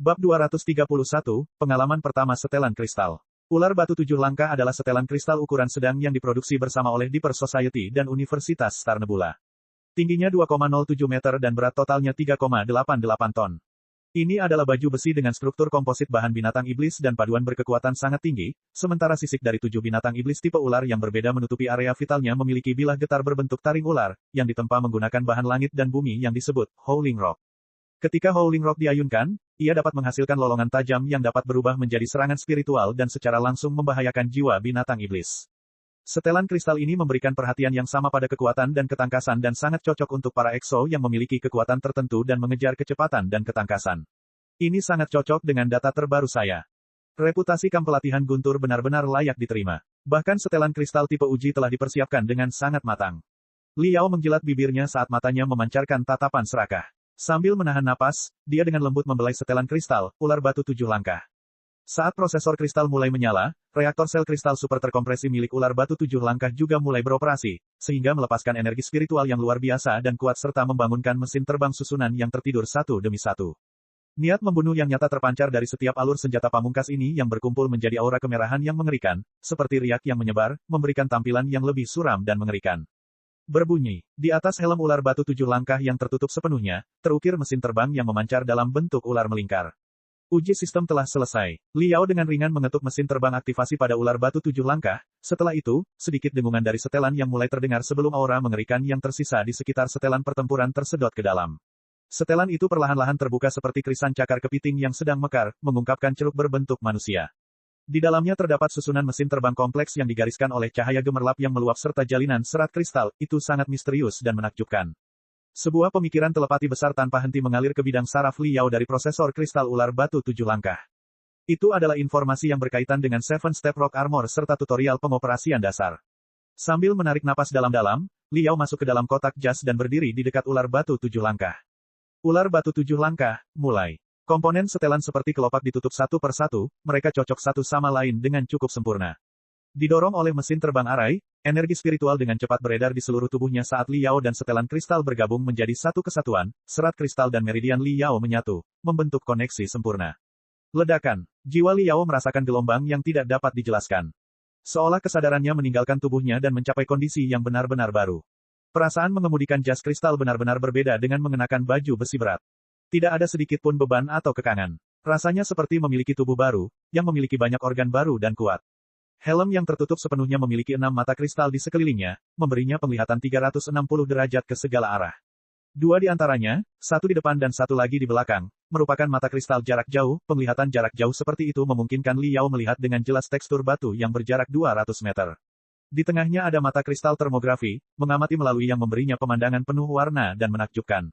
Bab 231, Pengalaman pertama setelan kristal. Ular batu 7 langkah adalah setelan kristal ukuran sedang yang diproduksi bersama oleh Deeper Society dan Universitas Star Nebula. Tingginya 2,07 meter dan berat totalnya 3,88 ton. Ini adalah baju besi dengan struktur komposit bahan binatang iblis dan paduan berkekuatan sangat tinggi, sementara sisik dari 7 binatang iblis tipe ular yang berbeda menutupi area vitalnya memiliki bilah getar berbentuk taring ular, yang ditempa menggunakan bahan langit dan bumi yang disebut Howling Rock. Ketika Howling Rock diayunkan, ia dapat menghasilkan lolongan tajam yang dapat berubah menjadi serangan spiritual dan secara langsung membahayakan jiwa binatang iblis. Setelan kristal ini memberikan perhatian yang sama pada kekuatan dan ketangkasan dan sangat cocok untuk para EXO yang memiliki kekuatan tertentu dan mengejar kecepatan dan ketangkasan. Ini sangat cocok dengan data terbaru saya. Reputasi kamp pelatihan Guntur benar-benar layak diterima. Bahkan setelan kristal tipe uji telah dipersiapkan dengan sangat matang. Liao menjilat bibirnya saat matanya memancarkan tatapan serakah. Sambil menahan napas, dia dengan lembut membelai setelan kristal, ular batu 7 langkah. Saat prosesor kristal mulai menyala, reaktor sel kristal super terkompresi milik ular batu 7 langkah juga mulai beroperasi, sehingga melepaskan energi spiritual yang luar biasa dan kuat serta membangunkan mesin terbang susunan yang tertidur satu demi satu. Niat membunuh yang nyata terpancar dari setiap alur senjata pamungkas ini yang berkumpul menjadi aura kemerahan yang mengerikan, seperti riak yang menyebar, memberikan tampilan yang lebih suram dan mengerikan. Berbunyi, di atas helm ular batu 7 langkah yang tertutup sepenuhnya, terukir mesin terbang yang memancar dalam bentuk ular melingkar. Uji sistem telah selesai. Liao dengan ringan mengetuk mesin terbang aktivasi pada ular batu 7 langkah, setelah itu, sedikit dengungan dari setelan yang mulai terdengar sebelum aura mengerikan yang tersisa di sekitar setelan pertempuran tersedot ke dalam. Setelan itu perlahan-lahan terbuka seperti krisan cakar kepiting yang sedang mekar, mengungkapkan ceruk berbentuk manusia. Di dalamnya terdapat susunan mesin terbang kompleks yang digariskan oleh cahaya gemerlap yang meluap serta jalinan serat kristal, itu sangat misterius dan menakjubkan. Sebuah pemikiran telepati besar tanpa henti mengalir ke bidang saraf Liao dari prosesor kristal ular batu 7 langkah. Itu adalah informasi yang berkaitan dengan 7 Step Rock Armor serta tutorial pengoperasian dasar. Sambil menarik napas dalam-dalam, Liao masuk ke dalam kotak jas dan berdiri di dekat ular batu 7 langkah. Ular batu 7 langkah, mulai. Komponen setelan seperti kelopak ditutup satu per satu, mereka cocok satu sama lain dengan cukup sempurna. Didorong oleh mesin terbang arai, energi spiritual dengan cepat beredar di seluruh tubuhnya saat Liao dan setelan kristal bergabung menjadi satu kesatuan, serat kristal dan meridian Liao menyatu, membentuk koneksi sempurna. Ledakan, jiwa Liao merasakan gelombang yang tidak dapat dijelaskan. Seolah kesadarannya meninggalkan tubuhnya dan mencapai kondisi yang benar-benar baru. Perasaan mengemudikan jas kristal benar-benar berbeda dengan mengenakan baju besi berat. Tidak ada sedikit pun beban atau kekangan. Rasanya seperti memiliki tubuh baru, yang memiliki banyak organ baru dan kuat. Helm yang tertutup sepenuhnya memiliki 6 mata kristal di sekelilingnya, memberinya penglihatan 360 derajat ke segala arah. 2 di antaranya, satu di depan dan satu lagi di belakang, merupakan mata kristal jarak jauh. Penglihatan jarak jauh seperti itu memungkinkan Liao melihat dengan jelas tekstur batu yang berjarak 200 meter. Di tengahnya ada mata kristal termografi, mengamati melalui yang memberinya pemandangan penuh warna dan menakjubkan.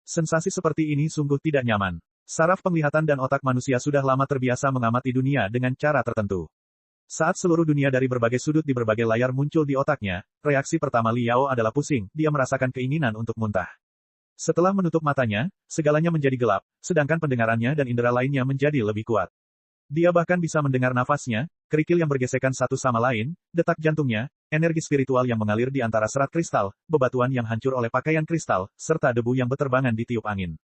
Sensasi seperti ini sungguh tidak nyaman. Saraf penglihatan dan otak manusia sudah lama terbiasa mengamati dunia dengan cara tertentu. Saat seluruh dunia dari berbagai sudut di berbagai layar muncul di otaknya, reaksi pertama Liao adalah pusing, dia merasakan keinginan untuk muntah. Setelah menutup matanya, segalanya menjadi gelap, sedangkan pendengarannya dan indera lainnya menjadi lebih kuat. Dia bahkan bisa mendengar nafasnya, kerikil yang bergesekan satu sama lain, detak jantungnya, energi spiritual yang mengalir di antara serat kristal, bebatuan yang hancur oleh pakaian kristal, serta debu yang berterbangan di tiup angin.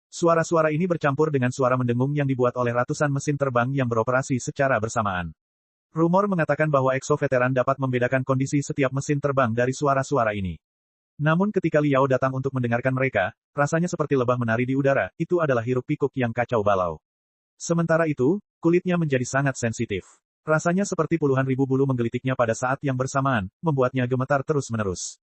Suara-suara ini bercampur dengan suara mendengung yang dibuat oleh ratusan mesin terbang yang beroperasi secara bersamaan. Rumor mengatakan bahwa EXO veteran dapat membedakan kondisi setiap mesin terbang dari suara-suara ini. Namun ketika Liao datang untuk mendengarkan mereka, rasanya seperti lebah menari di udara, itu adalah hiruk pikuk yang kacau balau. Sementara itu, kulitnya menjadi sangat sensitif. Rasanya seperti puluhan ribu bulu menggelitiknya pada saat yang bersamaan, membuatnya gemetar terus-menerus.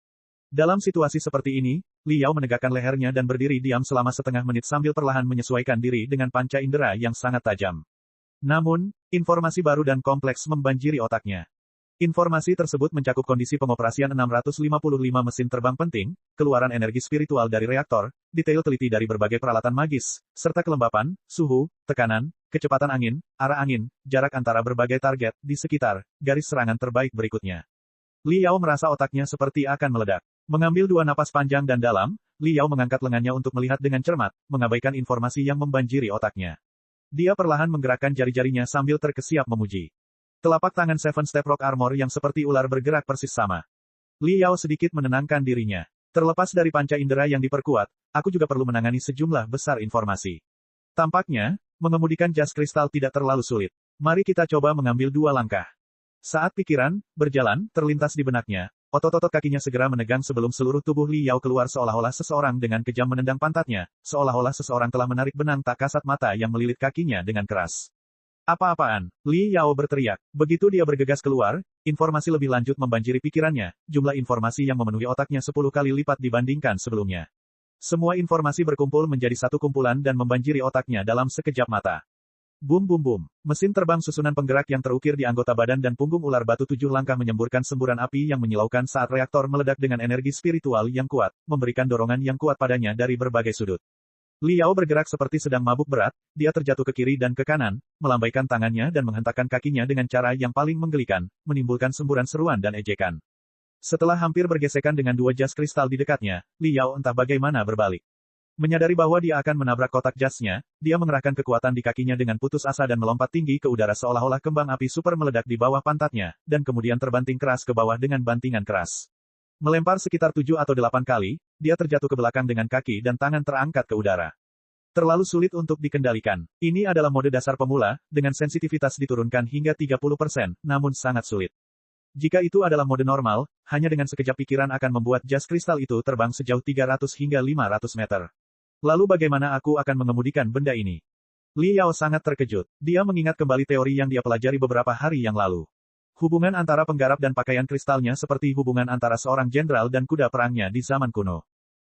Dalam situasi seperti ini, Liao menegakkan lehernya dan berdiri diam selama setengah menit sambil perlahan menyesuaikan diri dengan panca indera yang sangat tajam. Namun, informasi baru dan kompleks membanjiri otaknya. Informasi tersebut mencakup kondisi pengoperasian 655 mesin terbang penting, keluaran energi spiritual dari reaktor, detail teliti dari berbagai peralatan magis, serta kelembapan, suhu, tekanan, kecepatan angin, arah angin, jarak antara berbagai target di sekitar garis serangan terbaik berikutnya. Liao merasa otaknya seperti akan meledak. Mengambil 2 napas panjang dan dalam, Liao mengangkat lengannya untuk melihat dengan cermat, mengabaikan informasi yang membanjiri otaknya. Dia perlahan menggerakkan jari-jarinya sambil terkesiap memuji. Telapak tangan 7 Step Rock Armor yang seperti ular bergerak persis sama. Liao sedikit menenangkan dirinya. Terlepas dari panca indera yang diperkuat, aku juga perlu menangani sejumlah besar informasi. Tampaknya, Mengemudikan jas kristal tidak terlalu sulit. Mari kita coba mengambil 2 langkah. Saat pikiran, berjalan, terlintas di benaknya, otot-otot kakinya segera menegang sebelum seluruh tubuh Li Yao keluar seolah-olah seseorang dengan kejam menendang pantatnya, seolah-olah seseorang telah menarik benang tak kasat mata yang melilit kakinya dengan keras. Apa-apaan? Li Yao berteriak. Begitu dia bergegas keluar, informasi lebih lanjut membanjiri pikirannya, jumlah informasi yang memenuhi otaknya 10 kali lipat dibandingkan sebelumnya. Semua informasi berkumpul menjadi satu kumpulan dan membanjiri otaknya dalam sekejap mata. Bum bum bum. Mesin terbang susunan penggerak yang terukir di anggota badan dan punggung ular batu 7 langkah menyemburkan semburan api yang menyilaukan saat reaktor meledak dengan energi spiritual yang kuat, memberikan dorongan yang kuat padanya dari berbagai sudut. Li Yao bergerak seperti sedang mabuk berat, dia terjatuh ke kiri dan ke kanan, melambaikan tangannya dan menghentakkan kakinya dengan cara yang paling menggelikan, menimbulkan semburan seruan dan ejekan. Setelah hampir bergesekan dengan 2 jas kristal di dekatnya, Li Yao entah bagaimana berbalik. Menyadari bahwa dia akan menabrak kotak jasnya, dia mengerahkan kekuatan di kakinya dengan putus asa dan melompat tinggi ke udara seolah-olah kembang api super meledak di bawah pantatnya, dan kemudian terbanting keras ke bawah dengan bantingan keras. Melempar sekitar 7 atau 8 kali, dia terjatuh ke belakang dengan kaki dan tangan terangkat ke udara. Terlalu sulit untuk dikendalikan. Ini adalah mode dasar pemula, dengan sensitivitas diturunkan hingga 30%, namun sangat sulit. Jika itu adalah mode normal, hanya dengan sekejap pikiran akan membuat jas kristal itu terbang sejauh 300 hingga 500 meter. Lalu bagaimana aku akan mengemudikan benda ini? Li Yao sangat terkejut. Dia mengingat kembali teori yang dia pelajari beberapa hari yang lalu. Hubungan antara penggarap dan pakaian kristalnya seperti hubungan antara seorang jenderal dan kuda perangnya di zaman kuno.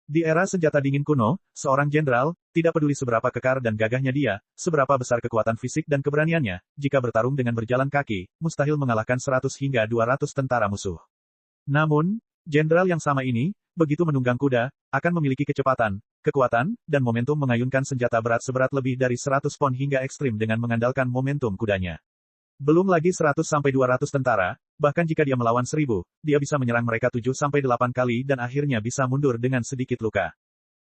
Di era senjata dingin kuno, seorang jenderal, tidak peduli seberapa kekar dan gagahnya dia, seberapa besar kekuatan fisik dan keberaniannya, jika bertarung dengan berjalan kaki, mustahil mengalahkan 100 hingga 200 tentara musuh. Namun, jenderal yang sama ini, begitu menunggang kuda, akan memiliki kecepatan, kekuatan, dan momentum mengayunkan senjata berat seberat lebih dari 100 pon hingga ekstrim dengan mengandalkan momentum kudanya. Belum lagi 100-200 tentara, bahkan jika dia melawan 1000, dia bisa menyerang mereka 7-8 kali dan akhirnya bisa mundur dengan sedikit luka.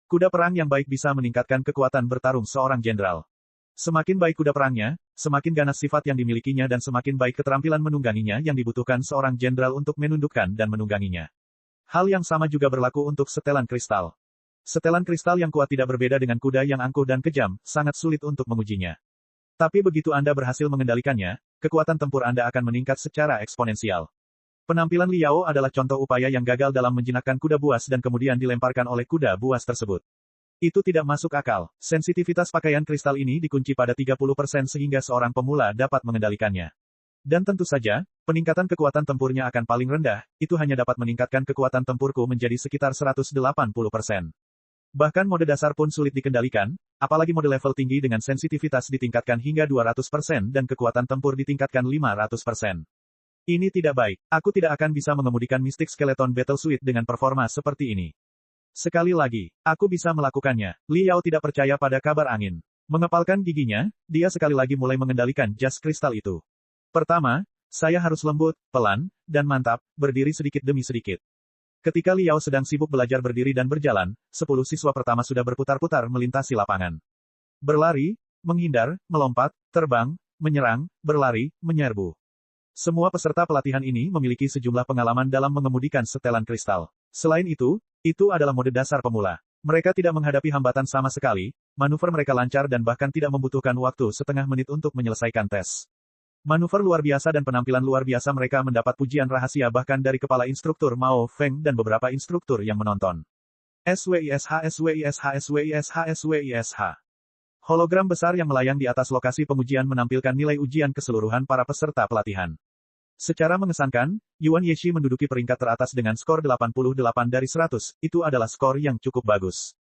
Kuda perang yang baik bisa meningkatkan kekuatan bertarung seorang jenderal. Semakin baik kuda perangnya, semakin ganas sifat yang dimilikinya dan semakin baik keterampilan menungganginya yang dibutuhkan seorang jenderal untuk menundukkan dan menungganginya. Hal yang sama juga berlaku untuk setelan kristal. Setelan kristal yang kuat tidak berbeda dengan kuda yang angkuh dan kejam, sangat sulit untuk mengujinya. Tapi begitu Anda berhasil mengendalikannya, kekuatan tempur Anda akan meningkat secara eksponensial. Penampilan Li Yao adalah contoh upaya yang gagal dalam menjinakkan kuda buas dan kemudian dilemparkan oleh kuda buas tersebut. Itu tidak masuk akal. Sensitivitas pakaian kristal ini dikunci pada 30% sehingga seorang pemula dapat mengendalikannya. Dan tentu saja, peningkatan kekuatan tempurnya akan paling rendah, itu hanya dapat meningkatkan kekuatan tempurku menjadi sekitar 180%. Bahkan mode dasar pun sulit dikendalikan, apalagi mode level tinggi dengan sensitivitas ditingkatkan hingga 200% dan kekuatan tempur ditingkatkan 500%. Ini tidak baik. Aku tidak akan bisa mengemudikan Mystic Skeleton Battle Suit dengan performa seperti ini. Sekali lagi, aku bisa melakukannya. Li Yao tidak percaya pada kabar angin. Mengepalkan giginya, dia sekali lagi mulai mengendalikan jas kristal itu. Pertama, saya harus lembut, pelan, dan mantap, berdiri sedikit demi sedikit. Ketika Li Yao sedang sibuk belajar berdiri dan berjalan, 10 siswa pertama sudah berputar-putar melintasi lapangan. Berlari, menghindar, melompat, terbang, menyerang, berlari, menyerbu. Semua peserta pelatihan ini memiliki sejumlah pengalaman dalam mengemudikan setelan kristal. Selain itu adalah mode dasar pemula. Mereka tidak menghadapi hambatan sama sekali, manuver mereka lancar dan bahkan tidak membutuhkan waktu setengah menit untuk menyelesaikan tes. Manuver luar biasa dan penampilan luar biasa mereka mendapat pujian rahasia bahkan dari kepala instruktur Mao Feng dan beberapa instruktur yang menonton. SWISH. Hologram besar yang melayang di atas lokasi pengujian menampilkan nilai ujian keseluruhan para peserta pelatihan. Secara mengesankan, Yuan Yeshi menduduki peringkat teratas dengan skor 88 dari 100, itu adalah skor yang cukup bagus.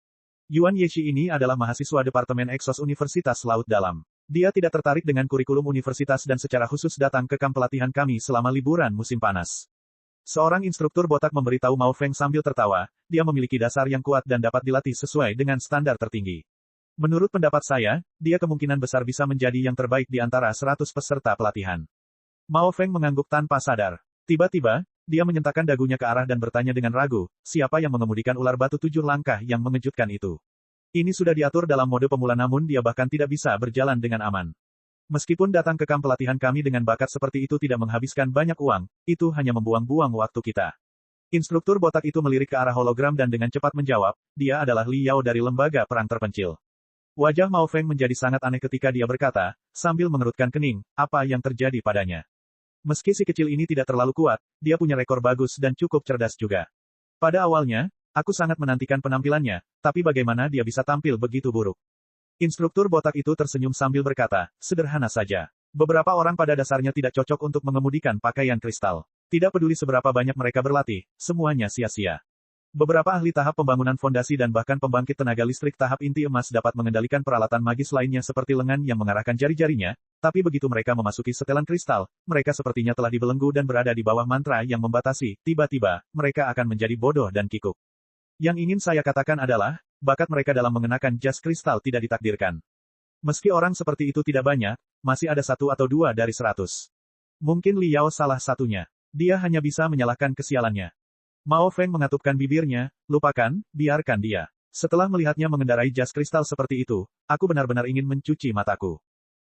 Yuan Yeshi ini adalah mahasiswa Departemen Exos Universitas Laut Dalam. Dia tidak tertarik dengan kurikulum universitas dan secara khusus datang ke kamp pelatihan kami selama liburan musim panas. Seorang instruktur botak memberitahu Mao Feng sambil tertawa, dia memiliki dasar yang kuat dan dapat dilatih sesuai dengan standar tertinggi. Menurut pendapat saya, dia kemungkinan besar bisa menjadi yang terbaik di antara 100 peserta pelatihan. Mao Feng mengangguk tanpa sadar. Tiba-tiba, dia menyentakkan dagunya ke arah dan bertanya dengan ragu, siapa yang mengemudikan ular batu 7 langkah yang mengejutkan itu? Ini sudah diatur dalam mode pemula namun dia bahkan tidak bisa berjalan dengan aman. Meskipun datang ke kamp pelatihan kami dengan bakat seperti itu tidak menghabiskan banyak uang, itu hanya membuang-buang waktu kita. Instruktur botak itu melirik ke arah hologram dan dengan cepat menjawab, dia adalah Li Yao dari lembaga perang terpencil. Wajah Mao Feng menjadi sangat aneh ketika dia berkata, sambil mengerutkan kening, apa yang terjadi padanya. Meski si kecil ini tidak terlalu kuat, dia punya rekor bagus dan cukup cerdas juga. Pada awalnya, aku sangat menantikan penampilannya, tapi bagaimana dia bisa tampil begitu buruk? Instruktur botak itu tersenyum sambil berkata, sederhana saja. Beberapa orang pada dasarnya tidak cocok untuk mengemudikan pakaian kristal. Tidak peduli seberapa banyak mereka berlatih, semuanya sia-sia. Beberapa ahli tahap pembangunan fondasi dan bahkan pembangkit tenaga listrik tahap inti emas dapat mengendalikan peralatan magis lainnya seperti lengan yang mengarahkan jari-jarinya, tapi begitu mereka memasuki setelan kristal, mereka sepertinya telah dibelenggu dan berada di bawah mantra yang membatasi, tiba-tiba, mereka akan menjadi bodoh dan kikuk. Yang ingin saya katakan adalah, bakat mereka dalam mengenakan jas kristal tidak ditakdirkan. Meski orang seperti itu tidak banyak, masih ada 1 atau 2 dari 100. Mungkin Liao salah satunya. Dia hanya bisa menyalahkan kesialannya. Mao Feng mengatupkan bibirnya, lupakan, biarkan dia. Setelah melihatnya mengendarai jas kristal seperti itu, aku benar-benar ingin mencuci mataku.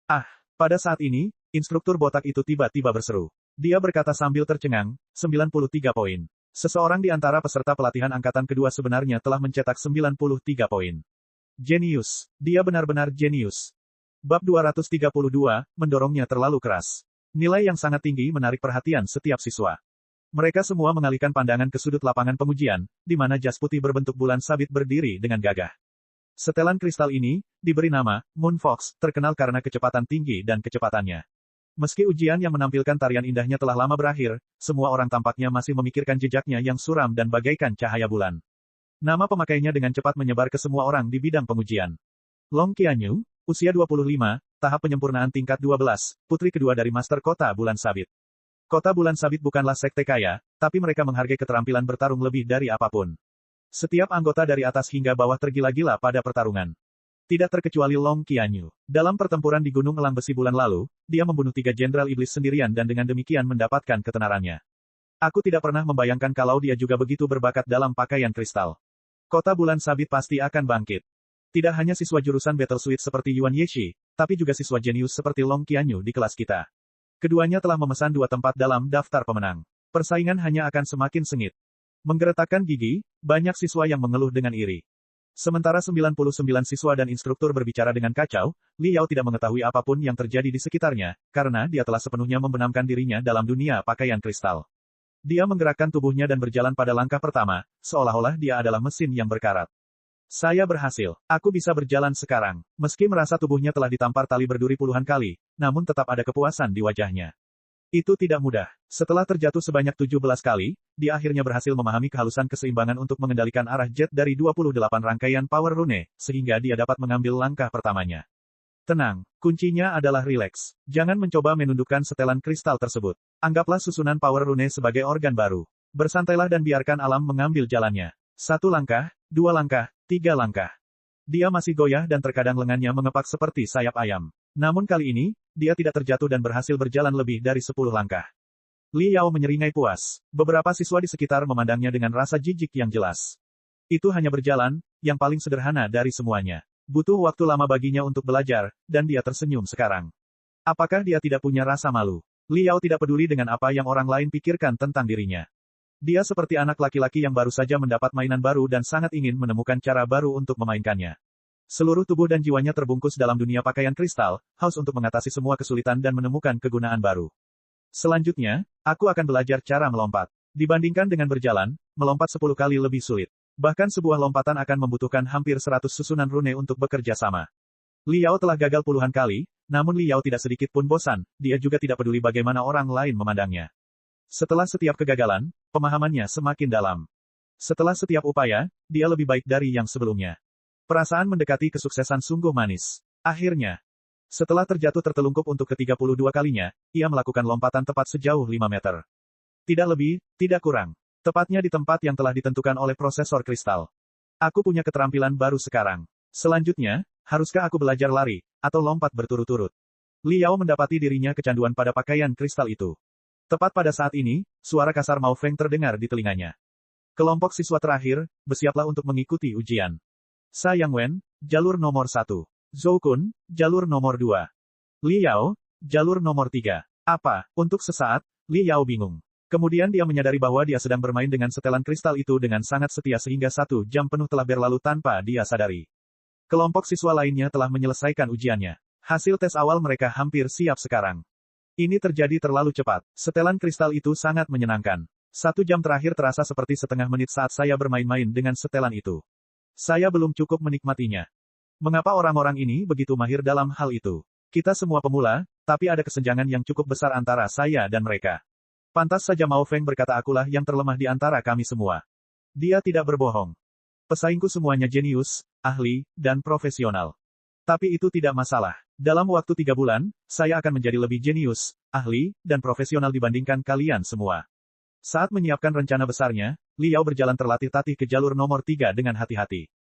Ah, pada saat ini, instruktur botak itu tiba-tiba berseru. Dia berkata sambil tercengang, 93 poin. Seseorang di antara peserta pelatihan angkatan kedua sebenarnya telah mencetak 93 poin. Jenius. Dia benar-benar jenius. Bab 232, mendorongnya terlalu keras. Nilai yang sangat tinggi menarik perhatian setiap siswa. Mereka semua mengalihkan pandangan ke sudut lapangan pengujian, di mana jas putih berbentuk bulan sabit berdiri dengan gagah. Setelan kristal ini, diberi nama, Moon Fox, terkenal karena kecepatan tinggi dan kecepatannya. Meski ujian yang menampilkan tarian indahnya telah lama berakhir, semua orang tampaknya masih memikirkan jejaknya yang suram dan bagaikan cahaya bulan. Nama pemakainya dengan cepat menyebar ke semua orang di bidang pengujian. Long Qianyu, usia 25, tahap penyempurnaan tingkat 12, putri kedua dari Master Kota Bulan Sabit. Kota Bulan Sabit bukanlah sekte kaya, tapi mereka menghargai keterampilan bertarung lebih dari apapun. Setiap anggota dari atas hingga bawah tergila-gila pada pertarungan. Tidak terkecuali Long Qianyu. Dalam pertempuran di Gunung Elang Besi bulan lalu, dia membunuh 3 jenderal iblis sendirian dan dengan demikian mendapatkan ketenarannya. Aku tidak pernah membayangkan kalau dia juga begitu berbakat dalam pakaian kristal. Kota Bulan Sabit pasti akan bangkit. Tidak hanya siswa jurusan Battle Suite seperti Yuan Yeshi, tapi juga siswa jenius seperti Long Qianyu di kelas kita. Keduanya telah memesan 2 tempat dalam daftar pemenang. Persaingan hanya akan semakin sengit. Menggeretakkan gigi, banyak siswa yang mengeluh dengan iri. Sementara 99 siswa dan instruktur berbicara dengan kacau, Li Yao tidak mengetahui apapun yang terjadi di sekitarnya, karena dia telah sepenuhnya membenamkan dirinya dalam dunia pakaian kristal. Dia menggerakkan tubuhnya dan berjalan pada langkah pertama, seolah-olah dia adalah mesin yang berkarat. Saya berhasil. Aku bisa berjalan sekarang. Meski merasa tubuhnya telah ditampar tali berduri puluhan kali, namun tetap ada kepuasan di wajahnya. Itu tidak mudah. Setelah terjatuh sebanyak 17 kali, dia akhirnya berhasil memahami kehalusan keseimbangan untuk mengendalikan arah jet dari 28 rangkaian power rune, sehingga dia dapat mengambil langkah pertamanya. Tenang, kuncinya adalah rileks. Jangan mencoba menundukkan setelan kristal tersebut. Anggaplah susunan power rune sebagai organ baru. Bersantailah dan biarkan alam mengambil jalannya. 1 langkah, 2 langkah, 3 langkah. Dia masih goyah dan terkadang lengannya mengepak seperti sayap ayam. Namun kali ini, dia tidak terjatuh dan berhasil berjalan lebih dari 10 langkah. Li Yao menyeringai puas. Beberapa siswa di sekitar memandangnya dengan rasa jijik yang jelas. Itu hanya berjalan, yang paling sederhana dari semuanya. Butuh waktu lama baginya untuk belajar, dan dia tersenyum sekarang. Apakah dia tidak punya rasa malu? Li Yao tidak peduli dengan apa yang orang lain pikirkan tentang dirinya. Dia seperti anak laki-laki yang baru saja mendapat mainan baru dan sangat ingin menemukan cara baru untuk memainkannya. Seluruh tubuh dan jiwanya terbungkus dalam dunia pakaian kristal, haus untuk mengatasi semua kesulitan dan menemukan kegunaan baru. Selanjutnya, aku akan belajar cara melompat. Dibandingkan dengan berjalan, melompat 10 kali lebih sulit. Bahkan sebuah lompatan akan membutuhkan hampir 100 susunan rune untuk bekerja sama. Li Yao telah gagal puluhan kali, namun Li Yao tidak sedikit pun bosan, dia juga tidak peduli bagaimana orang lain memandangnya. Setelah setiap kegagalan, pemahamannya semakin dalam. Setelah setiap upaya, dia lebih baik dari yang sebelumnya. Perasaan mendekati kesuksesan sungguh manis. Akhirnya, setelah terjatuh tertelungkup untuk ke-32 kalinya, ia melakukan lompatan tepat sejauh 5 meter. Tidak lebih, tidak kurang. Tepatnya di tempat yang telah ditentukan oleh prosesor kristal. Aku punya keterampilan baru sekarang. Selanjutnya, haruskah aku belajar lari, atau lompat berturut-turut? Li Yao mendapati dirinya kecanduan pada pakaian kristal itu. Tepat pada saat ini, suara kasar Mao Feng terdengar di telinganya. Kelompok siswa terakhir, bersiaplah untuk mengikuti ujian. Sa Yangwen, jalur nomor 1. Zhou Kun, jalur nomor 2. Li Yao, jalur nomor 3. Apa? Untuk sesaat, Li Yao bingung. Kemudian dia menyadari bahwa dia sedang bermain dengan setelan kristal itu dengan sangat setia sehingga 1 jam penuh telah berlalu tanpa dia sadari. Kelompok siswa lainnya telah menyelesaikan ujiannya. Hasil tes awal mereka hampir siap sekarang. Ini terjadi terlalu cepat. Setelan kristal itu sangat menyenangkan. 1 jam terakhir terasa seperti setengah menit saat saya bermain-main dengan setelan itu. Saya belum cukup menikmatinya. Mengapa orang-orang ini begitu mahir dalam hal itu? Kita semua pemula, tapi ada kesenjangan yang cukup besar antara saya dan mereka. Pantas saja Mao Feng berkata akulah yang terlemah di antara kami semua. Dia tidak berbohong. Pesaingku semuanya jenius, ahli, dan profesional. Tapi itu tidak masalah. Dalam waktu 3 bulan, saya akan menjadi lebih jenius, ahli, dan profesional dibandingkan kalian semua. Saat menyiapkan rencana besarnya, Liao berjalan terlatih-tatih ke jalur nomor 3 dengan hati-hati.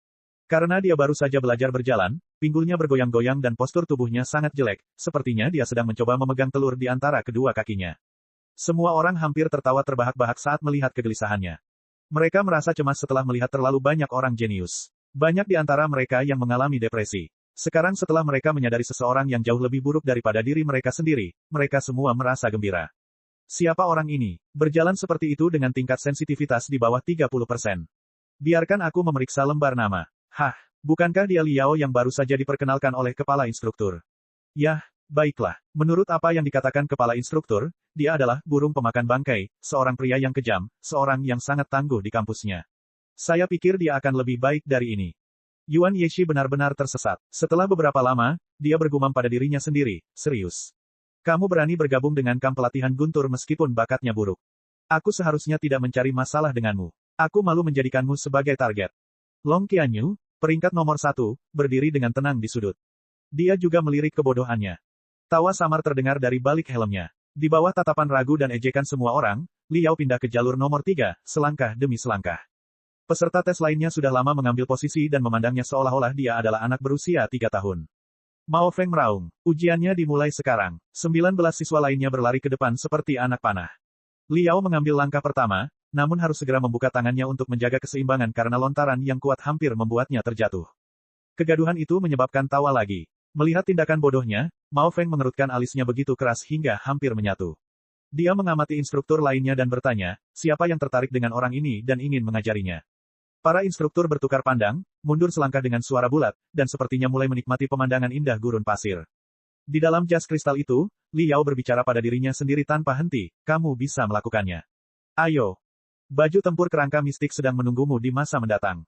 Karena dia baru saja belajar berjalan, pinggulnya bergoyang-goyang dan postur tubuhnya sangat jelek, sepertinya dia sedang mencoba memegang telur di antara kedua kakinya. Semua orang hampir tertawa terbahak-bahak saat melihat kegelisahannya. Mereka merasa cemas setelah melihat terlalu banyak orang jenius. Banyak di antara mereka yang mengalami depresi. Sekarang setelah mereka menyadari seseorang yang jauh lebih buruk daripada diri mereka sendiri, mereka semua merasa gembira. Siapa orang ini? Berjalan seperti itu dengan tingkat sensitivitas di bawah 30%. Biarkan aku memeriksa lembar nama. Hah, bukankah dia Liao yang baru saja diperkenalkan oleh kepala instruktur? Yah, baiklah. Menurut apa yang dikatakan kepala instruktur, dia adalah burung pemakan bangkai, seorang pria yang kejam, seorang yang sangat tangguh di kampusnya. Saya pikir dia akan lebih baik dari ini. Yuan Yeshi benar-benar tersesat. Setelah beberapa lama, dia bergumam pada dirinya sendiri, serius. Kamu berani bergabung dengan kamp pelatihan Guntur meskipun bakatnya buruk. Aku seharusnya tidak mencari masalah denganmu. Aku malu menjadikanmu sebagai target. Long Qianyu, peringkat nomor 1, berdiri dengan tenang di sudut. Dia juga melirik kebodohannya. Tawa samar terdengar dari balik helmnya. Di bawah tatapan ragu dan ejekan semua orang, Liao pindah ke jalur nomor 3, selangkah demi selangkah. Peserta tes lainnya sudah lama mengambil posisi dan memandangnya seolah-olah dia adalah anak berusia 3 tahun. Mao Feng meraung. Ujiannya dimulai sekarang. 19 siswa lainnya berlari ke depan seperti anak panah. Liao mengambil langkah pertama, namun harus segera membuka tangannya untuk menjaga keseimbangan karena lontaran yang kuat hampir membuatnya terjatuh. Kegaduhan itu menyebabkan tawa lagi. Melihat tindakan bodohnya, Mao Feng mengerutkan alisnya begitu keras hingga hampir menyatu. Dia mengamati instruktur lainnya dan bertanya, siapa yang tertarik dengan orang ini dan ingin mengajarinya. Para instruktur bertukar pandang, mundur selangkah dengan suara bulat, dan sepertinya mulai menikmati pemandangan indah gurun pasir. Di dalam jas kristal itu, Liao berbicara pada dirinya sendiri tanpa henti, kamu bisa melakukannya. Ayo. Baju tempur kerangka mistik sedang menunggumu di masa mendatang.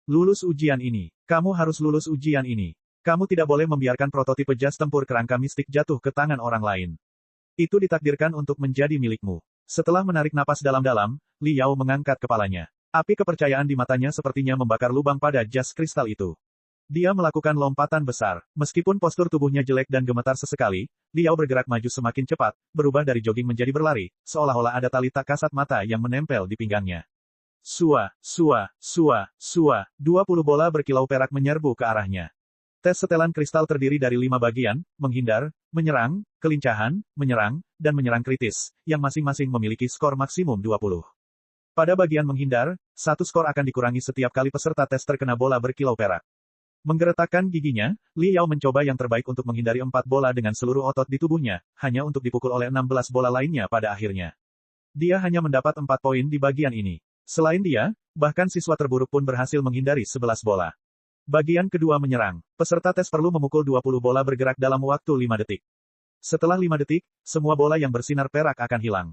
Lulus ujian ini. Kamu harus lulus ujian ini. Kamu tidak boleh membiarkan prototipe jas tempur kerangka mistik jatuh ke tangan orang lain. Itu ditakdirkan untuk menjadi milikmu. Setelah menarik napas dalam-dalam, Liao mengangkat kepalanya. Api kepercayaan di matanya sepertinya membakar lubang pada jas kristal itu. Dia melakukan lompatan besar. Meskipun postur tubuhnya jelek dan gemetar sesekali, Liao bergerak maju semakin cepat, berubah dari jogging menjadi berlari, seolah-olah ada tali tak kasat mata yang menempel di pinggangnya. Sua, sua, sua, sua, 20 bola berkilau perak menyerbu ke arahnya. Tes setelan kristal terdiri dari 5 bagian, menghindar, menyerang, kelincahan, menyerang, dan menyerang kritis, yang masing-masing memiliki skor maksimum 20. Pada bagian menghindar, 1 skor akan dikurangi setiap kali peserta tes terkena bola berkilau perak. Menggeretakkan giginya, Liao mencoba yang terbaik untuk menghindari 4 bola dengan seluruh otot di tubuhnya, hanya untuk dipukul oleh 16 bola lainnya pada akhirnya. Dia hanya mendapat 4 poin di bagian ini. Selain dia, bahkan siswa terburuk pun berhasil menghindari 11 bola. Bagian kedua menyerang. Peserta tes perlu memukul 20 bola bergerak dalam waktu 5 detik. Setelah 5 detik, semua bola yang bersinar perak akan hilang.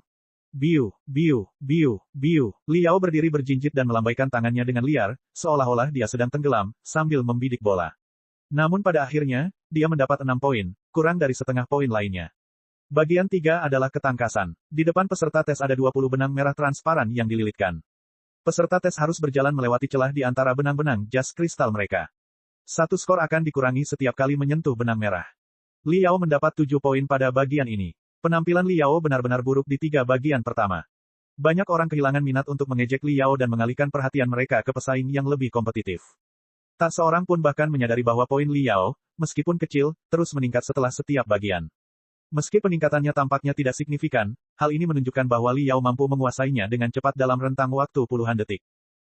Biu, biu, biu, biu. Liao berdiri berjinjit dan melambaikan tangannya dengan liar, seolah-olah dia sedang tenggelam, sambil membidik bola. Namun pada akhirnya, dia mendapat 6 poin, kurang dari setengah poin lainnya. Bagian 3 adalah ketangkasan. Di depan peserta tes ada 20 benang merah transparan yang dililitkan. Peserta tes harus berjalan melewati celah di antara benang-benang jas kristal mereka. 1 skor akan dikurangi setiap kali menyentuh benang merah. Liao mendapat 7 poin pada bagian ini. Penampilan Liao benar-benar buruk di 3 bagian pertama. Banyak orang kehilangan minat untuk mengejek Liao dan mengalihkan perhatian mereka ke pesaing yang lebih kompetitif. Tak seorang pun bahkan menyadari bahwa poin Liao, meskipun kecil, terus meningkat setelah setiap bagian. Meski peningkatannya tampaknya tidak signifikan, hal ini menunjukkan bahwa Liao mampu menguasainya dengan cepat dalam rentang waktu puluhan detik.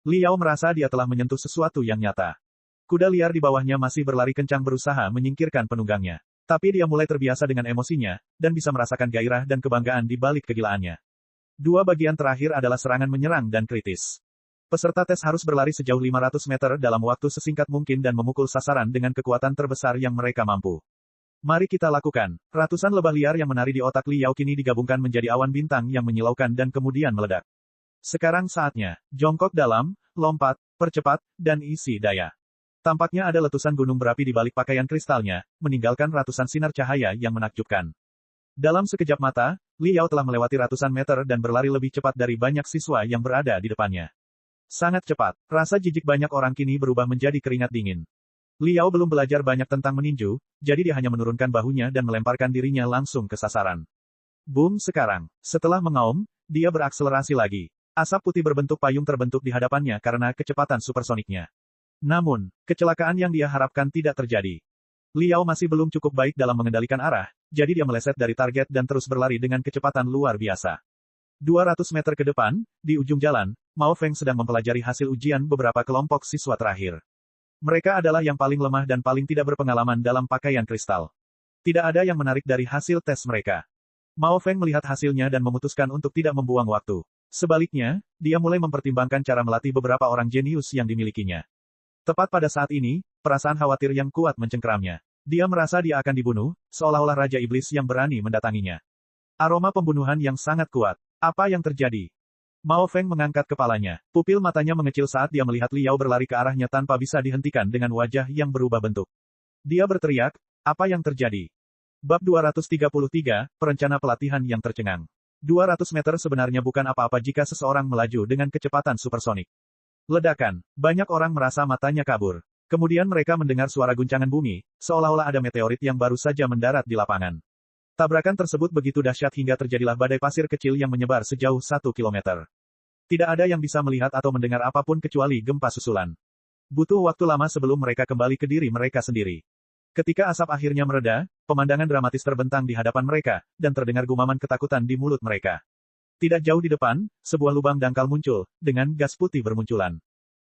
Liao merasa dia telah menyentuh sesuatu yang nyata. Kuda liar di bawahnya masih berlari kencang berusaha menyingkirkan penunggangnya. Tapi dia mulai terbiasa dengan emosinya, dan bisa merasakan gairah dan kebanggaan di balik kegilaannya. 2 bagian terakhir adalah serangan menyerang dan kritis. Peserta tes harus berlari sejauh 500 meter dalam waktu sesingkat mungkin dan memukul sasaran dengan kekuatan terbesar yang mereka mampu. Mari kita lakukan. Ratusan lebah liar yang menari di otak Li Yao kini digabungkan menjadi awan bintang yang menyilaukan dan kemudian meledak. Sekarang saatnya. Jongkok dalam, lompat, percepat, dan isi daya. Tampaknya ada letusan gunung berapi di balik pakaian kristalnya, meninggalkan ratusan sinar cahaya yang menakjubkan. Dalam sekejap mata, Li Yao telah melewati ratusan meter dan berlari lebih cepat dari banyak siswa yang berada di depannya. Sangat cepat, rasa jijik banyak orang kini berubah menjadi keringat dingin. Li Yao belum belajar banyak tentang meninju, jadi dia hanya menurunkan bahunya dan melemparkan dirinya langsung ke sasaran. Boom sekarang. Setelah mengaum, dia berakselerasi lagi. Asap putih berbentuk payung terbentuk di hadapannya karena kecepatan supersoniknya. Namun, kecelakaan yang dia harapkan tidak terjadi. Li Yao masih belum cukup baik dalam mengendalikan arah, jadi dia meleset dari target dan terus berlari dengan kecepatan luar biasa. 200 meter ke depan, di ujung jalan, Mao Feng sedang mempelajari hasil ujian beberapa kelompok siswa terakhir. Mereka adalah yang paling lemah dan paling tidak berpengalaman dalam pakaian kristal. Tidak ada yang menarik dari hasil tes mereka. Mao Feng melihat hasilnya dan memutuskan untuk tidak membuang waktu. Sebaliknya, dia mulai mempertimbangkan cara melatih beberapa orang jenius yang dimilikinya. Tepat pada saat ini, perasaan khawatir yang kuat mencengkeramnya. Dia merasa dia akan dibunuh, seolah-olah Raja Iblis yang berani mendatanginya. Aroma pembunuhan yang sangat kuat. Apa yang terjadi? Mao Feng mengangkat kepalanya. Pupil matanya mengecil saat dia melihat Li Yao berlari ke arahnya tanpa bisa dihentikan dengan wajah yang berubah bentuk. Dia berteriak, apa yang terjadi? Bab 233, Perencana Pelatihan yang Tercengang. 200 meter sebenarnya bukan apa-apa jika seseorang melaju dengan kecepatan supersonik. Ledakan. Banyak orang merasa matanya kabur. Kemudian mereka mendengar suara guncangan bumi, seolah-olah ada meteorit yang baru saja mendarat di lapangan. Tabrakan tersebut begitu dahsyat hingga terjadilah badai pasir kecil yang menyebar sejauh 1 kilometer. Tidak ada yang bisa melihat atau mendengar apapun kecuali gempa susulan. Butuh waktu lama sebelum mereka kembali ke diri mereka sendiri. Ketika asap akhirnya mereda, pemandangan dramatis terbentang di hadapan mereka, dan terdengar gumaman ketakutan di mulut mereka. Tidak jauh di depan, sebuah lubang dangkal muncul, dengan gas putih bermunculan.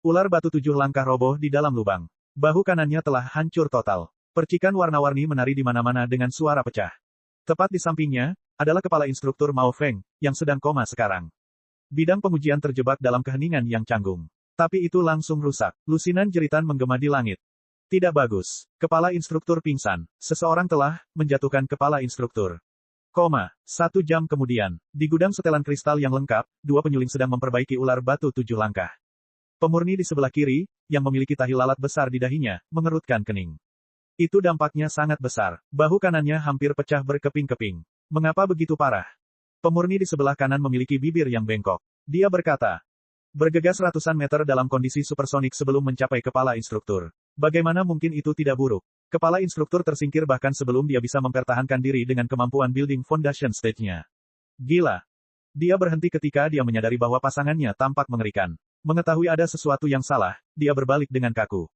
Ular batu 7 langkah roboh di dalam lubang. Bahu kanannya telah hancur total. Percikan warna-warni menari di mana-mana dengan suara pecah. Tepat di sampingnya, adalah kepala instruktur Mao Feng, yang sedang koma sekarang. Bidang pengujian terjebak dalam keheningan yang canggung. Tapi itu langsung rusak. Lusinan jeritan menggema di langit. Tidak bagus. Kepala instruktur pingsan. Seseorang telah menjatuhkan kepala instruktur. 1 jam kemudian, di gudang setelan kristal yang lengkap, 2 penyuling sedang memperbaiki ular batu 7 langkah. Pemurni di sebelah kiri, yang memiliki tahi lalat besar di dahinya, mengerutkan kening. Itu dampaknya sangat besar. Bahu kanannya hampir pecah berkeping-keping. Mengapa begitu parah? Pemurni di sebelah kanan memiliki bibir yang bengkok. Dia berkata, bergegas ratusan meter dalam kondisi supersonik sebelum mencapai kepala instruktur. Bagaimana mungkin itu tidak buruk? Kepala instruktur tersingkir bahkan sebelum dia bisa mempertahankan diri dengan kemampuan building foundation stage-nya. Gila. Dia berhenti ketika dia menyadari bahwa pasangannya tampak mengerikan. Mengetahui ada sesuatu yang salah, dia berbalik dengan kaku.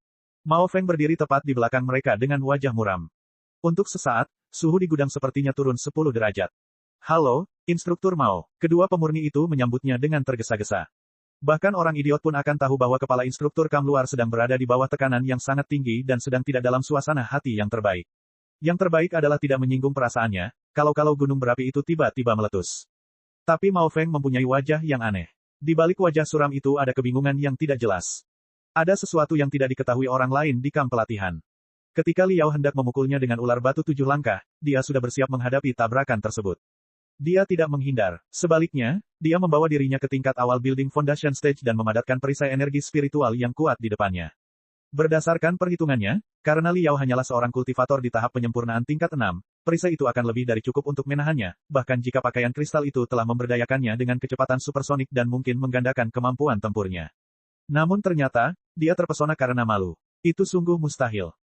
Mao Feng berdiri tepat di belakang mereka dengan wajah muram. Untuk sesaat, suhu di gudang sepertinya turun 10 derajat. Halo, instruktur Mao. Kedua pemurni itu menyambutnya dengan tergesa-gesa. Bahkan orang idiot pun akan tahu bahwa kepala instruktur Kam luar sedang berada di bawah tekanan yang sangat tinggi dan sedang tidak dalam suasana hati yang terbaik. Yang terbaik adalah tidak menyinggung perasaannya, kalau gunung berapi itu tiba-tiba meletus. Tapi Mao Feng mempunyai wajah yang aneh. Di balik wajah suram itu ada kebingungan yang tidak jelas. Ada sesuatu yang tidak diketahui orang lain di kamp pelatihan. Ketika Li Yao hendak memukulnya dengan ular batu 7 langkah, dia sudah bersiap menghadapi tabrakan tersebut. Dia tidak menghindar. Sebaliknya, dia membawa dirinya ke tingkat awal building foundation stage dan memadatkan perisai energi spiritual yang kuat di depannya. Berdasarkan perhitungannya, karena Li Yao hanyalah seorang kultivator di tahap penyempurnaan tingkat 6, perisai itu akan lebih dari cukup untuk menahannya, bahkan jika pakaian kristal itu telah memberdayakannya dengan kecepatan supersonik dan mungkin menggandakan kemampuan tempurnya. Namun ternyata, dia terpesona karena malu. Itu sungguh mustahil.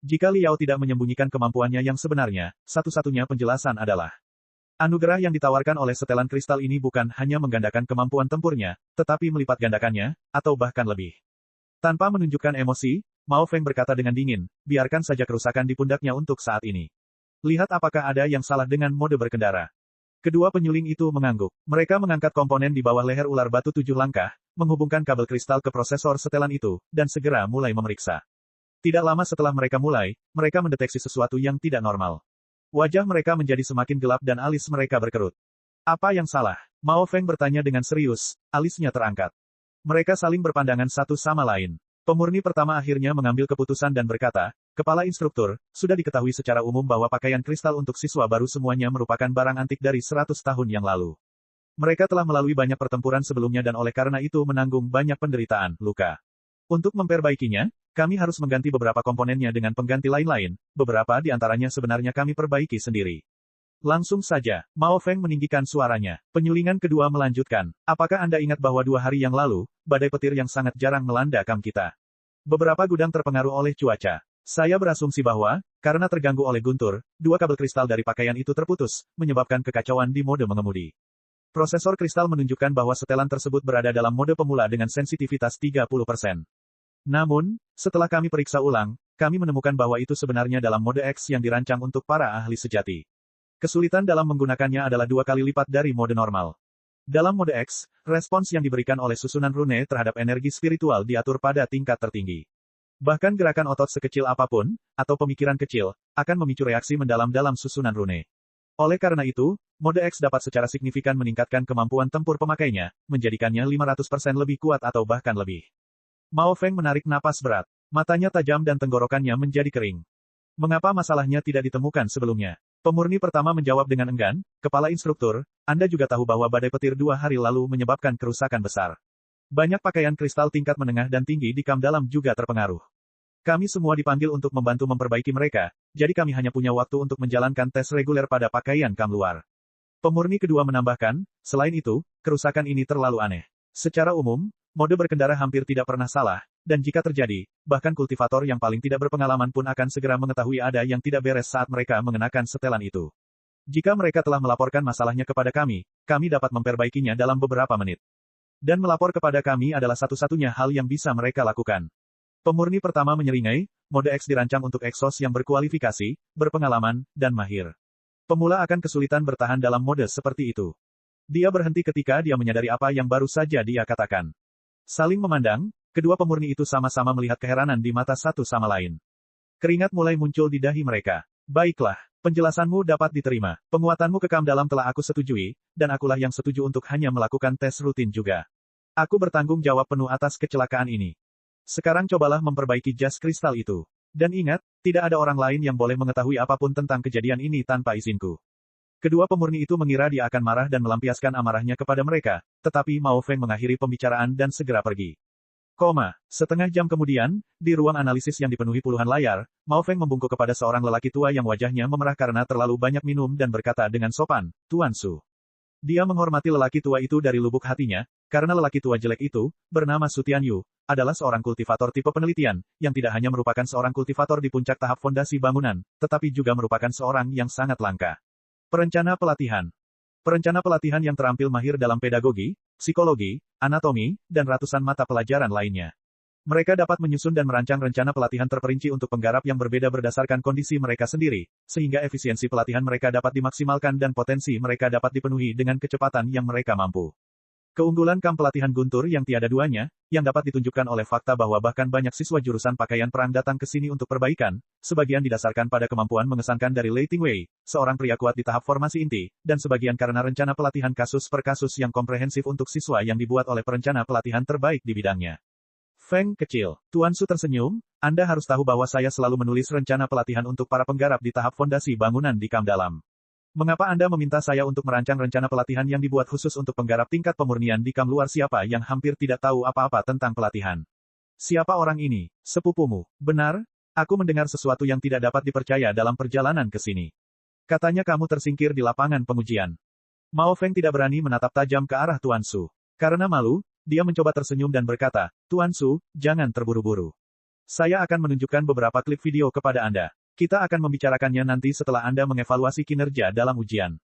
Jika Li Yao tidak menyembunyikan kemampuannya yang sebenarnya, satu-satunya penjelasan adalah anugerah yang ditawarkan oleh setelan kristal ini bukan hanya menggandakan kemampuan tempurnya, tetapi melipat gandakannya, atau bahkan lebih. Tanpa menunjukkan emosi, Mao Feng berkata dengan dingin, biarkan saja kerusakan di pundaknya untuk saat ini. Lihat apakah ada yang salah dengan mode berkendara. Kedua penyuling itu mengangguk. Mereka mengangkat komponen di bawah leher ular batu 7 langkah, menghubungkan kabel kristal ke prosesor setelan itu, dan segera mulai memeriksa. Tidak lama setelah mereka mulai, mereka mendeteksi sesuatu yang tidak normal. Wajah mereka menjadi semakin gelap dan alis mereka berkerut. Apa yang salah? Mao Feng bertanya dengan serius, alisnya terangkat. Mereka saling berpandangan satu sama lain. Pemurni pertama akhirnya mengambil keputusan dan berkata, Kepala Instruktur, sudah diketahui secara umum bahwa pakaian kristal untuk siswa baru semuanya merupakan barang antik dari 100 tahun yang lalu. Mereka telah melalui banyak pertempuran sebelumnya dan oleh karena itu menanggung banyak penderitaan, luka. Untuk memperbaikinya, kami harus mengganti beberapa komponennya dengan pengganti lain-lain, beberapa di antaranya sebenarnya kami perbaiki sendiri. Langsung saja, Mao Feng meninggikan suaranya. Penyulingan kedua melanjutkan. Apakah Anda ingat bahwa 2 hari yang lalu, badai petir yang sangat jarang melanda kamp kita? Beberapa gudang terpengaruh oleh cuaca. Saya berasumsi bahwa, karena terganggu oleh guntur, 2 kabel kristal dari pakaian itu terputus, menyebabkan kekacauan di mode mengemudi. Prosesor kristal menunjukkan bahwa setelan tersebut berada dalam mode pemula dengan sensitivitas 30%. Namun, setelah kami periksa ulang, kami menemukan bahwa itu sebenarnya dalam mode X yang dirancang untuk para ahli sejati. Kesulitan dalam menggunakannya adalah 2 kali lipat dari mode normal. Dalam mode X, respons yang diberikan oleh susunan rune terhadap energi spiritual diatur pada tingkat tertinggi. Bahkan gerakan otot sekecil apapun, atau pemikiran kecil, akan memicu reaksi mendalam dalam susunan rune. Oleh karena itu, mode X dapat secara signifikan meningkatkan kemampuan tempur pemakainya, menjadikannya 500% lebih kuat atau bahkan lebih. Mao Feng menarik napas berat. Matanya tajam dan tenggorokannya menjadi kering. Mengapa masalahnya tidak ditemukan sebelumnya? Pemurni pertama menjawab dengan enggan, Kepala Instruktur, Anda juga tahu bahwa badai petir 2 hari lalu menyebabkan kerusakan besar. Banyak pakaian kristal tingkat menengah dan tinggi di kamp dalam juga terpengaruh. Kami semua dipanggil untuk membantu memperbaiki mereka, jadi kami hanya punya waktu untuk menjalankan tes reguler pada pakaian kamp luar. Pemurni kedua menambahkan, selain itu, kerusakan ini terlalu aneh. Secara umum, mode berkendara hampir tidak pernah salah, dan jika terjadi, bahkan kultivator yang paling tidak berpengalaman pun akan segera mengetahui ada yang tidak beres saat mereka mengenakan setelan itu. Jika mereka telah melaporkan masalahnya kepada kami dapat memperbaikinya dalam beberapa menit. Dan melapor kepada kami adalah satu-satunya hal yang bisa mereka lakukan. Pemurni pertama menyeringai, mode X dirancang untuk Exos yang berkualifikasi, berpengalaman, dan mahir. Pemula akan kesulitan bertahan dalam mode seperti itu. Dia berhenti ketika dia menyadari apa yang baru saja dia katakan. Saling memandang, kedua pemurni itu sama-sama melihat keheranan di mata satu sama lain. Keringat mulai muncul di dahi mereka. Baiklah, penjelasanmu dapat diterima. Penguatanmu ke kamp dalam telah aku setujui, dan akulah yang setuju untuk hanya melakukan tes rutin juga. Aku bertanggung jawab penuh atas kecelakaan ini. Sekarang cobalah memperbaiki jas kristal itu. Dan ingat, tidak ada orang lain yang boleh mengetahui apapun tentang kejadian ini tanpa izinku. Kedua pemurni itu mengira dia akan marah dan melampiaskan amarahnya kepada mereka, tetapi Mao Feng mengakhiri pembicaraan dan segera pergi. Setengah jam kemudian, di ruang analisis yang dipenuhi puluhan layar, Mao Feng membungkuk kepada seorang lelaki tua yang wajahnya memerah karena terlalu banyak minum dan berkata dengan sopan, Tuan Su. Dia menghormati lelaki tua itu dari lubuk hatinya, karena lelaki tua jelek itu, bernama Su Tianyu, adalah seorang kultivator tipe penelitian, yang tidak hanya merupakan seorang kultivator di puncak tahap fondasi bangunan, tetapi juga merupakan seorang yang sangat langka. Perencana pelatihan. Perencana pelatihan yang terampil mahir dalam pedagogi, psikologi, anatomi, dan ratusan mata pelajaran lainnya. Mereka dapat menyusun dan merancang rencana pelatihan terperinci untuk penggarap yang berbeda berdasarkan kondisi mereka sendiri, sehingga efisiensi pelatihan mereka dapat dimaksimalkan dan potensi mereka dapat dipenuhi dengan kecepatan yang mereka mampu. Keunggulan kamp pelatihan guntur yang tiada duanya, yang dapat ditunjukkan oleh fakta bahwa bahkan banyak siswa jurusan pakaian perang datang ke sini untuk perbaikan, sebagian didasarkan pada kemampuan mengesankan dari Lei Tingwei, seorang pria kuat di tahap formasi inti, dan sebagian karena rencana pelatihan kasus per kasus yang komprehensif untuk siswa yang dibuat oleh perencana pelatihan terbaik di bidangnya. Feng kecil, Tuan Su tersenyum, Anda harus tahu bahwa saya selalu menulis rencana pelatihan untuk para penggarap di tahap fondasi bangunan di kamp dalam. Mengapa Anda meminta saya untuk merancang rencana pelatihan yang dibuat khusus untuk penggarap tingkat pemurnian di kamp luar? Siapa yang hampir tidak tahu apa-apa tentang pelatihan? Siapa orang ini? Sepupumu. Benar? Aku mendengar sesuatu yang tidak dapat dipercaya dalam perjalanan ke sini. Katanya kamu tersingkir di lapangan pengujian. Mao Feng tidak berani menatap tajam ke arah Tuan Su. Karena malu, dia mencoba tersenyum dan berkata, Tuan Su, jangan terburu-buru. Saya akan menunjukkan beberapa klip video kepada Anda. Kita akan membicarakannya nanti setelah Anda mengevaluasi kinerja dalam ujian.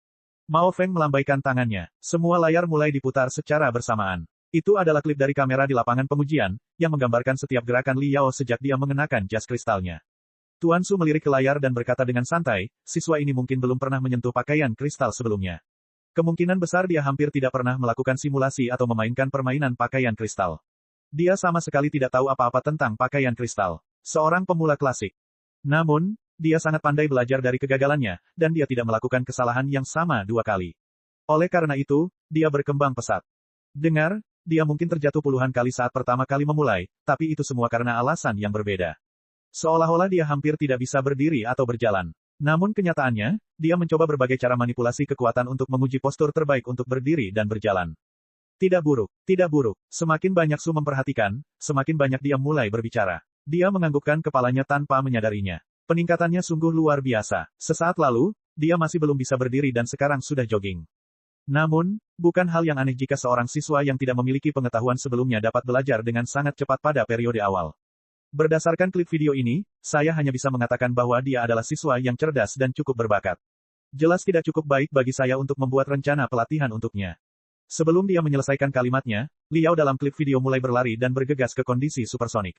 Mao Feng melambaikan tangannya. Semua layar mulai diputar secara bersamaan. Itu adalah klip dari kamera di lapangan pengujian, yang menggambarkan setiap gerakan Li Yao sejak dia mengenakan jas kristalnya. Tuan Su melirik ke layar dan berkata dengan santai, siswa ini mungkin belum pernah menyentuh pakaian kristal sebelumnya. Kemungkinan besar dia hampir tidak pernah melakukan simulasi atau memainkan permainan pakaian kristal. Dia sama sekali tidak tahu apa-apa tentang pakaian kristal. Seorang pemula klasik. Namun, dia sangat pandai belajar dari kegagalannya, dan dia tidak melakukan kesalahan yang sama 2 kali. Oleh karena itu, dia berkembang pesat. Dengar, dia mungkin terjatuh puluhan kali saat pertama kali memulai, tapi itu semua karena alasan yang berbeda. Seolah-olah dia hampir tidak bisa berdiri atau berjalan. Namun kenyataannya, dia mencoba berbagai cara manipulasi kekuatan untuk menguji postur terbaik untuk berdiri dan berjalan. Tidak buruk, tidak buruk. Semakin banyak Su memperhatikan, semakin banyak dia mulai berbicara. Dia menganggukkan kepalanya tanpa menyadarinya. Peningkatannya sungguh luar biasa. Sesaat lalu, dia masih belum bisa berdiri dan sekarang sudah jogging. Namun, bukan hal yang aneh jika seorang siswa yang tidak memiliki pengetahuan sebelumnya dapat belajar dengan sangat cepat pada periode awal. Berdasarkan klip video ini, saya hanya bisa mengatakan bahwa dia adalah siswa yang cerdas dan cukup berbakat. Jelas tidak cukup baik bagi saya untuk membuat rencana pelatihan untuknya. Sebelum dia menyelesaikan kalimatnya, Liao dalam klip video mulai berlari dan bergegas ke kondisi supersonik.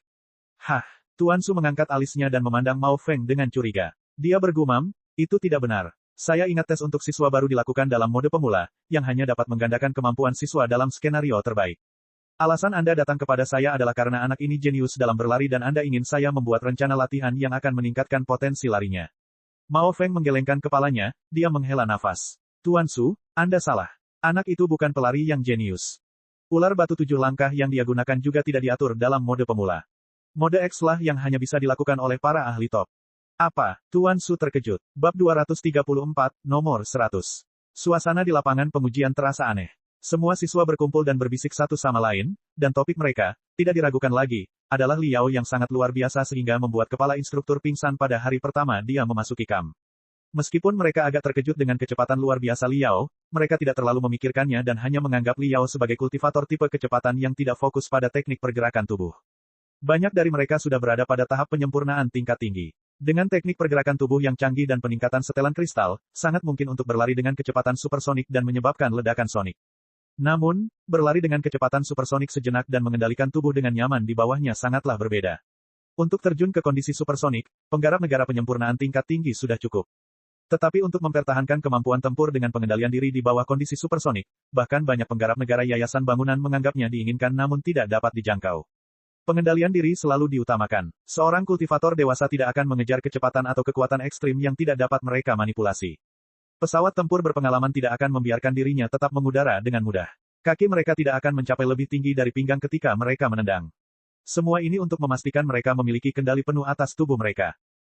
Hah, Tuan Su mengangkat alisnya dan memandang Mao Feng dengan curiga. Dia bergumam, itu tidak benar. Saya ingat tes untuk siswa baru dilakukan dalam mode pemula, yang hanya dapat menggandakan kemampuan siswa dalam skenario terbaik. Alasan Anda datang kepada saya adalah karena anak ini jenius dalam berlari dan Anda ingin saya membuat rencana latihan yang akan meningkatkan potensi larinya. Mao Feng menggelengkan kepalanya, dia menghela nafas. Tuan Su, Anda salah. Anak itu bukan pelari yang jenius. Ular batu 7 langkah yang dia gunakan juga tidak diatur dalam mode pemula. Mode X lah yang hanya bisa dilakukan oleh para ahli top. Apa? Tuan Su terkejut. Bab 234, nomor 100. Suasana di lapangan pengujian terasa aneh. Semua siswa berkumpul dan berbisik satu sama lain, dan topik mereka, tidak diragukan lagi, adalah Liao yang sangat luar biasa sehingga membuat kepala instruktur pingsan pada hari pertama dia memasuki kamp. Meskipun mereka agak terkejut dengan kecepatan luar biasa Liao, mereka tidak terlalu memikirkannya dan hanya menganggap Liao sebagai kultivator tipe kecepatan yang tidak fokus pada teknik pergerakan tubuh. Banyak dari mereka sudah berada pada tahap penyempurnaan tingkat tinggi. Dengan teknik pergerakan tubuh yang canggih dan peningkatan setelan kristal, sangat mungkin untuk berlari dengan kecepatan supersonik dan menyebabkan ledakan sonik. Namun, berlari dengan kecepatan supersonik sejenak dan mengendalikan tubuh dengan nyaman di bawahnya sangatlah berbeda. Untuk terjun ke kondisi supersonik, penggarap negara penyempurnaan tingkat tinggi sudah cukup. Tetapi untuk mempertahankan kemampuan tempur dengan pengendalian diri di bawah kondisi supersonik, bahkan banyak penggarap negara yayasan bangunan menganggapnya diinginkan namun tidak dapat dijangkau. Pengendalian diri selalu diutamakan. Seorang kultivator dewasa tidak akan mengejar kecepatan atau kekuatan ekstrim yang tidak dapat mereka manipulasi. Pesawat tempur berpengalaman tidak akan membiarkan dirinya tetap mengudara dengan mudah. Kaki mereka tidak akan mencapai lebih tinggi dari pinggang ketika mereka menendang. Semua ini untuk memastikan mereka memiliki kendali penuh atas tubuh mereka.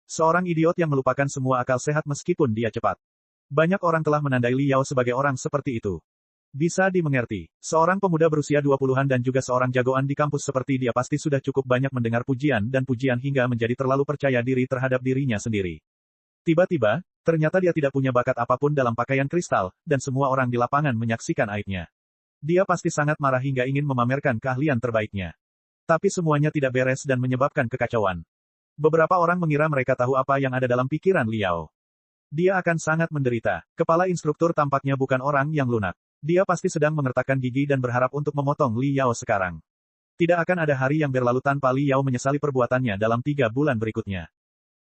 Seorang idiot yang melupakan semua akal sehat meskipun dia cepat. Banyak orang telah menandai Liao sebagai orang seperti itu. Bisa dimengerti, seorang pemuda berusia 20-an dan juga seorang jagoan di kampus seperti dia pasti sudah cukup banyak mendengar pujian dan pujian hingga menjadi terlalu percaya diri terhadap dirinya sendiri. Tiba-tiba, ternyata dia tidak punya bakat apapun dalam pakaian kristal, dan semua orang di lapangan menyaksikan aibnya. Dia pasti sangat marah hingga ingin memamerkan keahlian terbaiknya. Tapi semuanya tidak beres dan menyebabkan kekacauan. Beberapa orang mengira mereka tahu apa yang ada dalam pikiran Liao. Dia akan sangat menderita. Kepala instruktur tampaknya bukan orang yang lunak. Dia pasti sedang mengertakkan gigi dan berharap untuk memotong Liao sekarang. Tidak akan ada hari yang berlalu tanpa Liao menyesali perbuatannya dalam 3 bulan berikutnya.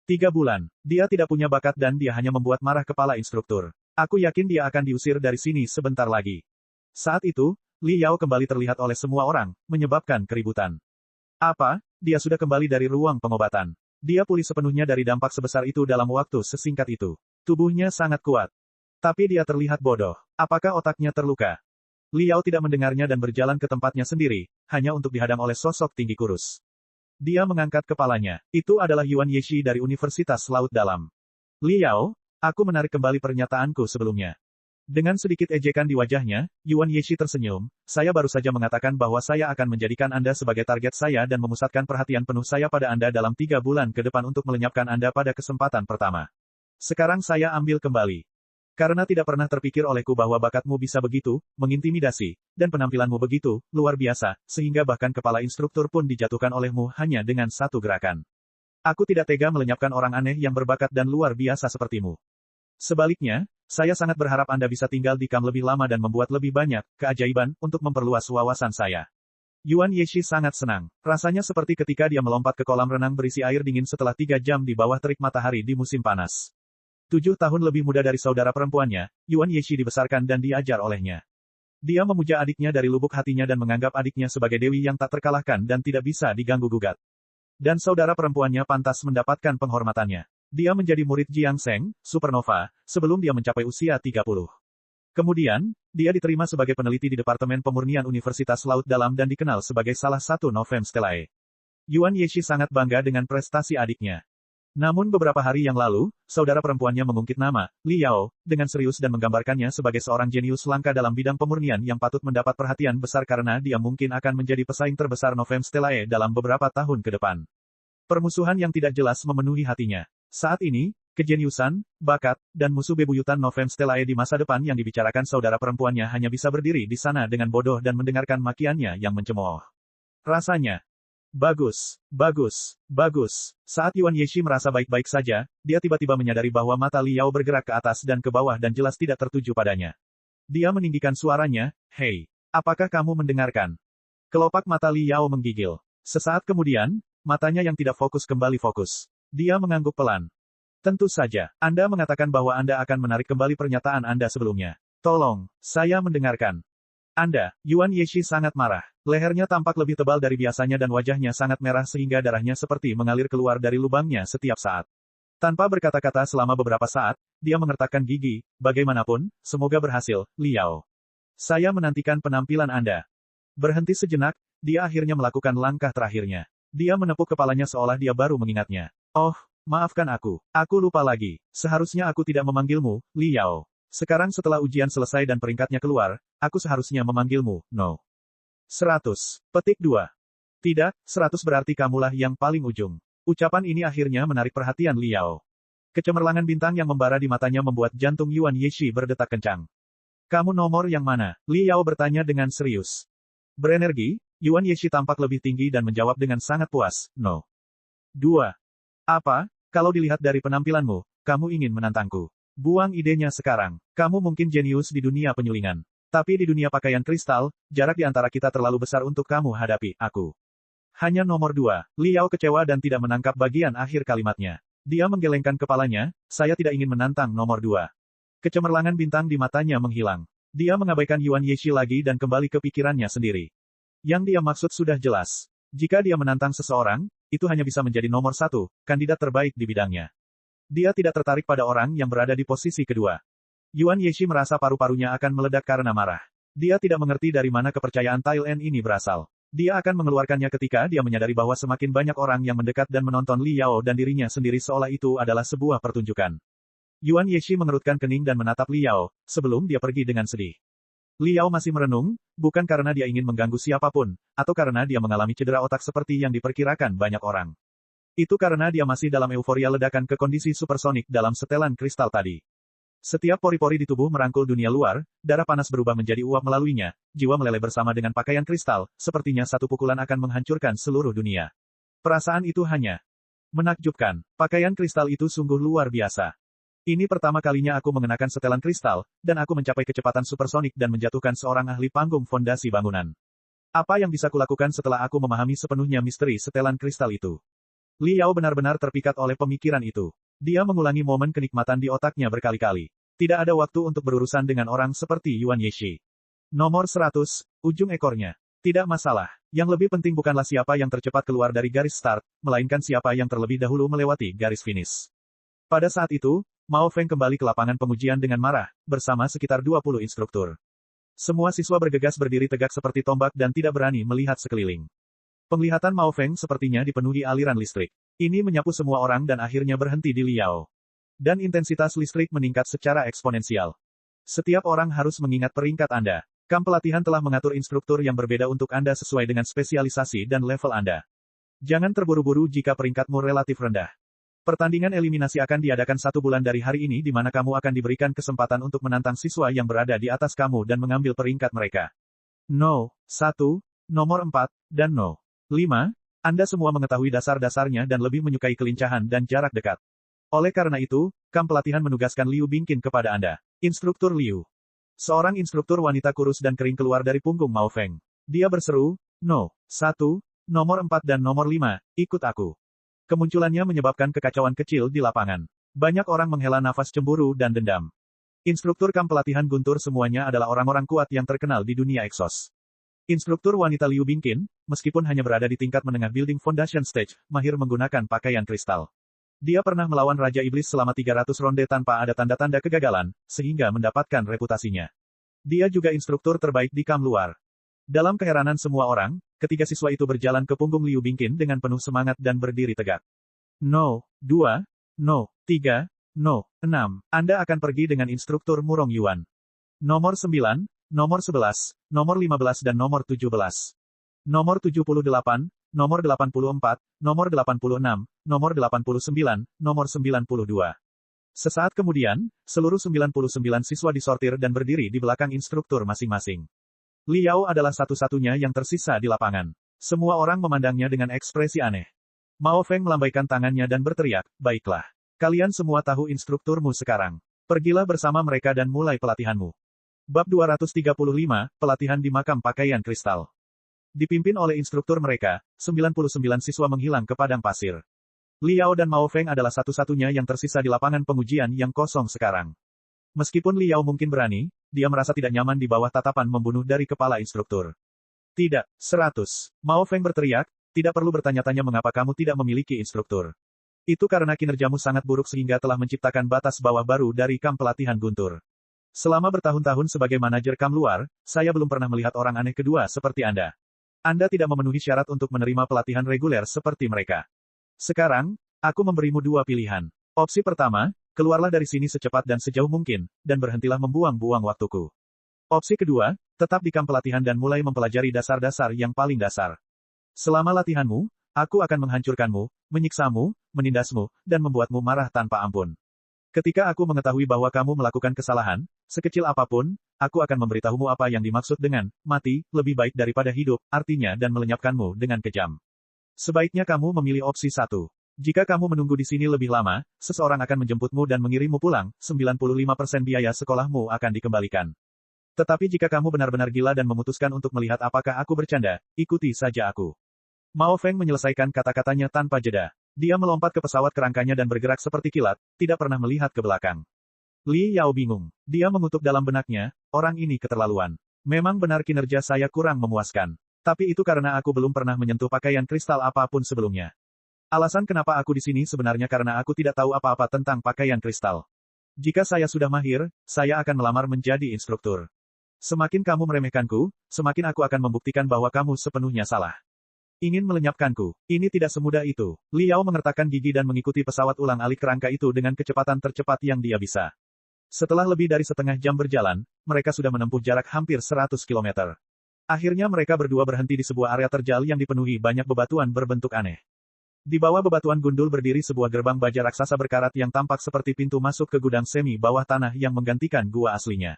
3 bulan. Dia tidak punya bakat dan dia hanya membuat marah kepala instruktur. Aku yakin dia akan diusir dari sini sebentar lagi. Saat itu, Liao kembali terlihat oleh semua orang, menyebabkan keributan. Apa? Dia sudah kembali dari ruang pengobatan. Dia pulih sepenuhnya dari dampak sebesar itu dalam waktu sesingkat itu. Tubuhnya sangat kuat. Tapi dia terlihat bodoh. Apakah otaknya terluka? Liao tidak mendengarnya dan berjalan ke tempatnya sendiri, hanya untuk dihadang oleh sosok tinggi kurus. Dia mengangkat kepalanya. Itu adalah Yuan Yeshi dari Universitas Laut Dalam. Liao, aku menarik kembali pernyataanku sebelumnya. Dengan sedikit ejekan di wajahnya, Yuan Yeshi tersenyum, saya baru saja mengatakan bahwa saya akan menjadikan Anda sebagai target saya dan memusatkan perhatian penuh saya pada Anda dalam 3 bulan ke depan untuk melenyapkan Anda pada kesempatan pertama. Sekarang saya ambil kembali. Karena tidak pernah terpikir olehku bahwa bakatmu bisa begitu, mengintimidasi, dan penampilanmu begitu, luar biasa, sehingga bahkan kepala instruktur pun dijatuhkan olehmu hanya dengan satu gerakan. Aku tidak tega melenyapkan orang aneh yang berbakat dan luar biasa sepertimu. Sebaliknya, saya sangat berharap Anda bisa tinggal di kamp lebih lama dan membuat lebih banyak keajaiban untuk memperluas wawasan saya. Yuan Yeshi sangat senang. Rasanya seperti ketika dia melompat ke kolam renang berisi air dingin setelah 3 jam di bawah terik matahari di musim panas. 7 tahun lebih muda dari saudara perempuannya, Yuan Yeshi dibesarkan dan diajar olehnya. Dia memuja adiknya dari lubuk hatinya dan menganggap adiknya sebagai dewi yang tak terkalahkan dan tidak bisa diganggu-gugat. Dan saudara perempuannya pantas mendapatkan penghormatannya. Dia menjadi murid Jiang Seng, Supernova, sebelum dia mencapai usia 30. Kemudian, dia diterima sebagai peneliti di Departemen Pemurnian Universitas Laut Dalam dan dikenal sebagai salah satu Novem Stellae. Yuan Yeshi sangat bangga dengan prestasi adiknya. Namun beberapa hari yang lalu, saudara perempuannya mengungkit nama, Li Yao, dengan serius dan menggambarkannya sebagai seorang jenius langka dalam bidang pemurnian yang patut mendapat perhatian besar karena dia mungkin akan menjadi pesaing terbesar Novem Stellae dalam beberapa tahun ke depan. Permusuhan yang tidak jelas memenuhi hatinya. Saat ini, kejeniusan, bakat, dan musuh bebuyutan Novem Stellae di masa depan yang dibicarakan saudara perempuannya hanya bisa berdiri di sana dengan bodoh dan mendengarkan makiannya yang mencemooh. Rasanya, bagus, bagus, bagus. Saat Yuan Yeshi merasa baik-baik saja, dia tiba-tiba menyadari bahwa mata Li Yao bergerak ke atas dan ke bawah dan jelas tidak tertuju padanya. Dia meninggikan suaranya, "Hei, apakah kamu mendengarkan?" Kelopak mata Li Yao menggigil. Sesaat kemudian, matanya yang tidak fokus kembali fokus. Dia mengangguk pelan. Tentu saja, Anda mengatakan bahwa Anda akan menarik kembali pernyataan Anda sebelumnya. Tolong, saya mendengarkan. Anda, Yuan Yeshi sangat marah. Lehernya tampak lebih tebal dari biasanya dan wajahnya sangat merah sehingga darahnya seperti mengalir keluar dari lubangnya setiap saat. Tanpa berkata-kata selama beberapa saat, dia mengertakkan gigi, bagaimanapun, semoga berhasil, Li Yao. Saya menantikan penampilan Anda. Berhenti sejenak, dia akhirnya melakukan langkah terakhirnya. Dia menepuk kepalanya seolah dia baru mengingatnya. Oh, maafkan aku lupa lagi. Seharusnya aku tidak memanggilmu, Li Yao. Sekarang setelah ujian selesai dan peringkatnya keluar, aku seharusnya memanggilmu, No. 100. Petik 2. Tidak, 100 berarti kamulah yang paling ujung. Ucapan ini akhirnya menarik perhatian Li Yao. Kecemerlangan bintang yang membara di matanya membuat jantung Yuan Yeshi berdetak kencang. Kamu nomor yang mana? Li Yao bertanya dengan serius. Berenergi, Yuan Yeshi tampak lebih tinggi dan menjawab dengan sangat puas, No. 2. Apa? Kalau dilihat dari penampilanmu, kamu ingin menantangku. Buang idenya sekarang. Kamu mungkin jenius di dunia penyulingan. Tapi di dunia pakaian kristal, jarak di antara kita terlalu besar untuk kamu hadapi, aku. Hanya nomor 2. Li Yao kecewa dan tidak menangkap bagian akhir kalimatnya. Dia menggelengkan kepalanya, saya tidak ingin menantang nomor 2. Kecemerlangan bintang di matanya menghilang. Dia mengabaikan Yuan Yeshi lagi dan kembali ke pikirannya sendiri. Yang dia maksud sudah jelas. Jika dia menantang seseorang, itu hanya bisa menjadi nomor 1, kandidat terbaik di bidangnya. Dia tidak tertarik pada orang yang berada di posisi kedua. Yuan Yeshi merasa paru-parunya akan meledak karena marah. Dia tidak mengerti dari mana kepercayaan Thailand ini berasal. Dia akan mengeluarkannya ketika dia menyadari bahwa semakin banyak orang yang mendekat dan menonton Li Yao dan dirinya sendiri seolah itu adalah sebuah pertunjukan. Yuan Yeshi mengerutkan kening dan menatap Li Yao, sebelum dia pergi dengan sedih. Li Yao masih merenung, bukan karena dia ingin mengganggu siapapun, atau karena dia mengalami cedera otak seperti yang diperkirakan banyak orang. Itu karena dia masih dalam euforia ledakan ke kondisi supersonik dalam setelan kristal tadi. Setiap pori-pori di tubuh merangkul dunia luar, darah panas berubah menjadi uap melaluinya, jiwa meleleh bersama dengan pakaian kristal, sepertinya satu pukulan akan menghancurkan seluruh dunia. Perasaan itu hanya menakjubkan. Pakaian kristal itu sungguh luar biasa. Ini pertama kalinya aku mengenakan setelan kristal, dan aku mencapai kecepatan supersonik dan menjatuhkan seorang ahli panggung fondasi bangunan. Apa yang bisa kulakukan setelah aku memahami sepenuhnya misteri setelan kristal itu? Li Yao benar-benar terpikat oleh pemikiran itu. Dia mengulangi momen kenikmatan di otaknya berkali-kali. Tidak ada waktu untuk berurusan dengan orang seperti Yuan Yeshi. Nomor 100, ujung ekornya. Tidak masalah. Yang lebih penting bukanlah siapa yang tercepat keluar dari garis start, melainkan siapa yang terlebih dahulu melewati garis finish. Pada saat itu, Mao Feng kembali ke lapangan pengujian dengan marah, bersama sekitar 20 instruktur. Semua siswa bergegas berdiri tegak seperti tombak dan tidak berani melihat sekeliling. Penglihatan Mao Feng sepertinya dipenuhi aliran listrik. Ini menyapu semua orang dan akhirnya berhenti di Li Yao. Dan intensitas listrik meningkat secara eksponensial. Setiap orang harus mengingat peringkat Anda. Kamp pelatihan telah mengatur instruktur yang berbeda untuk Anda sesuai dengan spesialisasi dan level Anda. Jangan terburu-buru jika peringkatmu relatif rendah. Pertandingan eliminasi akan diadakan 1 bulan dari hari ini di mana kamu akan diberikan kesempatan untuk menantang siswa yang berada di atas kamu dan mengambil peringkat mereka. No. 1, nomor 4, dan No. 5, Anda semua mengetahui dasar-dasarnya dan lebih menyukai kelincahan dan jarak dekat. Oleh karena itu, kamp pelatihan menugaskan Liu Bingqin kepada Anda. Instruktur Liu. Seorang instruktur wanita kurus dan kering keluar dari punggung Mao Feng. Dia berseru, No. 1, nomor 4 dan nomor 5, ikut aku. Kemunculannya menyebabkan kekacauan kecil di lapangan. Banyak orang menghela nafas cemburu dan dendam. Instruktur kamp pelatihan guntur semuanya adalah orang-orang kuat yang terkenal di dunia Exos. Instruktur wanita Liu Bingqin, meskipun hanya berada di tingkat menengah building foundation stage, mahir menggunakan pakaian kristal. Dia pernah melawan Raja Iblis selama 300 ronde tanpa ada tanda-tanda kegagalan, sehingga mendapatkan reputasinya. Dia juga instruktur terbaik di kamp luar. Dalam keheranan semua orang, ketiga siswa itu berjalan ke punggung Liu Bingqin dengan penuh semangat dan berdiri tegak. No, 2, no, 3, no, 6. Anda akan pergi dengan instruktur Murong Yuan. Nomor 9, nomor 11, nomor 15 dan nomor 17. Nomor 78, nomor 84, nomor 86, nomor 89, nomor 92. Sesaat kemudian, seluruh 99 siswa disortir dan berdiri di belakang instruktur masing-masing. Liao adalah satu-satunya yang tersisa di lapangan. Semua orang memandangnya dengan ekspresi aneh. Mao Feng melambaikan tangannya dan berteriak, baiklah. Kalian semua tahu instrukturmu sekarang. Pergilah bersama mereka dan mulai pelatihanmu. Bab 235, Pelatihan di Makam Pakaian Kristal. Dipimpin oleh instruktur mereka, 99 siswa menghilang ke padang pasir. Liao dan Mao Feng adalah satu-satunya yang tersisa di lapangan pengujian yang kosong sekarang. Meskipun Liao mungkin berani, dia merasa tidak nyaman di bawah tatapan membunuh dari kepala instruktur. Tidak, 100. Mao Feng berteriak, tidak perlu bertanya-tanya mengapa kamu tidak memiliki instruktur. Itu karena kinerjamu sangat buruk sehingga telah menciptakan batas bawah baru dari kamp pelatihan guntur. Selama bertahun-tahun sebagai manajer kamp luar, saya belum pernah melihat orang aneh kedua seperti Anda. Anda tidak memenuhi syarat untuk menerima pelatihan reguler seperti mereka. Sekarang, aku memberimu dua pilihan. Opsi pertama, keluarlah dari sini secepat dan sejauh mungkin, dan berhentilah membuang-buang waktuku. Opsi kedua, tetap di kamp pelatihan dan mulai mempelajari dasar-dasar yang paling dasar. Selama latihanmu, aku akan menghancurkanmu, menyiksamu, menindasmu, dan membuatmu marah tanpa ampun. Ketika aku mengetahui bahwa kamu melakukan kesalahan, sekecil apapun, aku akan memberitahumu apa yang dimaksud dengan mati, lebih baik daripada hidup, artinya dan melenyapkanmu dengan kejam. Sebaiknya kamu memilih opsi 1. Jika kamu menunggu di sini lebih lama, seseorang akan menjemputmu dan mengirimmu pulang, 95% biaya sekolahmu akan dikembalikan. Tetapi jika kamu benar-benar gila dan memutuskan untuk melihat apakah aku bercanda, ikuti saja aku. Mao Feng menyelesaikan kata-katanya tanpa jeda. Dia melompat ke pesawat kerangkanya dan bergerak seperti kilat, tidak pernah melihat ke belakang. Li Yao bingung. Dia mengutuk dalam benaknya, orang ini keterlaluan. Memang benar kinerja saya kurang memuaskan. Tapi itu karena aku belum pernah menyentuh pakaian kristal apapun sebelumnya. Alasan kenapa aku di sini sebenarnya karena aku tidak tahu apa-apa tentang pakaian kristal. Jika saya sudah mahir, saya akan melamar menjadi instruktur. Semakin kamu meremehkanku, semakin aku akan membuktikan bahwa kamu sepenuhnya salah. Ingin melenyapkanku. Ini tidak semudah itu. Liao mengertakkan gigi dan mengikuti pesawat ulang-alik kerangka itu dengan kecepatan tercepat yang dia bisa. Setelah lebih dari setengah jam berjalan, mereka sudah menempuh jarak hampir 100 km. Akhirnya mereka berdua berhenti di sebuah area terjal yang dipenuhi banyak bebatuan berbentuk aneh. Di bawah bebatuan gundul berdiri sebuah gerbang baja raksasa berkarat yang tampak seperti pintu masuk ke gudang semi bawah tanah yang menggantikan gua aslinya.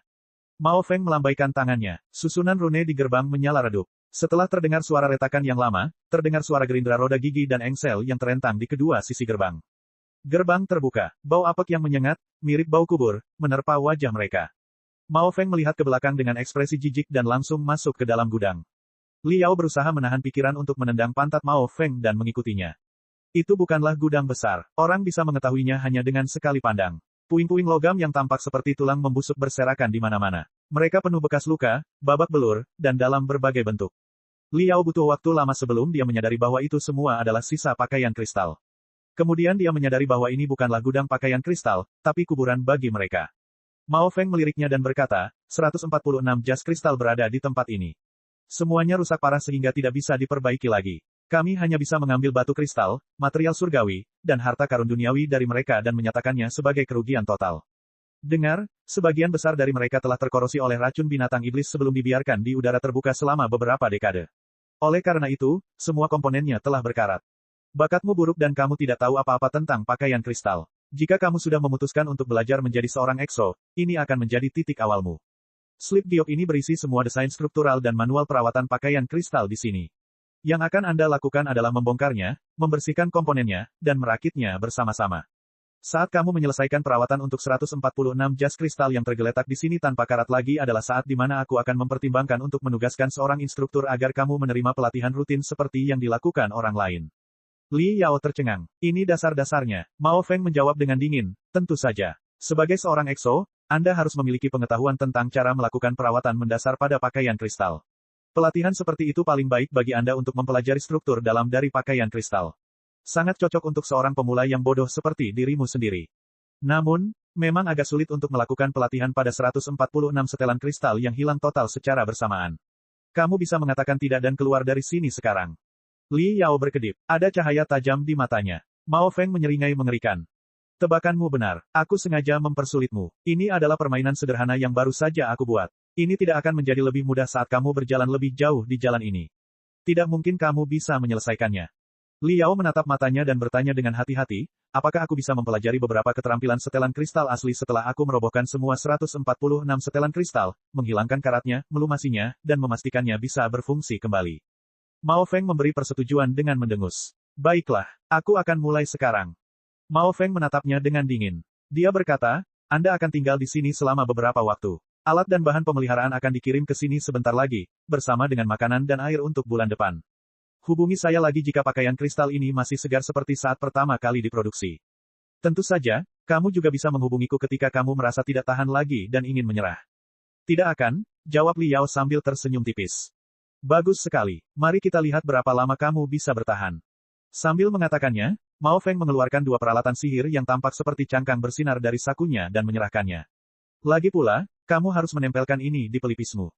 Mao Feng melambaikan tangannya. Susunan rune di gerbang menyala redup. Setelah terdengar suara retakan yang lama, terdengar suara gerindra roda gigi dan engsel yang terentang di kedua sisi gerbang. Gerbang terbuka. Bau apek yang menyengat, mirip bau kubur, menerpa wajah mereka. Mao Feng melihat ke belakang dengan ekspresi jijik dan langsung masuk ke dalam gudang. Liao berusaha menahan pikiran untuk menendang pantat Mao Feng dan mengikutinya. Itu bukanlah gudang besar. Orang bisa mengetahuinya hanya dengan sekali pandang. Puing-puing logam yang tampak seperti tulang membusuk berserakan di mana-mana. Mereka penuh bekas luka, babak belur, dan dalam berbagai bentuk. Liao butuh waktu lama sebelum dia menyadari bahwa itu semua adalah sisa pakaian kristal. Kemudian dia menyadari bahwa ini bukanlah gudang pakaian kristal, tapi kuburan bagi mereka. Mao Feng meliriknya dan berkata, 146 jas kristal berada di tempat ini. Semuanya rusak parah sehingga tidak bisa diperbaiki lagi. Kami hanya bisa mengambil batu kristal, material surgawi, dan harta karun duniawi dari mereka dan menyatakannya sebagai kerugian total. Dengar, sebagian besar dari mereka telah terkorosi oleh racun binatang iblis sebelum dibiarkan di udara terbuka selama beberapa dekade. Oleh karena itu, semua komponennya telah berkarat. Bakatmu buruk dan kamu tidak tahu apa-apa tentang pakaian kristal. Jika kamu sudah memutuskan untuk belajar menjadi seorang EXO, ini akan menjadi titik awalmu. Slip giok ini berisi semua desain struktural dan manual perawatan pakaian kristal di sini. Yang akan Anda lakukan adalah membongkarnya, membersihkan komponennya, dan merakitnya bersama-sama. Saat kamu menyelesaikan perawatan untuk 146 jas kristal yang tergeletak di sini tanpa karat lagi adalah saat di mana aku akan mempertimbangkan untuk menugaskan seorang instruktur agar kamu menerima pelatihan rutin seperti yang dilakukan orang lain. Li Yao tercengang. Ini dasar-dasarnya. Mao Feng menjawab dengan dingin, tentu saja. Sebagai seorang EXO, Anda harus memiliki pengetahuan tentang cara melakukan perawatan mendasar pada pakaian kristal. Pelatihan seperti itu paling baik bagi Anda untuk mempelajari struktur dalam dari pakaian kristal. Sangat cocok untuk seorang pemula yang bodoh seperti dirimu sendiri. Namun, Memang agak sulit untuk melakukan pelatihan pada 146 setelan kristal yang hilang total secara bersamaan. Kamu bisa mengatakan tidak dan keluar dari sini sekarang. Li Yao berkedip. Ada cahaya tajam di matanya. Mao Feng menyeringai mengerikan. Tebakanmu benar. Aku sengaja mempersulitmu. Ini adalah permainan sederhana yang baru saja aku buat. Ini tidak akan menjadi lebih mudah saat kamu berjalan lebih jauh di jalan ini. Tidak mungkin kamu bisa menyelesaikannya. Li Yao menatap matanya dan bertanya dengan hati-hati, apakah aku bisa mempelajari beberapa keterampilan setelan kristal asli setelah aku merobohkan semua 146 setelan kristal, menghilangkan karatnya, melumasinya, dan memastikannya bisa berfungsi kembali. Mao Feng memberi persetujuan dengan mendengus. Baiklah, aku akan mulai sekarang. Mao Feng menatapnya dengan dingin. Dia berkata, Anda akan tinggal di sini selama beberapa waktu. Alat dan bahan pemeliharaan akan dikirim ke sini sebentar lagi, bersama dengan makanan dan air untuk bulan depan. Hubungi saya lagi jika pakaian kristal ini masih segar seperti saat pertama kali diproduksi. Tentu saja, kamu juga bisa menghubungiku ketika kamu merasa tidak tahan lagi dan ingin menyerah. Tidak akan, jawab Li Yao sambil tersenyum tipis. Bagus sekali, mari kita lihat berapa lama kamu bisa bertahan. Sambil mengatakannya, Mao Feng mengeluarkan dua peralatan sihir yang tampak seperti cangkang bersinar dari sakunya dan menyerahkannya. Lagi pula, kamu harus menempelkan ini di pelipismu.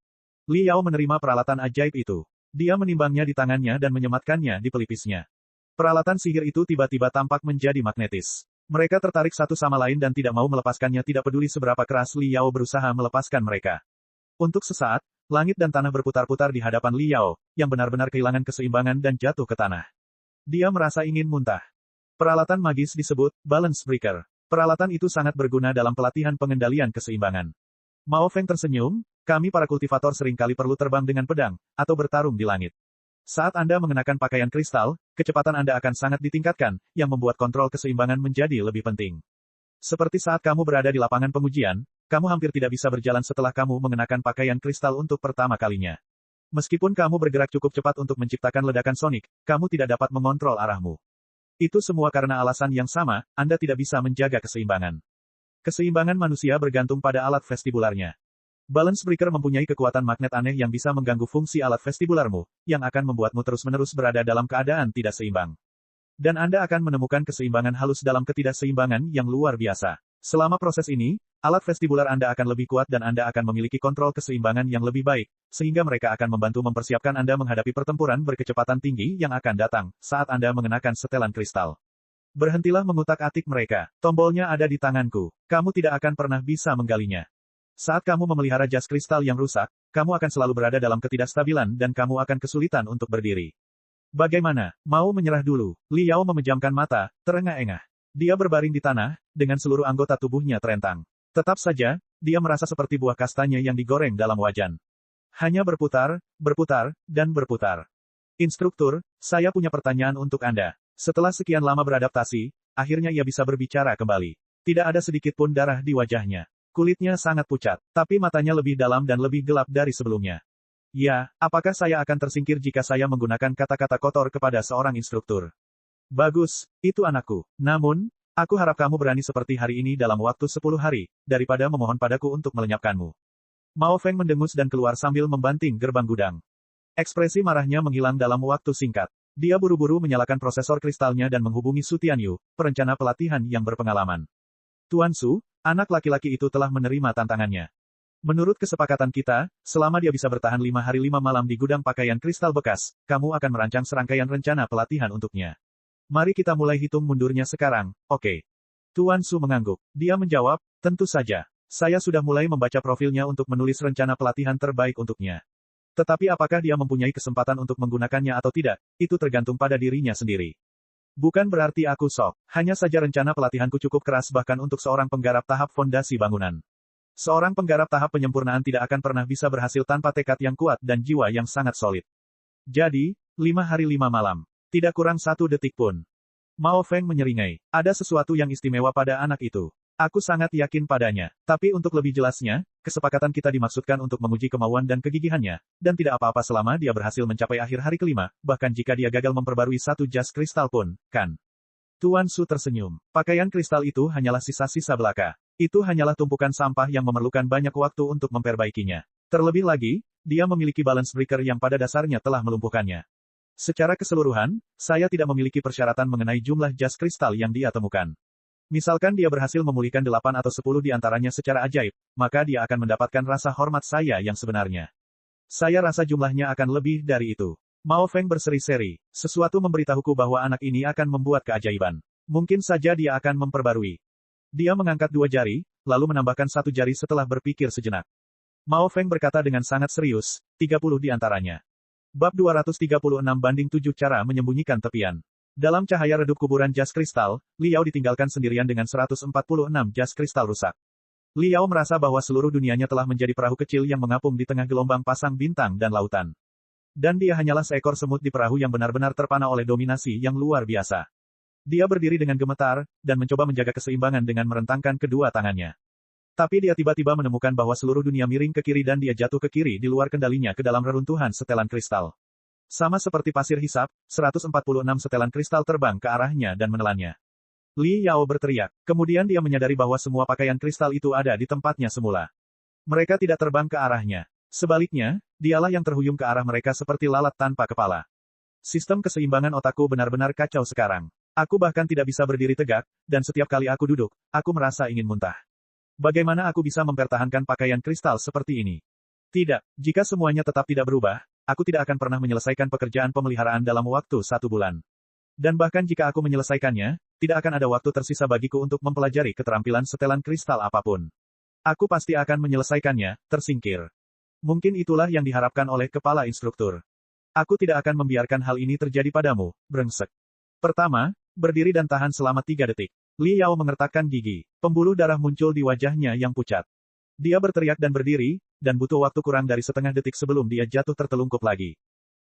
Li Yao menerima peralatan ajaib itu. Dia menimbangnya di tangannya dan menyematkannya di pelipisnya. Peralatan sihir itu tiba-tiba tampak menjadi magnetis. Mereka tertarik satu sama lain dan tidak mau melepaskannya tidak peduli seberapa keras Li Yao berusaha melepaskan mereka. Untuk sesaat, langit dan tanah berputar-putar di hadapan Li Yao, yang benar-benar kehilangan keseimbangan dan jatuh ke tanah. Dia merasa ingin muntah. Peralatan magis disebut Balance Breaker. Peralatan itu sangat berguna dalam pelatihan pengendalian keseimbangan. Mao Feng tersenyum, kami para kultivator seringkali perlu terbang dengan pedang, atau bertarung di langit. Saat Anda mengenakan pakaian kristal, kecepatan Anda akan sangat ditingkatkan, yang membuat kontrol keseimbangan menjadi lebih penting. Seperti saat kamu berada di lapangan pengujian, kamu hampir tidak bisa berjalan setelah kamu mengenakan pakaian kristal untuk pertama kalinya. Meskipun kamu bergerak cukup cepat untuk menciptakan ledakan sonik, kamu tidak dapat mengontrol arahmu. Itu semua karena alasan yang sama, Anda tidak bisa menjaga keseimbangan. Keseimbangan manusia bergantung pada alat vestibularnya. Balance Breaker mempunyai kekuatan magnet aneh yang bisa mengganggu fungsi alat vestibularmu, yang akan membuatmu terus-menerus berada dalam keadaan tidak seimbang. Dan Anda akan menemukan keseimbangan halus dalam ketidakseimbangan yang luar biasa. Selama proses ini, alat vestibular Anda akan lebih kuat dan Anda akan memiliki kontrol keseimbangan yang lebih baik, sehingga mereka akan membantu mempersiapkan Anda menghadapi pertempuran berkecepatan tinggi yang akan datang, saat Anda mengenakan setelan kristal. Berhentilah mengutak-atik mereka. Tombolnya ada di tanganku. Kamu tidak akan pernah bisa menggalinya. Saat kamu memelihara jas kristal yang rusak, kamu akan selalu berada dalam ketidakstabilan dan kamu akan kesulitan untuk berdiri. Bagaimana? Mau menyerah dulu? Li Yao memejamkan mata, terengah-engah. Dia berbaring di tanah, dengan seluruh anggota tubuhnya terentang. Tetap saja, dia merasa seperti buah kastanya yang digoreng dalam wajan. Hanya berputar, berputar, dan berputar. Instruktur, saya punya pertanyaan untuk Anda. Setelah sekian lama beradaptasi, akhirnya ia bisa berbicara kembali. Tidak ada sedikit pun darah di wajahnya. Kulitnya sangat pucat, tapi matanya lebih dalam dan lebih gelap dari sebelumnya. Ya, apakah saya akan tersingkir jika saya menggunakan kata-kata kotor kepada seorang instruktur? Bagus, itu anakku. Namun, aku harap kamu berani seperti hari ini dalam waktu 10 hari, daripada memohon padaku untuk melenyapkanmu. Mao Feng mendengus dan keluar sambil membanting gerbang gudang. Ekspresi marahnya menghilang dalam waktu singkat. Dia buru-buru menyalakan prosesor kristalnya dan menghubungi Su Tianyu, perencana pelatihan yang berpengalaman. Tuan Su, anak laki-laki itu telah menerima tantangannya. Menurut kesepakatan kita, selama dia bisa bertahan 5 hari 5 malam di gudang pakaian kristal bekas, kamu akan merancang serangkaian rencana pelatihan untuknya. Mari kita mulai hitung mundurnya sekarang, oke? Tuan Su mengangguk. Dia menjawab, tentu saja. Saya sudah mulai membaca profilnya untuk menulis rencana pelatihan terbaik untuknya. Tetapi apakah dia mempunyai kesempatan untuk menggunakannya atau tidak, itu tergantung pada dirinya sendiri. Bukan berarti aku sok, hanya saja rencana pelatihanku cukup keras bahkan untuk seorang penggarap tahap fondasi bangunan. Seorang penggarap tahap penyempurnaan tidak akan pernah bisa berhasil tanpa tekad yang kuat dan jiwa yang sangat solid. Jadi, 5 hari 5 malam. Tidak kurang 1 detik pun. Mao Feng menyeringai. Ada sesuatu yang istimewa pada anak itu. Aku sangat yakin padanya. Tapi untuk lebih jelasnya, kesepakatan kita dimaksudkan untuk menguji kemauan dan kegigihannya, dan tidak apa-apa selama dia berhasil mencapai akhir hari kelima, bahkan jika dia gagal memperbarui 1 jas kristal pun, kan? Tuan Su tersenyum. Pakaian kristal itu hanyalah sisa-sisa belaka. Itu hanyalah tumpukan sampah yang memerlukan banyak waktu untuk memperbaikinya. Terlebih lagi, dia memiliki balance breaker yang pada dasarnya telah melumpuhkannya. Secara keseluruhan, saya tidak memiliki persyaratan mengenai jumlah jas kristal yang dia temukan. Misalkan dia berhasil memulihkan 8 atau 10 di antaranya secara ajaib, maka dia akan mendapatkan rasa hormat saya yang sebenarnya. Saya rasa jumlahnya akan lebih dari itu. Mao Feng berseri-seri. Sesuatu memberitahuku bahwa anak ini akan membuat keajaiban. Mungkin saja dia akan memperbarui. Dia mengangkat 2 jari, lalu menambahkan 1 jari setelah berpikir sejenak. Mao Feng berkata dengan sangat serius, 30 di antaranya. Bab 236-7 Cara Menyembunyikan Tepian. Dalam cahaya redup kuburan jas kristal, Liao ditinggalkan sendirian dengan 146 jas kristal rusak. Liao merasa bahwa seluruh dunianya telah menjadi perahu kecil yang mengapung di tengah gelombang pasang bintang dan lautan. Dan dia hanyalah seekor semut di perahu yang benar-benar terpana oleh dominasi yang luar biasa. Dia berdiri dengan gemetar, dan mencoba menjaga keseimbangan dengan merentangkan kedua tangannya. Tapi dia tiba-tiba menemukan bahwa seluruh dunia miring ke kiri dan dia jatuh ke kiri di luar kendalinya ke dalam reruntuhan setelan kristal. Sama seperti pasir hisap, 146 setelan kristal terbang ke arahnya dan menelannya. Li Yao berteriak. Kemudian dia menyadari bahwa semua pakaian kristal itu ada di tempatnya semula. Mereka tidak terbang ke arahnya. Sebaliknya, dialah yang terhuyung ke arah mereka seperti lalat tanpa kepala. Sistem keseimbangan otakku benar-benar kacau sekarang. Aku bahkan tidak bisa berdiri tegak, dan setiap kali aku duduk, aku merasa ingin muntah. Bagaimana aku bisa mempertahankan pakaian kristal seperti ini? Tidak, jika semuanya tetap tidak berubah, aku tidak akan pernah menyelesaikan pekerjaan pemeliharaan dalam waktu 1 bulan. Dan bahkan jika aku menyelesaikannya, tidak akan ada waktu tersisa bagiku untuk mempelajari keterampilan setelan kristal apapun. Aku pasti akan menyelesaikannya, tersingkir. Mungkin itulah yang diharapkan oleh kepala instruktur. Aku tidak akan membiarkan hal ini terjadi padamu, brengsek. Pertama, berdiri dan tahan selama 3 detik. Li Yao mengertakkan gigi. Pembuluh darah muncul di wajahnya yang pucat. Dia berteriak dan berdiri, dan butuh waktu kurang dari setengah detik sebelum dia jatuh tertelungkup lagi.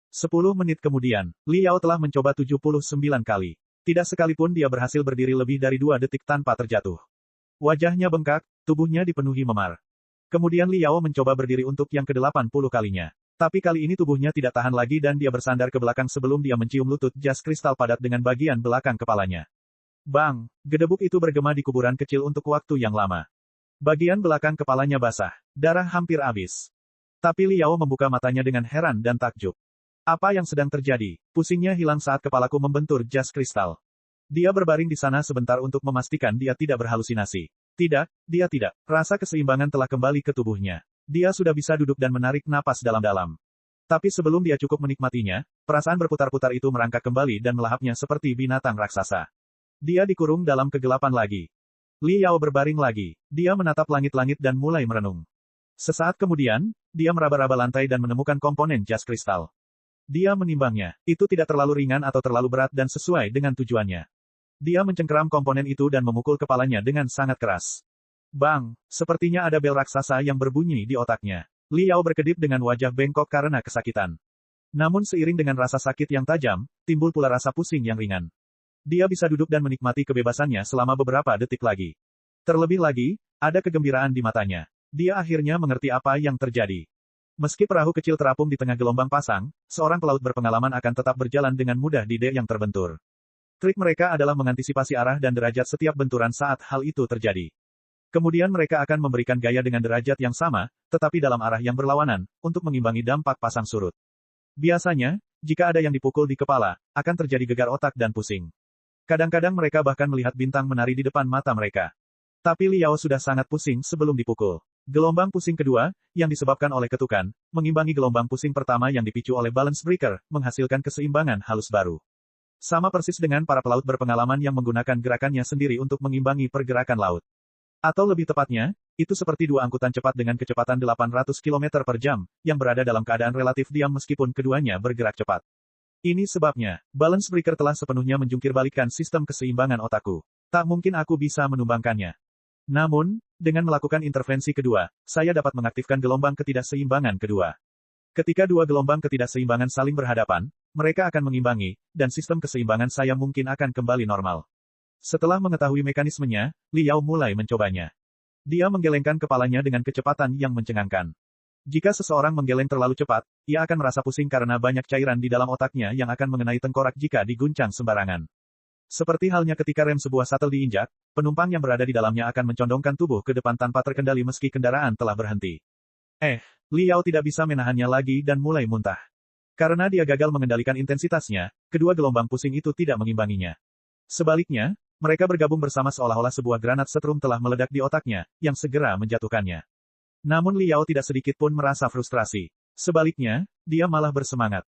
10 menit kemudian, Li Yao telah mencoba 79 kali. Tidak sekalipun dia berhasil berdiri lebih dari 2 detik tanpa terjatuh. Wajahnya bengkak, tubuhnya dipenuhi memar. Kemudian Li Yao mencoba berdiri untuk yang ke-80 kalinya. Tapi kali ini tubuhnya tidak tahan lagi dan dia bersandar ke belakang sebelum dia mencium lutut jas kristal padat dengan bagian belakang kepalanya. Bang! Gedebuk itu bergema di kuburan kecil untuk waktu yang lama. Bagian belakang kepalanya basah. Darah hampir habis. Tapi Li Yao membuka matanya dengan heran dan takjub. Apa yang sedang terjadi? Pusingnya hilang saat kepalaku membentur jas kristal. Dia berbaring di sana sebentar untuk memastikan dia tidak berhalusinasi. Tidak, dia tidak. Rasa keseimbangan telah kembali ke tubuhnya. Dia sudah bisa duduk dan menarik napas dalam-dalam. Tapi sebelum dia cukup menikmatinya, perasaan berputar-putar itu merangkak kembali dan melahapnya seperti binatang raksasa. Dia dikurung dalam kegelapan lagi. Li Yao berbaring lagi. Dia menatap langit-langit dan mulai merenung. Sesaat kemudian, dia meraba-raba lantai dan menemukan komponen jas kristal. Dia menimbangnya. Itu tidak terlalu ringan atau terlalu berat dan sesuai dengan tujuannya. Dia mencengkeram komponen itu dan memukul kepalanya dengan sangat keras. Bang! Sepertinya ada bel raksasa yang berbunyi di otaknya. Li Yao berkedip dengan wajah bengkok karena kesakitan. Namun seiring dengan rasa sakit yang tajam, timbul pula rasa pusing yang ringan. Dia bisa duduk dan menikmati kebebasannya selama beberapa detik lagi. Terlebih lagi, ada kegembiraan di matanya. Dia akhirnya mengerti apa yang terjadi. Meski perahu kecil terapung di tengah gelombang pasang, seorang pelaut berpengalaman akan tetap berjalan dengan mudah di dek yang terbentur. Trik mereka adalah mengantisipasi arah dan derajat setiap benturan saat hal itu terjadi. Kemudian mereka akan memberikan gaya dengan derajat yang sama, tetapi dalam arah yang berlawanan, untuk mengimbangi dampak pasang surut. Biasanya, jika ada yang dipukul di kepala, akan terjadi gegar otak dan pusing. Kadang-kadang mereka bahkan melihat bintang menari di depan mata mereka. Tapi Li Yao sudah sangat pusing sebelum dipukul. Gelombang pusing kedua, yang disebabkan oleh ketukan, mengimbangi gelombang pusing pertama yang dipicu oleh balance breaker, menghasilkan keseimbangan halus baru. Sama persis dengan para pelaut berpengalaman yang menggunakan gerakannya sendiri untuk mengimbangi pergerakan laut. Atau lebih tepatnya, itu seperti dua angkutan cepat dengan kecepatan 800 km per jam, yang berada dalam keadaan relatif diam meskipun keduanya bergerak cepat. Ini sebabnya, balance breaker telah sepenuhnya menjungkirbalikkan sistem keseimbangan otakku. Tak mungkin aku bisa menumbangkannya. Namun, dengan melakukan intervensi kedua, saya dapat mengaktifkan gelombang ketidakseimbangan kedua. Ketika dua gelombang ketidakseimbangan saling berhadapan, mereka akan mengimbangi, dan sistem keseimbangan saya mungkin akan kembali normal. Setelah mengetahui mekanismenya, Li Yao mulai mencobanya. Dia menggelengkan kepalanya dengan kecepatan yang mencengangkan. Jika seseorang menggeleng terlalu cepat, ia akan merasa pusing karena banyak cairan di dalam otaknya yang akan mengenai tengkorak jika diguncang sembarangan. Seperti halnya ketika rem sebuah shuttle diinjak, penumpang yang berada di dalamnya akan mencondongkan tubuh ke depan tanpa terkendali meski kendaraan telah berhenti. Li Yao tidak bisa menahannya lagi dan mulai muntah. Karena dia gagal mengendalikan intensitasnya, kedua gelombang pusing itu tidak mengimbanginya. Sebaliknya, Mereka bergabung bersama seolah-olah sebuah granat setrum telah meledak di otaknya, yang segera menjatuhkannya. Namun Liao tidak sedikit pun merasa frustrasi. Sebaliknya, dia malah bersemangat.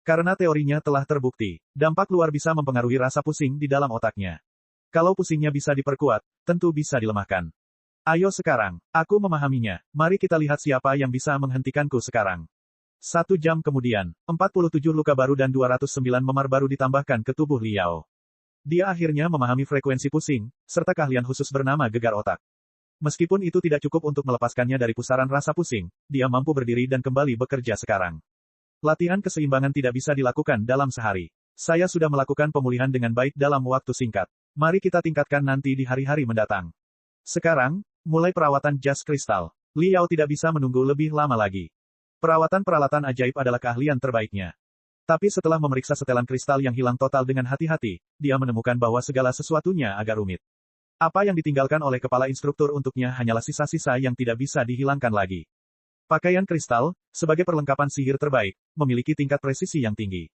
Karena teorinya telah terbukti, dampak luar bisa mempengaruhi rasa pusing di dalam otaknya. Kalau pusingnya bisa diperkuat, tentu bisa dilemahkan. Ayo sekarang, aku memahaminya. Mari kita lihat siapa yang bisa menghentikanku sekarang. 1 jam kemudian, 47 luka baru dan 209 memar baru ditambahkan ke tubuh Liao. Dia akhirnya memahami frekuensi pusing, serta keahlian khusus bernama gegar otak. Meskipun itu tidak cukup untuk melepaskannya dari pusaran rasa pusing, dia mampu berdiri dan kembali bekerja sekarang. Latihan keseimbangan tidak bisa dilakukan dalam sehari. Saya sudah melakukan pemulihan dengan baik dalam waktu singkat. Mari kita tingkatkan nanti di hari-hari mendatang. Sekarang, mulai perawatan jas kristal. Liao tidak bisa menunggu lebih lama lagi. Perawatan peralatan ajaib adalah keahlian terbaiknya. Tapi setelah memeriksa setelan kristal yang hilang total dengan hati-hati, dia menemukan bahwa segala sesuatunya agak rumit. Apa yang ditinggalkan oleh kepala instruktur untuknya hanyalah sisa-sisa yang tidak bisa dihilangkan lagi. Pakaian kristal, sebagai perlengkapan sihir terbaik, memiliki tingkat presisi yang tinggi.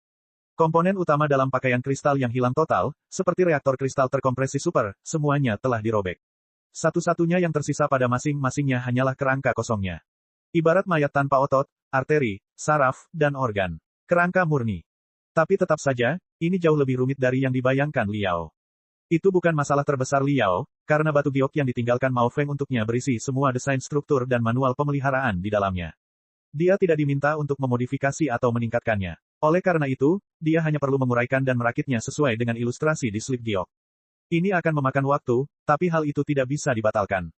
Komponen utama dalam pakaian kristal yang hilang total, seperti reaktor kristal terkompresi super, semuanya telah dirobek. Satu-satunya yang tersisa pada masing-masingnya hanyalah kerangka kosongnya. Ibarat mayat tanpa otot, arteri, saraf, dan organ. Kerangka murni. Tapi tetap saja, ini jauh lebih rumit dari yang dibayangkan Liao. Itu bukan masalah terbesar Liao, karena batu giok yang ditinggalkan Mao Feng untuknya berisi semua desain struktur dan manual pemeliharaan di dalamnya. Dia tidak diminta untuk memodifikasi atau meningkatkannya. Oleh karena itu, dia hanya perlu menguraikan dan merakitnya sesuai dengan ilustrasi di slip giok. Ini akan memakan waktu, tapi hal itu tidak bisa dibatalkan.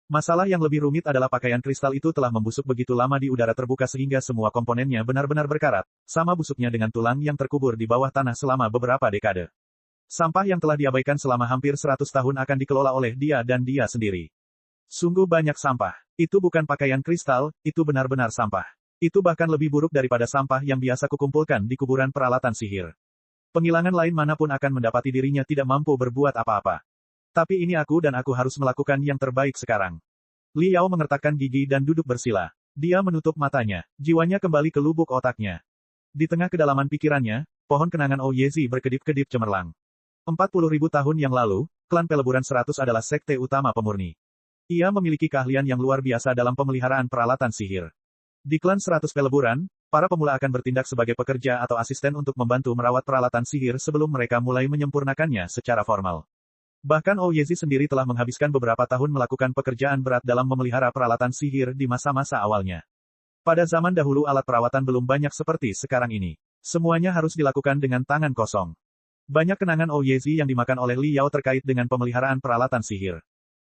Masalah yang lebih rumit adalah pakaian kristal itu telah membusuk begitu lama di udara terbuka sehingga semua komponennya benar-benar berkarat, sama busuknya dengan tulang yang terkubur di bawah tanah selama beberapa dekade. Sampah yang telah diabaikan selama hampir 100 tahun akan dikelola oleh dia dan dia sendiri. Sungguh banyak sampah. Itu bukan pakaian kristal, itu benar-benar sampah. Itu bahkan lebih buruk daripada sampah yang biasa kukumpulkan di kuburan peralatan sihir. Penghilangan lain manapun akan mendapati dirinya tidak mampu berbuat apa-apa. Tapi ini aku dan aku harus melakukan yang terbaik sekarang. Liao mengertakkan gigi dan duduk bersila. Dia menutup matanya. Jiwanya kembali ke lubuk otaknya. Di tengah kedalaman pikirannya, pohon kenangan Ouyezi berkedip-kedip cemerlang. 40.000 tahun yang lalu, klan Peleburan 100 adalah sekte utama pemurni. Ia memiliki keahlian yang luar biasa dalam pemeliharaan peralatan sihir. Di klan 100 Peleburan, para pemula akan bertindak sebagai pekerja atau asisten untuk membantu merawat peralatan sihir sebelum mereka mulai menyempurnakannya secara formal. Bahkan Ouyezi sendiri telah menghabiskan beberapa tahun melakukan pekerjaan berat dalam memelihara peralatan sihir di masa-masa awalnya. Pada zaman dahulu alat perawatan belum banyak seperti sekarang ini. Semuanya harus dilakukan dengan tangan kosong. Banyak kenangan Ouyezi yang dimakan oleh Liao terkait dengan pemeliharaan peralatan sihir.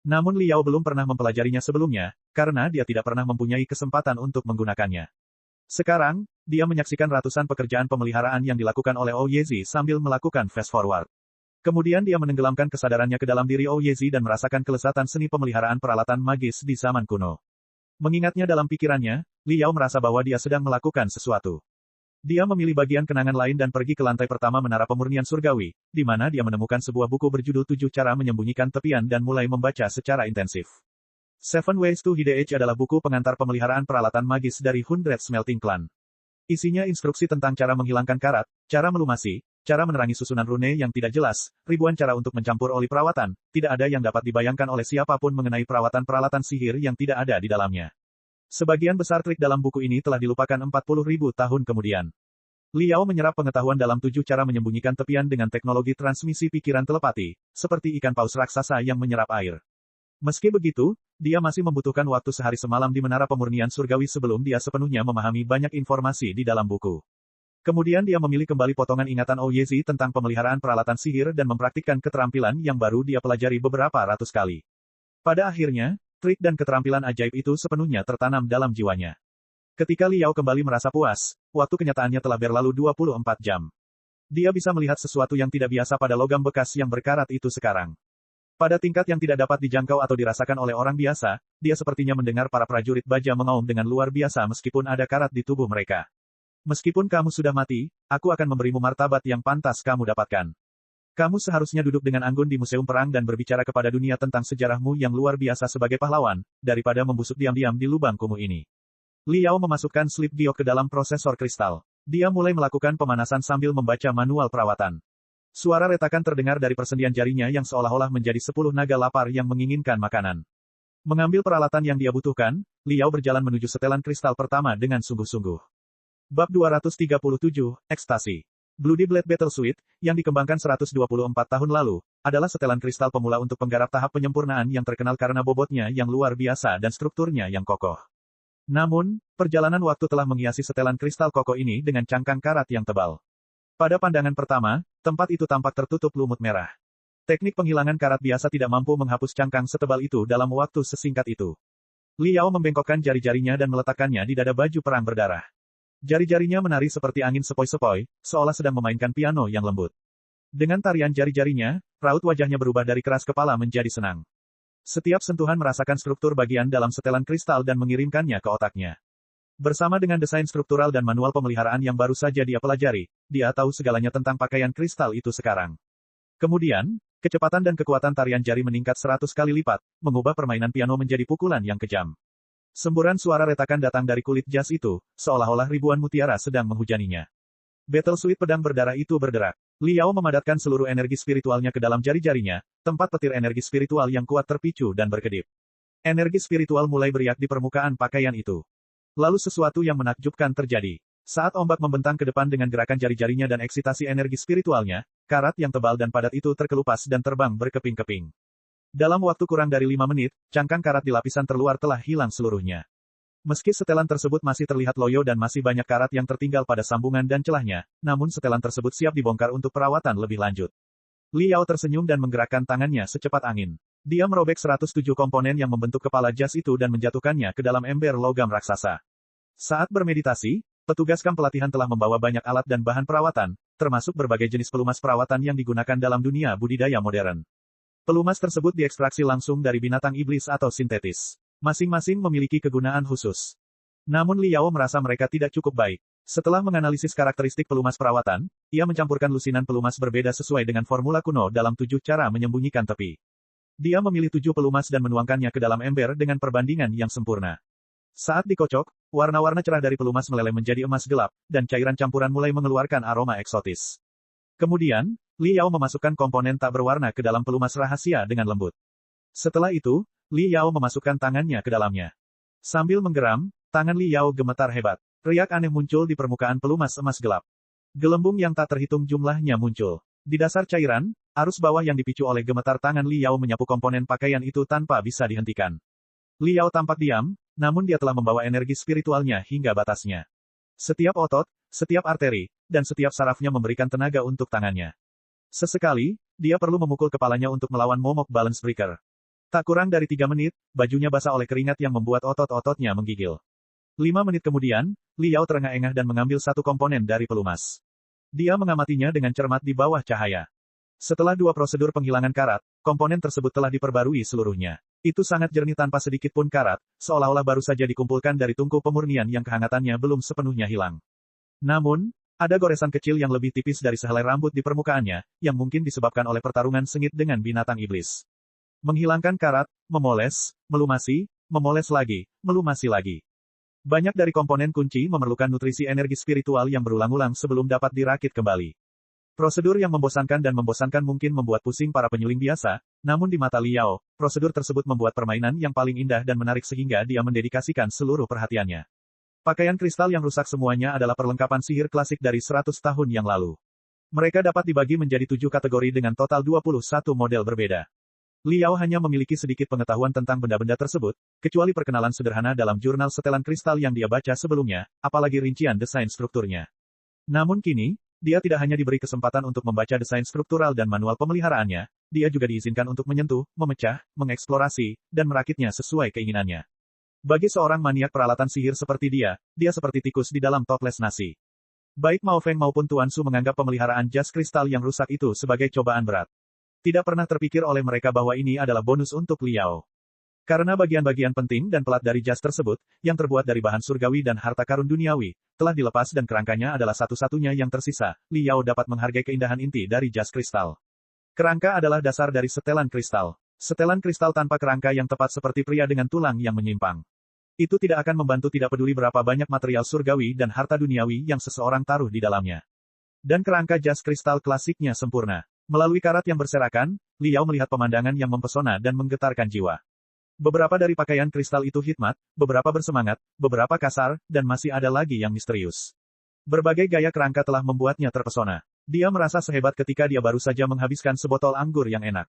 Namun Liao belum pernah mempelajarinya sebelumnya, karena dia tidak pernah mempunyai kesempatan untuk menggunakannya. Sekarang, dia menyaksikan ratusan pekerjaan pemeliharaan yang dilakukan oleh Ouyezi sambil melakukan fast forward. Kemudian dia menenggelamkan kesadarannya ke dalam diri Ouyezi dan merasakan kelezatan seni pemeliharaan peralatan magis di zaman kuno. Mengingatnya dalam pikirannya, Liao merasa bahwa dia sedang melakukan sesuatu. Dia memilih bagian kenangan lain dan pergi ke lantai pertama Menara Pemurnian Surgawi, di mana dia menemukan sebuah buku berjudul 7 Cara Menyembunyikan Tepian dan mulai membaca secara intensif. 7 Ways to Hide Edge adalah buku pengantar pemeliharaan peralatan magis dari 100 Smelting Clan. Isinya instruksi tentang cara menghilangkan karat, cara melumasi, cara menerangi susunan rune yang tidak jelas, ribuan cara untuk mencampur oli perawatan, tidak ada yang dapat dibayangkan oleh siapapun mengenai perawatan peralatan sihir yang tidak ada di dalamnya. Sebagian besar trik dalam buku ini telah dilupakan 40.000 tahun kemudian. Liao menyerap pengetahuan dalam 7 cara menyembunyikan tepian dengan teknologi transmisi pikiran telepati, seperti ikan paus raksasa yang menyerap air. Meski begitu, dia masih membutuhkan waktu sehari semalam di Menara Pemurnian Surgawi sebelum dia sepenuhnya memahami banyak informasi di dalam buku. Kemudian dia memilih kembali potongan ingatan Ouyezi tentang pemeliharaan peralatan sihir dan mempraktikkan keterampilan yang baru dia pelajari beberapa ratus kali. Pada akhirnya, trik dan keterampilan ajaib itu sepenuhnya tertanam dalam jiwanya. Ketika Liao kembali merasa puas, waktu kenyataannya telah berlalu 24 jam. Dia bisa melihat sesuatu yang tidak biasa pada logam bekas yang berkarat itu sekarang. Pada tingkat yang tidak dapat dijangkau atau dirasakan oleh orang biasa, dia sepertinya mendengar para prajurit baja mengaum dengan luar biasa meskipun ada karat di tubuh mereka. Meskipun kamu sudah mati, aku akan memberimu martabat yang pantas kamu dapatkan. Kamu seharusnya duduk dengan anggun di museum perang dan berbicara kepada dunia tentang sejarahmu yang luar biasa sebagai pahlawan, daripada membusuk diam-diam di lubang kumuh ini. Liao memasukkan slip giok ke dalam prosesor kristal. Dia mulai melakukan pemanasan sambil membaca manual perawatan. Suara retakan terdengar dari persendian jarinya yang seolah-olah menjadi 10 naga lapar yang menginginkan makanan. Mengambil peralatan yang dia butuhkan, Liao berjalan menuju setelan kristal pertama dengan sungguh-sungguh. Bab 237, Ekstasi. Bloody Blade Battle Suite, yang dikembangkan 124 tahun lalu, adalah setelan kristal pemula untuk penggarap tahap penyempurnaan yang terkenal karena bobotnya yang luar biasa dan strukturnya yang kokoh. Namun, perjalanan waktu telah menghiasi setelan kristal kokoh ini dengan cangkang karat yang tebal. Pada pandangan pertama, tempat itu tampak tertutup lumut merah. Teknik penghilangan karat biasa tidak mampu menghapus cangkang setebal itu dalam waktu sesingkat itu. Liao membengkokkan jari-jarinya dan meletakkannya di dada baju perang berdarah. Jari-jarinya menari seperti angin sepoi-sepoi, seolah sedang memainkan piano yang lembut. Dengan tarian jari-jarinya, raut wajahnya berubah dari keras kepala menjadi senang. Setiap sentuhan merasakan struktur bagian dalam setelan kristal dan mengirimkannya ke otaknya. Bersama dengan desain struktural dan manual pemeliharaan yang baru saja dia pelajari, dia tahu segalanya tentang pakaian kristal itu sekarang. Kemudian, kecepatan dan kekuatan tarian jari meningkat 100 kali lipat, mengubah permainan piano menjadi pukulan yang kejam. Semburan suara retakan datang dari kulit jas itu, seolah-olah ribuan mutiara sedang menghujaninya. Battle Suite pedang berdarah itu berderak. Liao memadatkan seluruh energi spiritualnya ke dalam jari-jarinya, tempat petir energi spiritual yang kuat terpicu dan berkedip. Energi spiritual mulai beriak di permukaan pakaian itu. Lalu sesuatu yang menakjubkan terjadi. Saat ombak membentang ke depan dengan gerakan jari-jarinya dan eksitasi energi spiritualnya, karat yang tebal dan padat itu terkelupas dan terbang berkeping-keping. Dalam waktu kurang dari 5 menit, cangkang karat di lapisan terluar telah hilang seluruhnya. Meski setelan tersebut masih terlihat loyo dan masih banyak karat yang tertinggal pada sambungan dan celahnya, namun setelan tersebut siap dibongkar untuk perawatan lebih lanjut. Liao tersenyum dan menggerakkan tangannya secepat angin. Dia merobek 107 komponen yang membentuk kepala jas itu dan menjatuhkannya ke dalam ember logam raksasa. Saat bermeditasi, petugas kamp pelatihan telah membawa banyak alat dan bahan perawatan, termasuk berbagai jenis pelumas perawatan yang digunakan dalam dunia budidaya modern. Pelumas tersebut diekstraksi langsung dari binatang iblis atau sintetis. Masing-masing memiliki kegunaan khusus. Namun Liao merasa mereka tidak cukup baik. Setelah menganalisis karakteristik pelumas perawatan, ia mencampurkan lusinan pelumas berbeda sesuai dengan formula kuno dalam 7 cara menyembunyikan tepi. Dia memilih 7 pelumas dan menuangkannya ke dalam ember dengan perbandingan yang sempurna. Saat dikocok, warna-warna cerah dari pelumas meleleh menjadi emas gelap, dan cairan campuran mulai mengeluarkan aroma eksotis. Kemudian, Liao memasukkan komponen tak berwarna ke dalam pelumas rahasia dengan lembut. Setelah itu, Liao memasukkan tangannya ke dalamnya. Sambil menggeram, tangan Liao gemetar hebat. Riak aneh muncul di permukaan pelumas emas gelap. Gelembung yang tak terhitung jumlahnya muncul. Di dasar cairan, arus bawah yang dipicu oleh gemetar tangan Liao menyapu komponen pakaian itu tanpa bisa dihentikan. Liao tampak diam, namun dia telah membawa energi spiritualnya hingga batasnya. Setiap otot, setiap arteri, dan setiap sarafnya memberikan tenaga untuk tangannya. Sesekali, dia perlu memukul kepalanya untuk melawan momok balance breaker. Tak kurang dari 3 menit, bajunya basah oleh keringat yang membuat otot-ototnya menggigil. 5 menit kemudian, Liao terengah-engah dan mengambil satu komponen dari pelumas. Dia mengamatinya dengan cermat di bawah cahaya. Setelah 2 prosedur penghilangan karat, komponen tersebut telah diperbarui seluruhnya. Itu sangat jernih tanpa sedikit pun karat, seolah-olah baru saja dikumpulkan dari tungku pemurnian yang kehangatannya belum sepenuhnya hilang. Namun, ada goresan kecil yang lebih tipis dari sehelai rambut di permukaannya, yang mungkin disebabkan oleh pertarungan sengit dengan binatang iblis. Menghilangkan karat, memoles, melumasi, memoles lagi, melumasi lagi. Banyak dari komponen kunci memerlukan nutrisi energi spiritual yang berulang-ulang sebelum dapat dirakit kembali. Prosedur yang membosankan dan membosankan mungkin membuat pusing para penyuling biasa, namun di mata Liao, prosedur tersebut membuat permainan yang paling indah dan menarik sehingga dia mendedikasikan seluruh perhatiannya. Pakaian kristal yang rusak semuanya adalah perlengkapan sihir klasik dari 100 tahun yang lalu. Mereka dapat dibagi menjadi 7 kategori dengan total 21 model berbeda. Liao hanya memiliki sedikit pengetahuan tentang benda-benda tersebut, kecuali perkenalan sederhana dalam jurnal setelan kristal yang dia baca sebelumnya, apalagi rincian desain strukturnya. Namun kini, dia tidak hanya diberi kesempatan untuk membaca desain struktural dan manual pemeliharaannya, dia juga diizinkan untuk menyentuh, memecah, mengeksplorasi, dan merakitnya sesuai keinginannya. Bagi seorang maniak peralatan sihir seperti dia seperti tikus di dalam toples nasi. Baik Mao Feng maupun Tuan Su menganggap pemeliharaan jas kristal yang rusak itu sebagai cobaan berat. Tidak pernah terpikir oleh mereka bahwa ini adalah bonus untuk Liao. Karena bagian-bagian penting dan pelat dari jas tersebut, yang terbuat dari bahan surgawi dan harta karun duniawi, telah dilepas dan kerangkanya adalah satu-satunya yang tersisa, Liao dapat menghargai keindahan inti dari jas kristal. Kerangka adalah dasar dari setelan kristal. Setelan kristal tanpa kerangka yang tepat seperti pria dengan tulang yang menyimpang. Itu tidak akan membantu tidak peduli berapa banyak material surgawi dan harta duniawi yang seseorang taruh di dalamnya. Dan kerangka jas kristal klasiknya sempurna. Melalui karat yang berserakan, Liao melihat pemandangan yang mempesona dan menggetarkan jiwa. Beberapa dari pakaian kristal itu hikmat, beberapa bersemangat, beberapa kasar, dan masih ada lagi yang misterius. Berbagai gaya kerangka telah membuatnya terpesona. Dia merasa sehebat ketika dia baru saja menghabiskan sebotol anggur yang enak.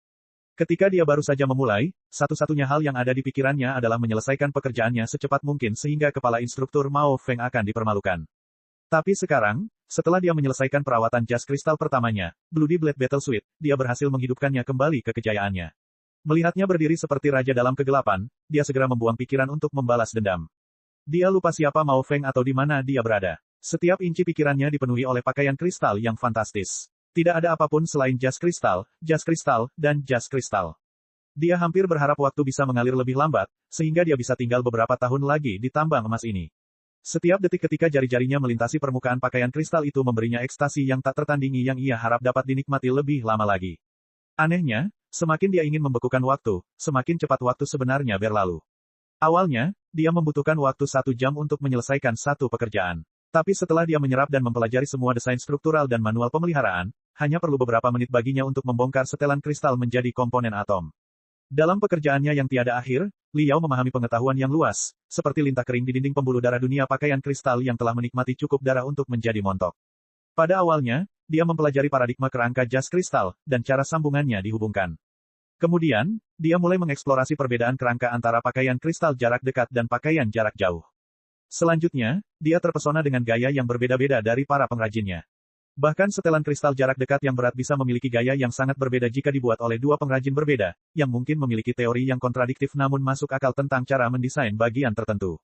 Ketika dia baru saja memulai, satu-satunya hal yang ada di pikirannya adalah menyelesaikan pekerjaannya secepat mungkin sehingga kepala instruktur Mao Feng akan dipermalukan. Tapi sekarang, setelah dia menyelesaikan perawatan jas kristal pertamanya, Bloody Blade Battle Suite, dia berhasil menghidupkannya kembali ke kejayaannya. Melihatnya berdiri seperti raja dalam kegelapan, dia segera membuang pikiran untuk membalas dendam. Dia lupa siapa Mao Feng atau di mana dia berada. Setiap inci pikirannya dipenuhi oleh pakaian kristal yang fantastis. Tidak ada apapun selain jas kristal, dan jas kristal. Dia hampir berharap waktu bisa mengalir lebih lambat, sehingga dia bisa tinggal beberapa tahun lagi di tambang emas ini. Setiap detik ketika jari-jarinya melintasi permukaan pakaian kristal itu memberinya ekstasi yang tak tertandingi yang ia harap dapat dinikmati lebih lama lagi. Anehnya, semakin dia ingin membekukan waktu, semakin cepat waktu sebenarnya berlalu. Awalnya, dia membutuhkan waktu 1 jam untuk menyelesaikan satu pekerjaan. Tapi setelah dia menyerap dan mempelajari semua desain struktural dan manual pemeliharaan, hanya perlu beberapa menit baginya untuk membongkar setelan kristal menjadi komponen atom. Dalam pekerjaannya yang tiada akhir, Liao memahami pengetahuan yang luas, seperti lintah kering di dinding pembuluh darah dunia pakaian kristal yang telah menikmati cukup darah untuk menjadi montok. Pada awalnya, dia mempelajari paradigma kerangka jas kristal, dan cara sambungannya dihubungkan. Kemudian, dia mulai mengeksplorasi perbedaan kerangka antara pakaian kristal jarak dekat dan pakaian jarak jauh. Selanjutnya, dia terpesona dengan gaya yang berbeda-beda dari para pengrajinnya. Bahkan setelan kristal jarak dekat yang berat bisa memiliki gaya yang sangat berbeda jika dibuat oleh dua pengrajin berbeda, yang mungkin memiliki teori yang kontradiktif namun masuk akal tentang cara mendesain bagian tertentu.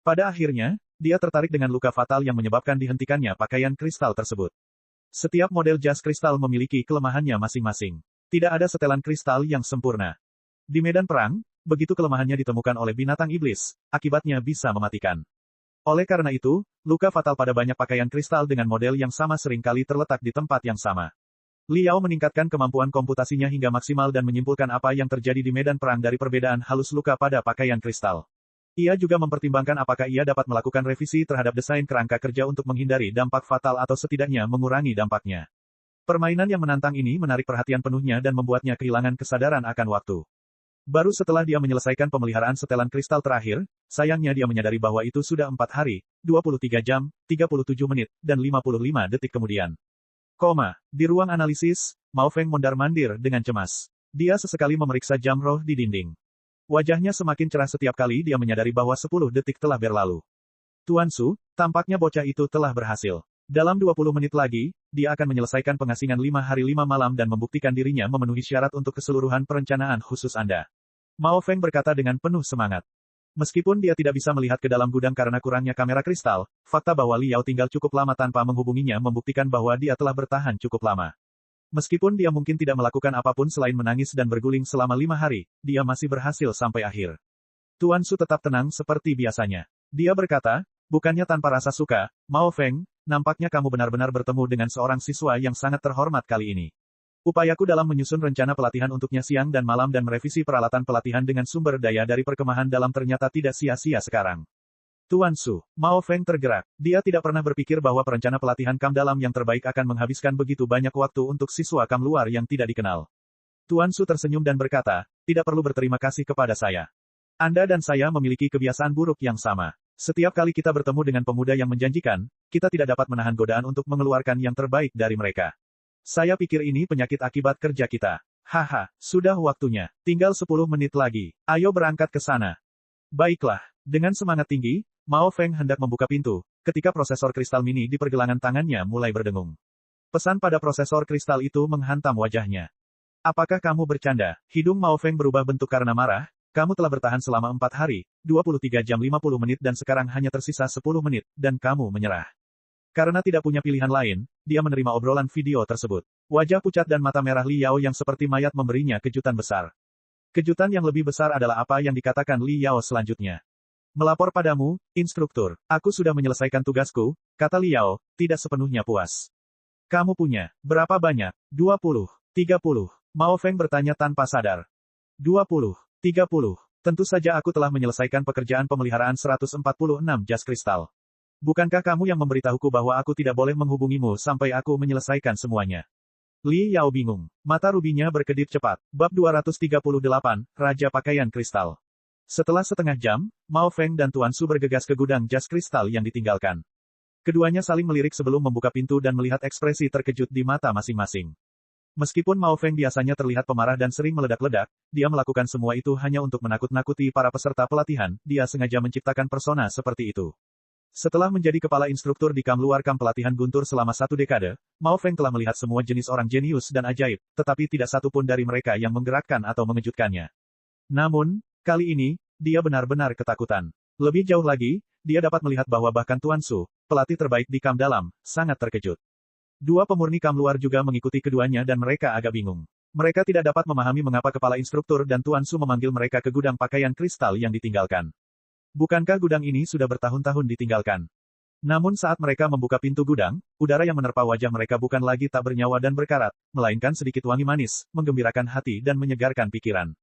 Pada akhirnya, dia tertarik dengan luka fatal yang menyebabkan dihentikannya pakaian kristal tersebut. Setiap model jas kristal memiliki kelemahannya masing-masing. Tidak ada setelan kristal yang sempurna. Di medan perang, begitu kelemahannya ditemukan oleh binatang iblis, akibatnya bisa mematikan. Oleh karena itu, luka fatal pada banyak pakaian kristal dengan model yang sama seringkali terletak di tempat yang sama. Liao meningkatkan kemampuan komputasinya hingga maksimal dan menyimpulkan apa yang terjadi di medan perang dari perbedaan halus luka pada pakaian kristal. Ia juga mempertimbangkan apakah ia dapat melakukan revisi terhadap desain kerangka kerja untuk menghindari dampak fatal atau setidaknya mengurangi dampaknya. Permainan yang menantang ini menarik perhatian penuhnya dan membuatnya kehilangan kesadaran akan waktu. Baru setelah dia menyelesaikan pemeliharaan setelan kristal terakhir, sayangnya dia menyadari bahwa itu sudah 4 hari, 23 jam, 37 menit, dan 55 detik kemudian. Di ruang analisis, Mao Feng mondar-mandir dengan cemas. Dia sesekali memeriksa jam roh di dinding. Wajahnya semakin cerah setiap kali dia menyadari bahwa 10 detik telah berlalu. Tuan Su, tampaknya bocah itu telah berhasil. Dalam 20 menit lagi, dia akan menyelesaikan pengasingan 5 hari 5 malam dan membuktikan dirinya memenuhi syarat untuk keseluruhan perencanaan khusus Anda. Mao Feng berkata dengan penuh semangat. Meskipun dia tidak bisa melihat ke dalam gudang karena kurangnya kamera kristal, fakta bahwa Liao tinggal cukup lama tanpa menghubunginya membuktikan bahwa dia telah bertahan cukup lama. Meskipun dia mungkin tidak melakukan apapun selain menangis dan berguling selama 5 hari, dia masih berhasil sampai akhir. Tuan Su tetap tenang seperti biasanya. Dia berkata, bukannya tanpa rasa suka, Mao Feng, nampaknya kamu benar-benar bertemu dengan seorang siswa yang sangat terhormat kali ini. Upayaku dalam menyusun rencana pelatihan untuknya siang dan malam dan merevisi peralatan pelatihan dengan sumber daya dari perkemahan dalam ternyata tidak sia-sia sekarang. Tuan Su, Mao Feng tergerak. Dia tidak pernah berpikir bahwa perencana pelatihan kam dalam yang terbaik akan menghabiskan begitu banyak waktu untuk siswa kam luar yang tidak dikenal. Tuan Su tersenyum dan berkata, tidak perlu berterima kasih kepada saya. Anda dan saya memiliki kebiasaan buruk yang sama. Setiap kali kita bertemu dengan pemuda yang menjanjikan, kita tidak dapat menahan godaan untuk mengeluarkan yang terbaik dari mereka. Saya pikir ini penyakit akibat kerja kita. Haha, sudah waktunya. Tinggal 10 menit lagi. Ayo berangkat ke sana. Baiklah. Dengan semangat tinggi, Mao Feng hendak membuka pintu, ketika prosesor kristal mini di pergelangan tangannya mulai berdengung. Pesan pada prosesor kristal itu menghantam wajahnya. Apakah kamu bercanda? Hidung Mao Feng berubah bentuk karena marah. Kamu telah bertahan selama 4 hari, 23 jam 50 menit dan sekarang hanya tersisa 10 menit, dan kamu menyerah. Karena tidak punya pilihan lain, dia menerima obrolan video tersebut. Wajah pucat dan mata merah Liao yang seperti mayat memberinya kejutan besar. Kejutan yang lebih besar adalah apa yang dikatakan Liao selanjutnya. Melapor padamu, instruktur. Aku sudah menyelesaikan tugasku, kata Liao, tidak sepenuhnya puas. Kamu punya berapa banyak? 20, 30. Mao Feng bertanya tanpa sadar. 20, 30. Tentu saja aku telah menyelesaikan pekerjaan pemeliharaan 146 jas kristal. Bukankah kamu yang memberitahuku bahwa aku tidak boleh menghubungimu sampai aku menyelesaikan semuanya? Li Yao bingung. Mata rubinya berkedip cepat. Bab 238, Raja Pakaian Kristal. Setelah setengah jam, Mao Feng dan Tuan Su bergegas ke gudang jas kristal yang ditinggalkan. Keduanya saling melirik sebelum membuka pintu dan melihat ekspresi terkejut di mata masing-masing. Meskipun Mao Feng biasanya terlihat pemarah dan sering meledak-ledak, dia melakukan semua itu hanya untuk menakut-nakuti para peserta pelatihan, dia sengaja menciptakan persona seperti itu. Setelah menjadi kepala instruktur di kamp luar kamp pelatihan guntur selama 1 dekade, Mao Feng telah melihat semua jenis orang jenius dan ajaib, tetapi tidak satu pun dari mereka yang menggerakkan atau mengejutkannya. Namun, kali ini, dia benar-benar ketakutan. Lebih jauh lagi, dia dapat melihat bahwa bahkan Tuan Su, pelatih terbaik di kamp dalam, sangat terkejut. Dua pemurni kamp luar juga mengikuti keduanya dan mereka agak bingung. Mereka tidak dapat memahami mengapa kepala instruktur dan Tuan Su memanggil mereka ke gudang pakaian kristal yang ditinggalkan. Bukankah gudang ini sudah bertahun-tahun ditinggalkan? Namun saat mereka membuka pintu gudang, udara yang menerpa wajah mereka bukan lagi tak bernyawa dan berkarat, melainkan sedikit wangi manis, menggembirakan hati dan menyegarkan pikiran.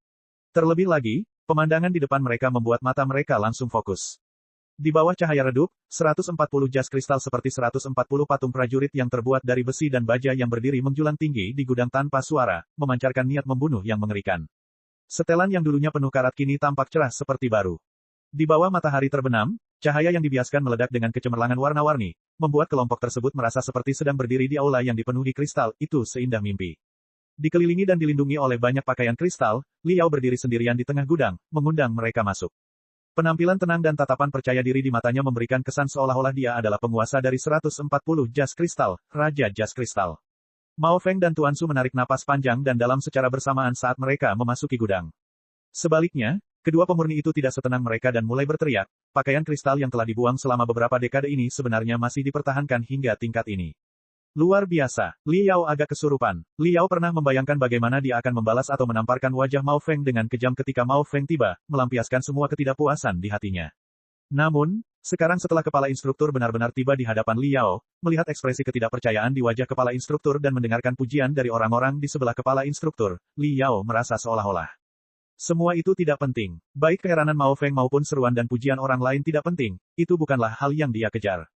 Terlebih lagi, pemandangan di depan mereka membuat mata mereka langsung fokus. Di bawah cahaya redup, 140 jas kristal seperti 140 patung prajurit yang terbuat dari besi dan baja yang berdiri menjulang tinggi di gudang tanpa suara, memancarkan niat membunuh yang mengerikan. Setelan yang dulunya penuh karat kini tampak cerah seperti baru. Di bawah matahari terbenam, cahaya yang dibiaskan meledak dengan kecemerlangan warna-warni, membuat kelompok tersebut merasa seperti sedang berdiri di aula yang dipenuhi kristal, itu seindah mimpi. Dikelilingi dan dilindungi oleh banyak pakaian kristal, Li Yao berdiri sendirian di tengah gudang, mengundang mereka masuk. Penampilan tenang dan tatapan percaya diri di matanya memberikan kesan seolah-olah dia adalah penguasa dari 140 jas kristal, Raja Jas Kristal. Mao Feng dan Tuan Su menarik napas panjang dan dalam secara bersamaan saat mereka memasuki gudang. Sebaliknya, kedua pemurni itu tidak setenang mereka dan mulai berteriak, pakaian kristal yang telah dibuang selama beberapa dekade ini sebenarnya masih dipertahankan hingga tingkat ini. Luar biasa, Li Yao agak kesurupan. Li Yao pernah membayangkan bagaimana dia akan membalas atau menamparkan wajah Mao Feng dengan kejam ketika Mao Feng tiba, melampiaskan semua ketidakpuasan di hatinya. Namun, sekarang setelah kepala instruktur benar-benar tiba di hadapan Li Yao, melihat ekspresi ketidakpercayaan di wajah kepala instruktur dan mendengarkan pujian dari orang-orang di sebelah kepala instruktur, Li Yao merasa seolah-olah semua itu tidak penting. Baik keheranan Mao Feng maupun seruan dan pujian orang lain tidak penting, itu bukanlah hal yang dia kejar.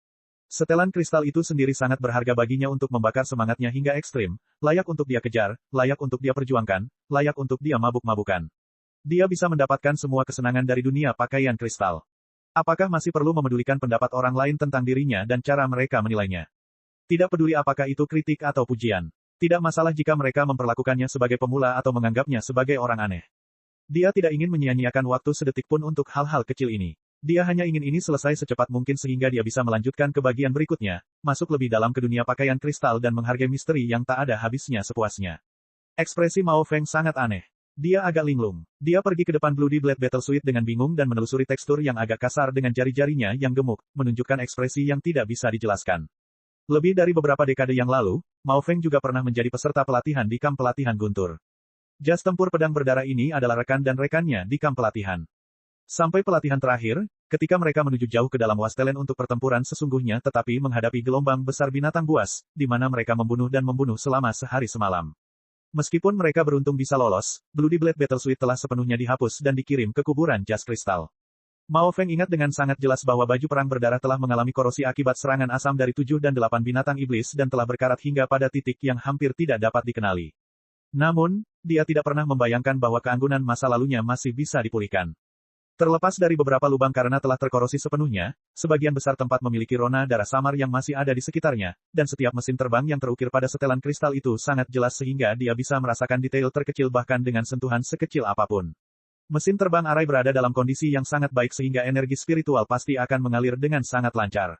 Setelan kristal itu sendiri sangat berharga baginya untuk membakar semangatnya hingga ekstrim, layak untuk dia kejar, layak untuk dia perjuangkan, layak untuk dia mabuk-mabukan. Dia bisa mendapatkan semua kesenangan dari dunia pakaian kristal. Apakah masih perlu memedulikan pendapat orang lain tentang dirinya dan cara mereka menilainya? Tidak peduli apakah itu kritik atau pujian. Tidak masalah jika mereka memperlakukannya sebagai pemula atau menganggapnya sebagai orang aneh. Dia tidak ingin menyia-nyiakan waktu sedetik pun untuk hal-hal kecil ini. Dia hanya ingin ini selesai secepat mungkin sehingga dia bisa melanjutkan ke bagian berikutnya, masuk lebih dalam ke dunia pakaian kristal dan menghargai misteri yang tak ada habisnya sepuasnya. Ekspresi Mao Feng sangat aneh. Dia agak linglung. Dia pergi ke depan Bloody Blade Battle Suite dengan bingung dan menelusuri tekstur yang agak kasar dengan jari-jarinya yang gemuk, menunjukkan ekspresi yang tidak bisa dijelaskan. Lebih dari beberapa dekade yang lalu, Mao Feng juga pernah menjadi peserta pelatihan di kamp pelatihan guntur. Jas tempur pedang berdarah ini adalah rekan dan rekannya di kamp pelatihan. Sampai pelatihan terakhir, ketika mereka menuju jauh ke dalam Wastelen untuk pertempuran sesungguhnya tetapi menghadapi gelombang besar binatang buas, di mana mereka membunuh dan membunuh selama sehari semalam. Meskipun mereka beruntung bisa lolos, Bloody Blade Battle Suite telah sepenuhnya dihapus dan dikirim ke kuburan jas kristal. Mao Feng ingat dengan sangat jelas bahwa baju perang berdarah telah mengalami korosi akibat serangan asam dari 7 dan 8 binatang iblis dan telah berkarat hingga pada titik yang hampir tidak dapat dikenali. Namun, dia tidak pernah membayangkan bahwa keanggunan masa lalunya masih bisa dipulihkan. Terlepas dari beberapa lubang karena telah terkorosi sepenuhnya, sebagian besar tempat memiliki rona darah samar yang masih ada di sekitarnya, dan setiap mesin terbang yang terukir pada setelan kristal itu sangat jelas sehingga dia bisa merasakan detail terkecil bahkan dengan sentuhan sekecil apapun. Mesin terbang Arai berada dalam kondisi yang sangat baik sehingga energi spiritual pasti akan mengalir dengan sangat lancar.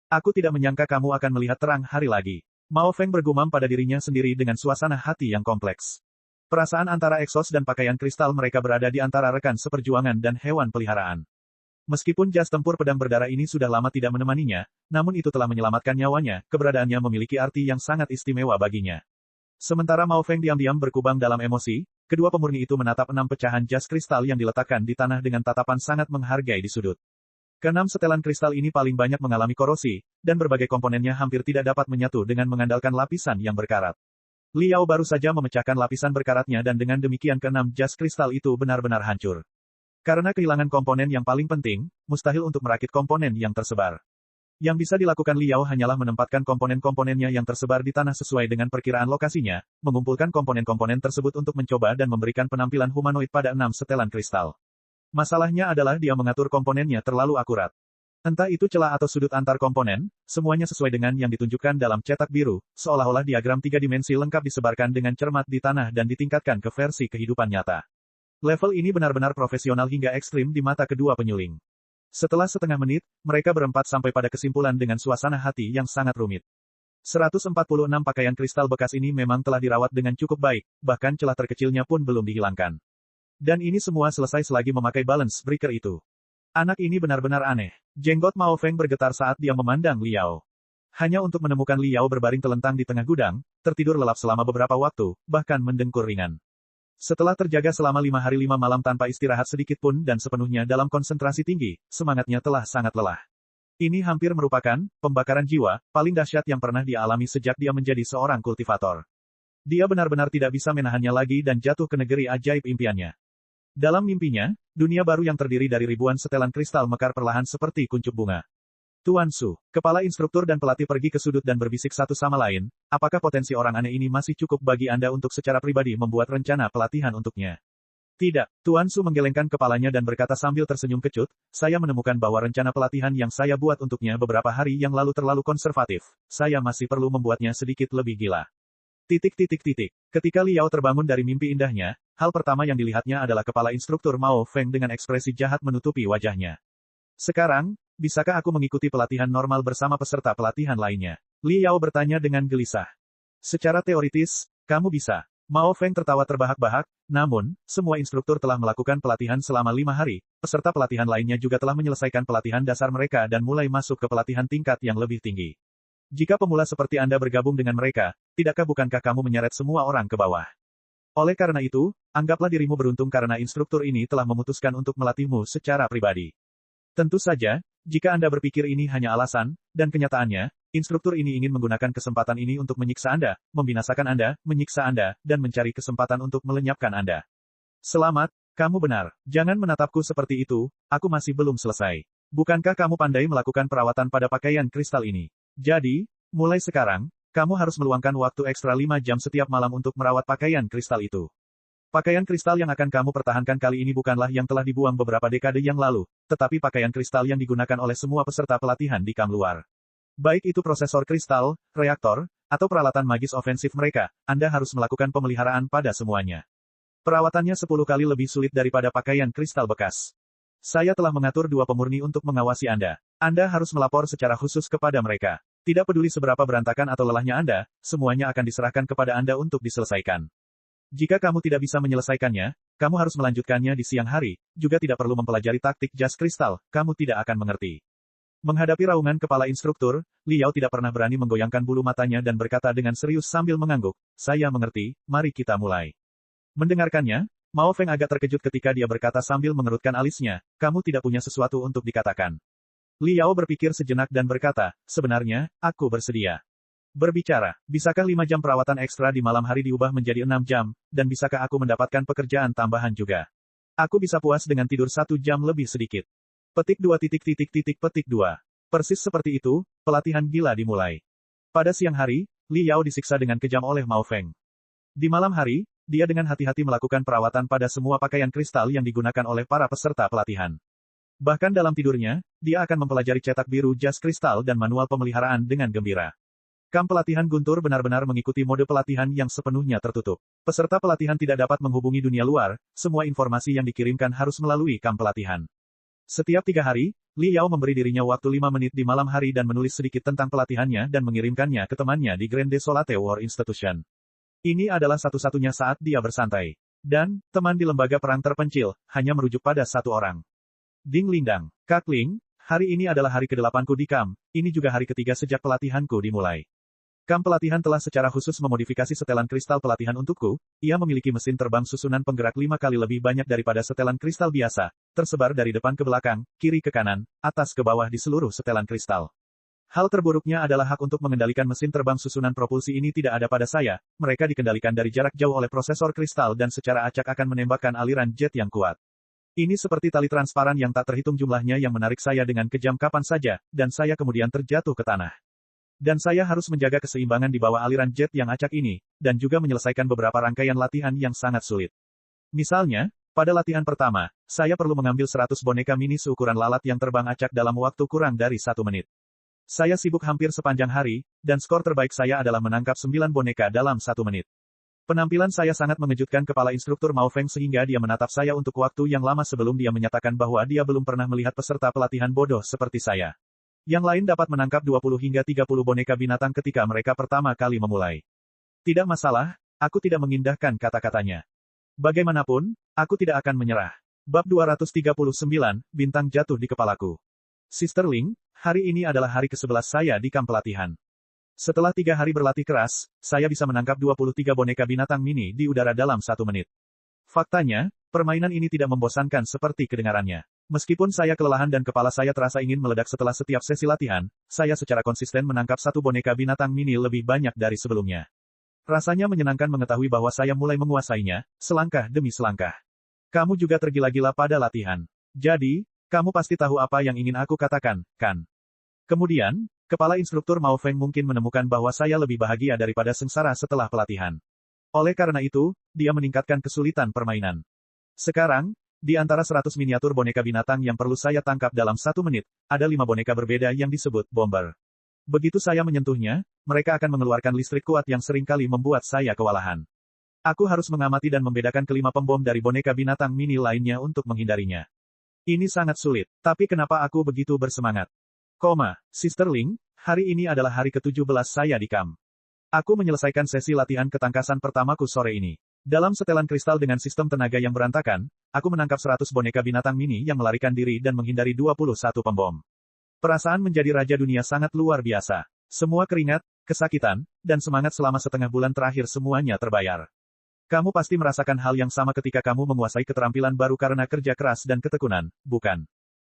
Aku tidak menyangka kamu akan melihat terang hari lagi. Mao Feng bergumam pada dirinya sendiri dengan suasana hati yang kompleks. Perasaan antara Exos dan pakaian kristal mereka berada di antara rekan seperjuangan dan hewan peliharaan. Meskipun jas tempur pedang berdarah ini sudah lama tidak menemaninya, namun itu telah menyelamatkan nyawanya, keberadaannya memiliki arti yang sangat istimewa baginya. Sementara Mao Feng diam-diam berkubang dalam emosi, kedua pemurni itu menatap 6 pecahan jas kristal yang diletakkan di tanah dengan tatapan sangat menghargai di sudut. Keenam setelan kristal ini paling banyak mengalami korosi, dan berbagai komponennya hampir tidak dapat menyatu dengan mengandalkan lapisan yang berkarat. Li Yao baru saja memecahkan lapisan berkaratnya dan dengan demikian keenam jas kristal itu benar-benar hancur. Karena kehilangan komponen yang paling penting, mustahil untuk merakit komponen yang tersebar. Yang bisa dilakukan Liao hanyalah menempatkan komponen-komponennya yang tersebar di tanah sesuai dengan perkiraan lokasinya, mengumpulkan komponen-komponen tersebut untuk mencoba dan memberikan penampilan humanoid pada 6 setelan kristal. Masalahnya adalah dia mengatur komponennya terlalu akurat. Entah itu celah atau sudut antar komponen, semuanya sesuai dengan yang ditunjukkan dalam cetak biru, seolah-olah diagram 3 dimensi lengkap disebarkan dengan cermat di tanah dan ditingkatkan ke versi kehidupan nyata. Level ini benar-benar profesional hingga ekstrim di mata kedua penyuling. Setelah setengah menit, mereka berempat sampai pada kesimpulan dengan suasana hati yang sangat rumit. 146 pakaian kristal bekas ini memang telah dirawat dengan cukup baik, bahkan celah terkecilnya pun belum dihilangkan. Dan ini semua selesai selagi memakai balance breaker itu. Anak ini benar-benar aneh. Jenggot Mao Feng bergetar saat dia memandang Liao. Hanya untuk menemukan Liao berbaring telentang di tengah gudang, tertidur lelap selama beberapa waktu, bahkan mendengkur ringan. Setelah terjaga selama 5 hari 5 malam tanpa istirahat sedikit pun dan sepenuhnya dalam konsentrasi tinggi, semangatnya telah sangat lelah. Ini hampir merupakan pembakaran jiwa paling dahsyat yang pernah dia alami sejak dia menjadi seorang kultivator. Dia benar-benar tidak bisa menahannya lagi dan jatuh ke negeri ajaib impiannya. Dalam mimpinya, dunia baru yang terdiri dari ribuan setelan kristal mekar perlahan seperti kuncup bunga. Tuan Su, kepala instruktur dan pelatih pergi ke sudut dan berbisik satu sama lain, apakah potensi orang aneh ini masih cukup bagi Anda untuk secara pribadi membuat rencana pelatihan untuknya? Tidak, Tuan Su menggelengkan kepalanya dan berkata sambil tersenyum kecut, saya menemukan bahwa rencana pelatihan yang saya buat untuknya beberapa hari yang lalu terlalu konservatif, saya masih perlu membuatnya sedikit lebih gila. Ketika Liao terbangun dari mimpi indahnya, hal pertama yang dilihatnya adalah kepala instruktur Mao Feng dengan ekspresi jahat menutupi wajahnya. Sekarang, bisakah aku mengikuti pelatihan normal bersama peserta pelatihan lainnya? Liao bertanya dengan gelisah. Secara teoritis, kamu bisa. Mao Feng tertawa terbahak-bahak, namun, semua instruktur telah melakukan pelatihan selama 5 hari, peserta pelatihan lainnya juga telah menyelesaikan pelatihan dasar mereka dan mulai masuk ke pelatihan tingkat yang lebih tinggi. Jika pemula seperti Anda bergabung dengan mereka, bukankah kamu menyeret semua orang ke bawah? Oleh karena itu, anggaplah dirimu beruntung karena instruktur ini telah memutuskan untuk melatihmu secara pribadi. Tentu saja, jika Anda berpikir ini hanya alasan, dan kenyataannya, instruktur ini ingin menggunakan kesempatan ini untuk menyiksa Anda, membinasakan Anda, menyiksa Anda, dan mencari kesempatan untuk melenyapkan Anda. Selamat, kamu benar. Jangan menatapku seperti itu, aku masih belum selesai. Bukankah kamu pandai melakukan perawatan pada pakaian kristal ini? Jadi, mulai sekarang, kamu harus meluangkan waktu ekstra 5 jam setiap malam untuk merawat pakaian kristal itu. Pakaian kristal yang akan kamu pertahankan kali ini bukanlah yang telah dibuang beberapa dekade yang lalu, tetapi pakaian kristal yang digunakan oleh semua peserta pelatihan di kamp luar. Baik itu prosesor kristal, reaktor, atau peralatan magis ofensif mereka, Anda harus melakukan pemeliharaan pada semuanya. Perawatannya 10 kali lebih sulit daripada pakaian kristal bekas. Saya telah mengatur 2 pemurni untuk mengawasi Anda. Anda harus melapor secara khusus kepada mereka. Tidak peduli seberapa berantakan atau lelahnya Anda, semuanya akan diserahkan kepada Anda untuk diselesaikan. Jika kamu tidak bisa menyelesaikannya, kamu harus melanjutkannya di siang hari, juga tidak perlu mempelajari taktik jas kristal, kamu tidak akan mengerti. Menghadapi raungan kepala instruktur, Liao tidak pernah berani menggoyangkan bulu matanya dan berkata dengan serius sambil mengangguk, saya mengerti, mari kita mulai. Mendengarkannya, Mao Feng agak terkejut ketika dia berkata sambil mengerutkan alisnya, kamu tidak punya sesuatu untuk dikatakan. Liao berpikir sejenak dan berkata, sebenarnya, aku bersedia. Berbicara, bisakah 5 jam perawatan ekstra di malam hari diubah menjadi 6 jam, dan bisakah aku mendapatkan pekerjaan tambahan juga? Aku bisa puas dengan tidur 1 jam lebih sedikit. Petik 2. Persis seperti itu, pelatihan gila dimulai. Pada siang hari, Liao disiksa dengan kejam oleh Mao Feng. Di malam hari, dia dengan hati-hati melakukan perawatan pada semua pakaian kristal yang digunakan oleh para peserta pelatihan. Bahkan dalam tidurnya, dia akan mempelajari cetak biru jas kristal dan manual pemeliharaan dengan gembira. Kamp pelatihan Guntur benar-benar mengikuti mode pelatihan yang sepenuhnya tertutup. Peserta pelatihan tidak dapat menghubungi dunia luar, semua informasi yang dikirimkan harus melalui kamp pelatihan. Setiap 3 hari, Liao memberi dirinya waktu 5 menit di malam hari dan menulis sedikit tentang pelatihannya dan mengirimkannya ke temannya di Grand Desolate War Institution. Ini adalah satu-satunya saat dia bersantai. Dan, teman di lembaga perang terpencil, hanya merujuk pada 1 orang. Ding Lingdang. Kak Ling, hari ini adalah hari ke-8ku di kamp, ini juga hari ketiga sejak pelatihanku dimulai. Kamp pelatihan telah secara khusus memodifikasi setelan kristal pelatihan untukku, ia memiliki mesin terbang susunan penggerak 5 kali lebih banyak daripada setelan kristal biasa, tersebar dari depan ke belakang, kiri ke kanan, atas ke bawah di seluruh setelan kristal. Hal terburuknya adalah hak untuk mengendalikan mesin terbang susunan propulsi ini tidak ada pada saya, mereka dikendalikan dari jarak jauh oleh prosesor kristal dan secara acak akan menembakkan aliran jet yang kuat. Ini seperti tali transparan yang tak terhitung jumlahnya yang menarik saya dengan kejam kapan saja, dan saya kemudian terjatuh ke tanah. Dan saya harus menjaga keseimbangan di bawah aliran jet yang acak ini, dan juga menyelesaikan beberapa rangkaian latihan yang sangat sulit. Misalnya, pada latihan pertama, saya perlu mengambil 100 boneka mini seukuran lalat yang terbang acak dalam waktu kurang dari 1 menit. Saya sibuk hampir sepanjang hari, dan skor terbaik saya adalah menangkap 9 boneka dalam 1 menit. Penampilan saya sangat mengejutkan kepala instruktur Mao Feng sehingga dia menatap saya untuk waktu yang lama sebelum dia menyatakan bahwa dia belum pernah melihat peserta pelatihan bodoh seperti saya. Yang lain dapat menangkap 20 hingga 30 boneka binatang ketika mereka pertama kali memulai. Tidak masalah, aku tidak mengindahkan kata-katanya. Bagaimanapun, aku tidak akan menyerah. Bab 239, bintang jatuh di kepalaku. Sister Ling, hari ini adalah hari ke-11 saya di kamp pelatihan. Setelah 3 hari berlatih keras, saya bisa menangkap 23 boneka binatang mini di udara dalam 1 menit. Faktanya, permainan ini tidak membosankan seperti kedengarannya. Meskipun saya kelelahan dan kepala saya terasa ingin meledak setelah setiap sesi latihan, saya secara konsisten menangkap 1 boneka binatang mini lebih banyak dari sebelumnya. Rasanya menyenangkan mengetahui bahwa saya mulai menguasainya, selangkah demi selangkah. Kamu juga tergila-gila pada latihan. Jadi, kamu pasti tahu apa yang ingin aku katakan, kan? Kemudian, kepala instruktur Mao Feng mungkin menemukan bahwa saya lebih bahagia daripada sengsara setelah pelatihan. Oleh karena itu, dia meningkatkan kesulitan permainan. Sekarang, di antara 100 miniatur boneka binatang yang perlu saya tangkap dalam 1 menit, ada 5 boneka berbeda yang disebut bomber. Begitu saya menyentuhnya, mereka akan mengeluarkan listrik kuat yang seringkali membuat saya kewalahan. Aku harus mengamati dan membedakan kelima pembom dari boneka binatang mini lainnya untuk menghindarinya. Ini sangat sulit, tapi kenapa aku begitu bersemangat? Sister Ling, hari ini adalah hari ke-17 saya di kamp. Aku menyelesaikan sesi latihan ketangkasan pertamaku sore ini. Dalam setelan kristal dengan sistem tenaga yang berantakan, aku menangkap 100 boneka binatang mini yang melarikan diri dan menghindari 21 pembom. Perasaan menjadi raja dunia sangat luar biasa. Semua keringat, kesakitan, dan semangat selama setengah bulan terakhir semuanya terbayar. Kamu pasti merasakan hal yang sama ketika kamu menguasai keterampilan baru karena kerja keras dan ketekunan, bukan?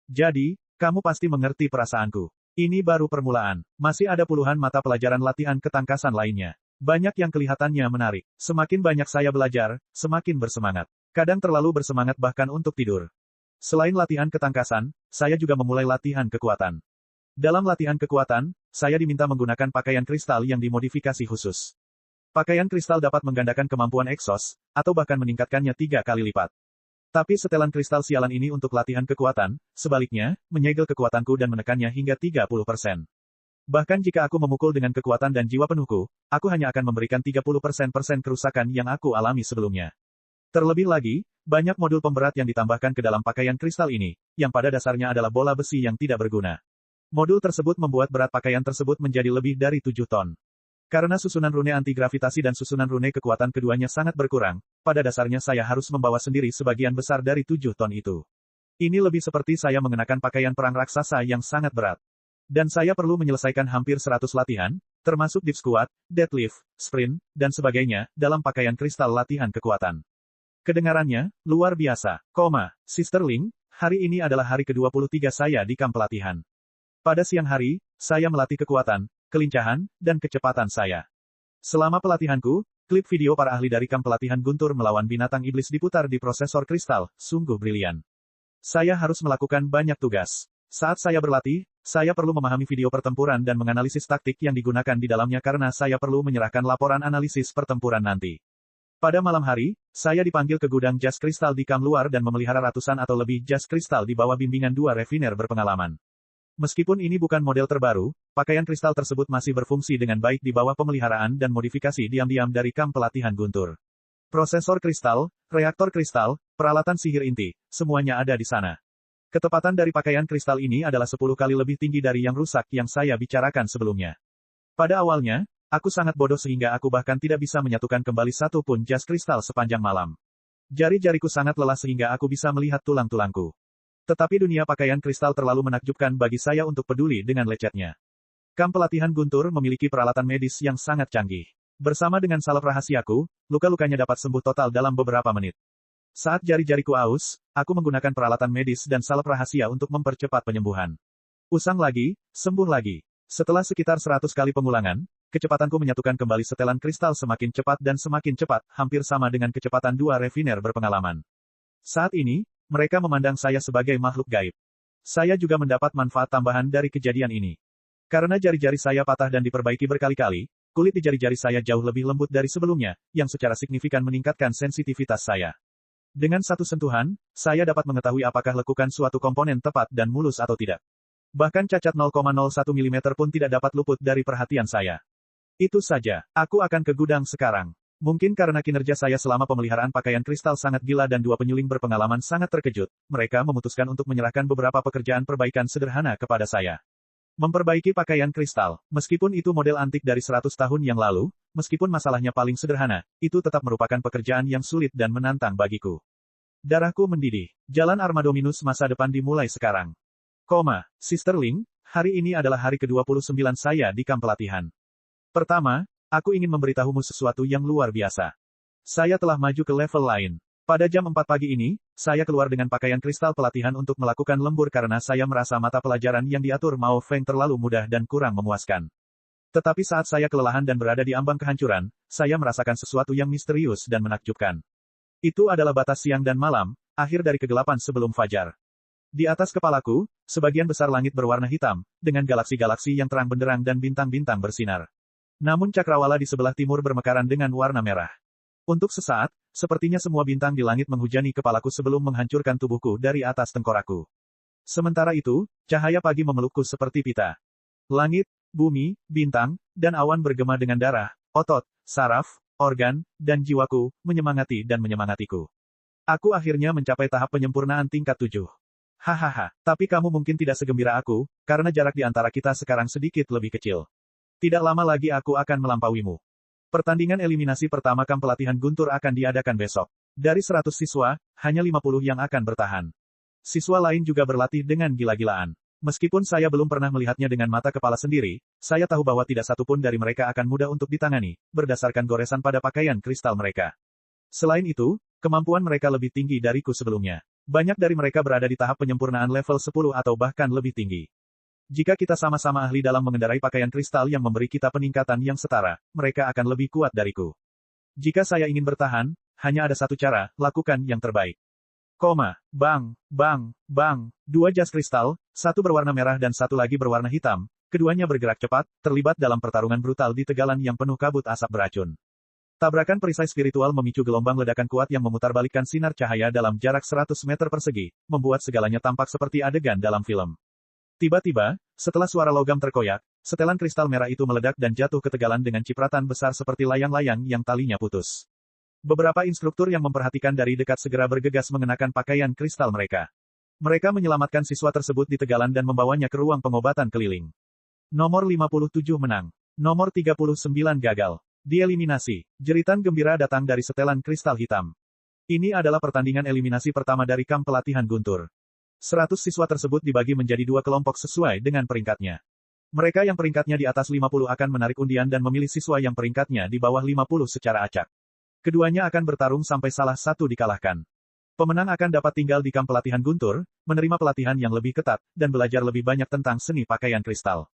Jadi, kamu pasti mengerti perasaanku. Ini baru permulaan. Masih ada puluhan mata pelajaran latihan ketangkasan lainnya. Banyak yang kelihatannya menarik. Semakin banyak saya belajar, semakin bersemangat. Kadang terlalu bersemangat bahkan untuk tidur. Selain latihan ketangkasan, saya juga memulai latihan kekuatan. Dalam latihan kekuatan, saya diminta menggunakan pakaian kristal yang dimodifikasi khusus. Pakaian kristal dapat menggandakan kemampuan Exos, atau bahkan meningkatkannya 3 kali lipat. Tapi setelan kristal sialan ini untuk latihan kekuatan, sebaliknya, menyegel kekuatanku dan menekannya hingga 30%. Bahkan jika aku memukul dengan kekuatan dan jiwa penuhku, aku hanya akan memberikan 30% kerusakan yang aku alami sebelumnya. Terlebih lagi, banyak modul pemberat yang ditambahkan ke dalam pakaian kristal ini, yang pada dasarnya adalah bola besi yang tidak berguna. Modul tersebut membuat berat pakaian tersebut menjadi lebih dari 7 ton. Karena susunan rune anti-gravitasi dan susunan rune kekuatan keduanya sangat berkurang, pada dasarnya saya harus membawa sendiri sebagian besar dari 7 ton itu. Ini lebih seperti saya mengenakan pakaian perang raksasa yang sangat berat. Dan saya perlu menyelesaikan hampir 100 latihan, termasuk deep squat, deadlift, sprint, dan sebagainya, dalam pakaian kristal latihan kekuatan. Kedengarannya, luar biasa. Sister Ling, hari ini adalah hari ke-23 saya di kamp pelatihan. Pada siang hari, saya melatih kekuatan, kelincahan, dan kecepatan saya. Selama pelatihanku, klip video para ahli dari kamp pelatihan Guntur melawan binatang iblis diputar di prosesor kristal, sungguh brilian. Saya harus melakukan banyak tugas. Saat saya berlatih, saya perlu memahami video pertempuran dan menganalisis taktik yang digunakan di dalamnya karena saya perlu menyerahkan laporan analisis pertempuran nanti. Pada malam hari, saya dipanggil ke gudang jas kristal di kamp luar dan memelihara ratusan atau lebih jas kristal di bawah bimbingan 2 refiner berpengalaman. Meskipun ini bukan model terbaru, pakaian kristal tersebut masih berfungsi dengan baik di bawah pemeliharaan dan modifikasi diam-diam dari kamp pelatihan Guntur. Prosesor kristal, reaktor kristal, peralatan sihir inti, semuanya ada di sana. Ketepatan dari pakaian kristal ini adalah 10 kali lebih tinggi dari yang rusak yang saya bicarakan sebelumnya. Pada awalnya, aku sangat bodoh sehingga aku bahkan tidak bisa menyatukan kembali satu pun jas kristal sepanjang malam. Jari-jariku sangat lelah sehingga aku bisa melihat tulang-tulangku. Tetapi dunia pakaian kristal terlalu menakjubkan bagi saya untuk peduli dengan lecetnya. Kamp pelatihan Guntur memiliki peralatan medis yang sangat canggih. Bersama dengan salep rahasiaku, luka-lukanya dapat sembuh total dalam beberapa menit. Saat jari-jariku aus, aku menggunakan peralatan medis dan salep rahasia untuk mempercepat penyembuhan. Usang lagi, sembuh lagi. Setelah sekitar 100 kali pengulangan, kecepatanku menyatukan kembali setelan kristal semakin cepat dan semakin cepat, hampir sama dengan kecepatan 2 refiner berpengalaman. Saat ini, Mereka memandang saya sebagai makhluk gaib. Saya juga mendapat manfaat tambahan dari kejadian ini. Karena jari-jari saya patah dan diperbaiki berkali-kali, kulit di jari-jari saya jauh lebih lembut dari sebelumnya, yang secara signifikan meningkatkan sensitivitas saya. Dengan satu sentuhan, saya dapat mengetahui apakah lekukan suatu komponen tepat dan mulus atau tidak. Bahkan cacat 0,01 mm pun tidak dapat luput dari perhatian saya. Itu saja, aku akan ke gudang sekarang. Mungkin karena kinerja saya selama pemeliharaan pakaian kristal sangat gila dan dua penyuling berpengalaman sangat terkejut, mereka memutuskan untuk menyerahkan beberapa pekerjaan perbaikan sederhana kepada saya. Memperbaiki pakaian kristal, meskipun itu model antik dari 100 tahun yang lalu, meskipun masalahnya paling sederhana, itu tetap merupakan pekerjaan yang sulit dan menantang bagiku. Darahku mendidih. Jalan Armadominus masa depan dimulai sekarang. Sister Ling, hari ini adalah hari ke-29 saya di kamp pelatihan. Pertama, aku ingin memberitahumu sesuatu yang luar biasa. Saya telah maju ke level lain. Pada jam 4 pagi ini, saya keluar dengan pakaian kristal pelatihan untuk melakukan lembur karena saya merasa mata pelajaran yang diatur Mao Feng terlalu mudah dan kurang memuaskan. Tetapi saat saya kelelahan dan berada di ambang kehancuran, saya merasakan sesuatu yang misterius dan menakjubkan. Itu adalah batas siang dan malam, akhir dari kegelapan sebelum fajar. Di atas kepalaku, sebagian besar langit berwarna hitam, dengan galaksi-galaksi yang terang benderang dan bintang-bintang bersinar. Namun cakrawala di sebelah timur bermekaran dengan warna merah. Untuk sesaat, sepertinya semua bintang di langit menghujani kepalaku sebelum menghancurkan tubuhku dari atas tengkorakku. Sementara itu, cahaya pagi memelukku seperti pita. Langit, bumi, bintang, dan awan bergema dengan darah, otot, saraf, organ, dan jiwaku, menyemangati dan menyemangatiku. Aku akhirnya mencapai tahap penyempurnaan tingkat 7. Hahaha, tapi kamu mungkin tidak segembira aku, karena jarak di antara kita sekarang sedikit lebih kecil. Tidak lama lagi aku akan melampauimu. Pertandingan eliminasi pertama kamp pelatihan Guntur akan diadakan besok. Dari 100 siswa, hanya 50 yang akan bertahan. Siswa lain juga berlatih dengan gila-gilaan. Meskipun saya belum pernah melihatnya dengan mata kepala sendiri, saya tahu bahwa tidak satupun dari mereka akan mudah untuk ditangani, berdasarkan goresan pada pakaian kristal mereka. Selain itu, kemampuan mereka lebih tinggi dariku sebelumnya. Banyak dari mereka berada di tahap penyempurnaan level 10 atau bahkan lebih tinggi. Jika kita sama-sama ahli dalam mengendarai pakaian kristal yang memberi kita peningkatan yang setara, mereka akan lebih kuat dariku. Jika saya ingin bertahan, hanya ada satu cara, lakukan yang terbaik. Bang, bang, bang, dua jas kristal, satu berwarna merah dan satu lagi berwarna hitam, keduanya bergerak cepat, terlibat dalam pertarungan brutal di tegalan yang penuh kabut asap beracun. Tabrakan perisai spiritual memicu gelombang ledakan kuat yang memutarbalikkan sinar cahaya dalam jarak 100 meter persegi, membuat segalanya tampak seperti adegan dalam film. Tiba-tiba, setelah suara logam terkoyak, setelan kristal merah itu meledak dan jatuh ke tegalan dengan cipratan besar seperti layang-layang yang talinya putus. Beberapa instruktur yang memperhatikan dari dekat segera bergegas mengenakan pakaian kristal mereka. Mereka menyelamatkan siswa tersebut di tegalan dan membawanya ke ruang pengobatan keliling. Nomor 57 menang. Nomor 39 gagal. Dieliminasi. Jeritan gembira datang dari setelan kristal hitam. Ini adalah pertandingan eliminasi pertama dari kamp pelatihan Guntur. 100 siswa tersebut dibagi menjadi dua kelompok sesuai dengan peringkatnya. Mereka yang peringkatnya di atas 50 akan menarik undian dan memilih siswa yang peringkatnya di bawah 50 secara acak. Keduanya akan bertarung sampai salah satu dikalahkan. Pemenang akan dapat tinggal di kamp pelatihan Guntur, menerima pelatihan yang lebih ketat, dan belajar lebih banyak tentang seni pakaian kristal.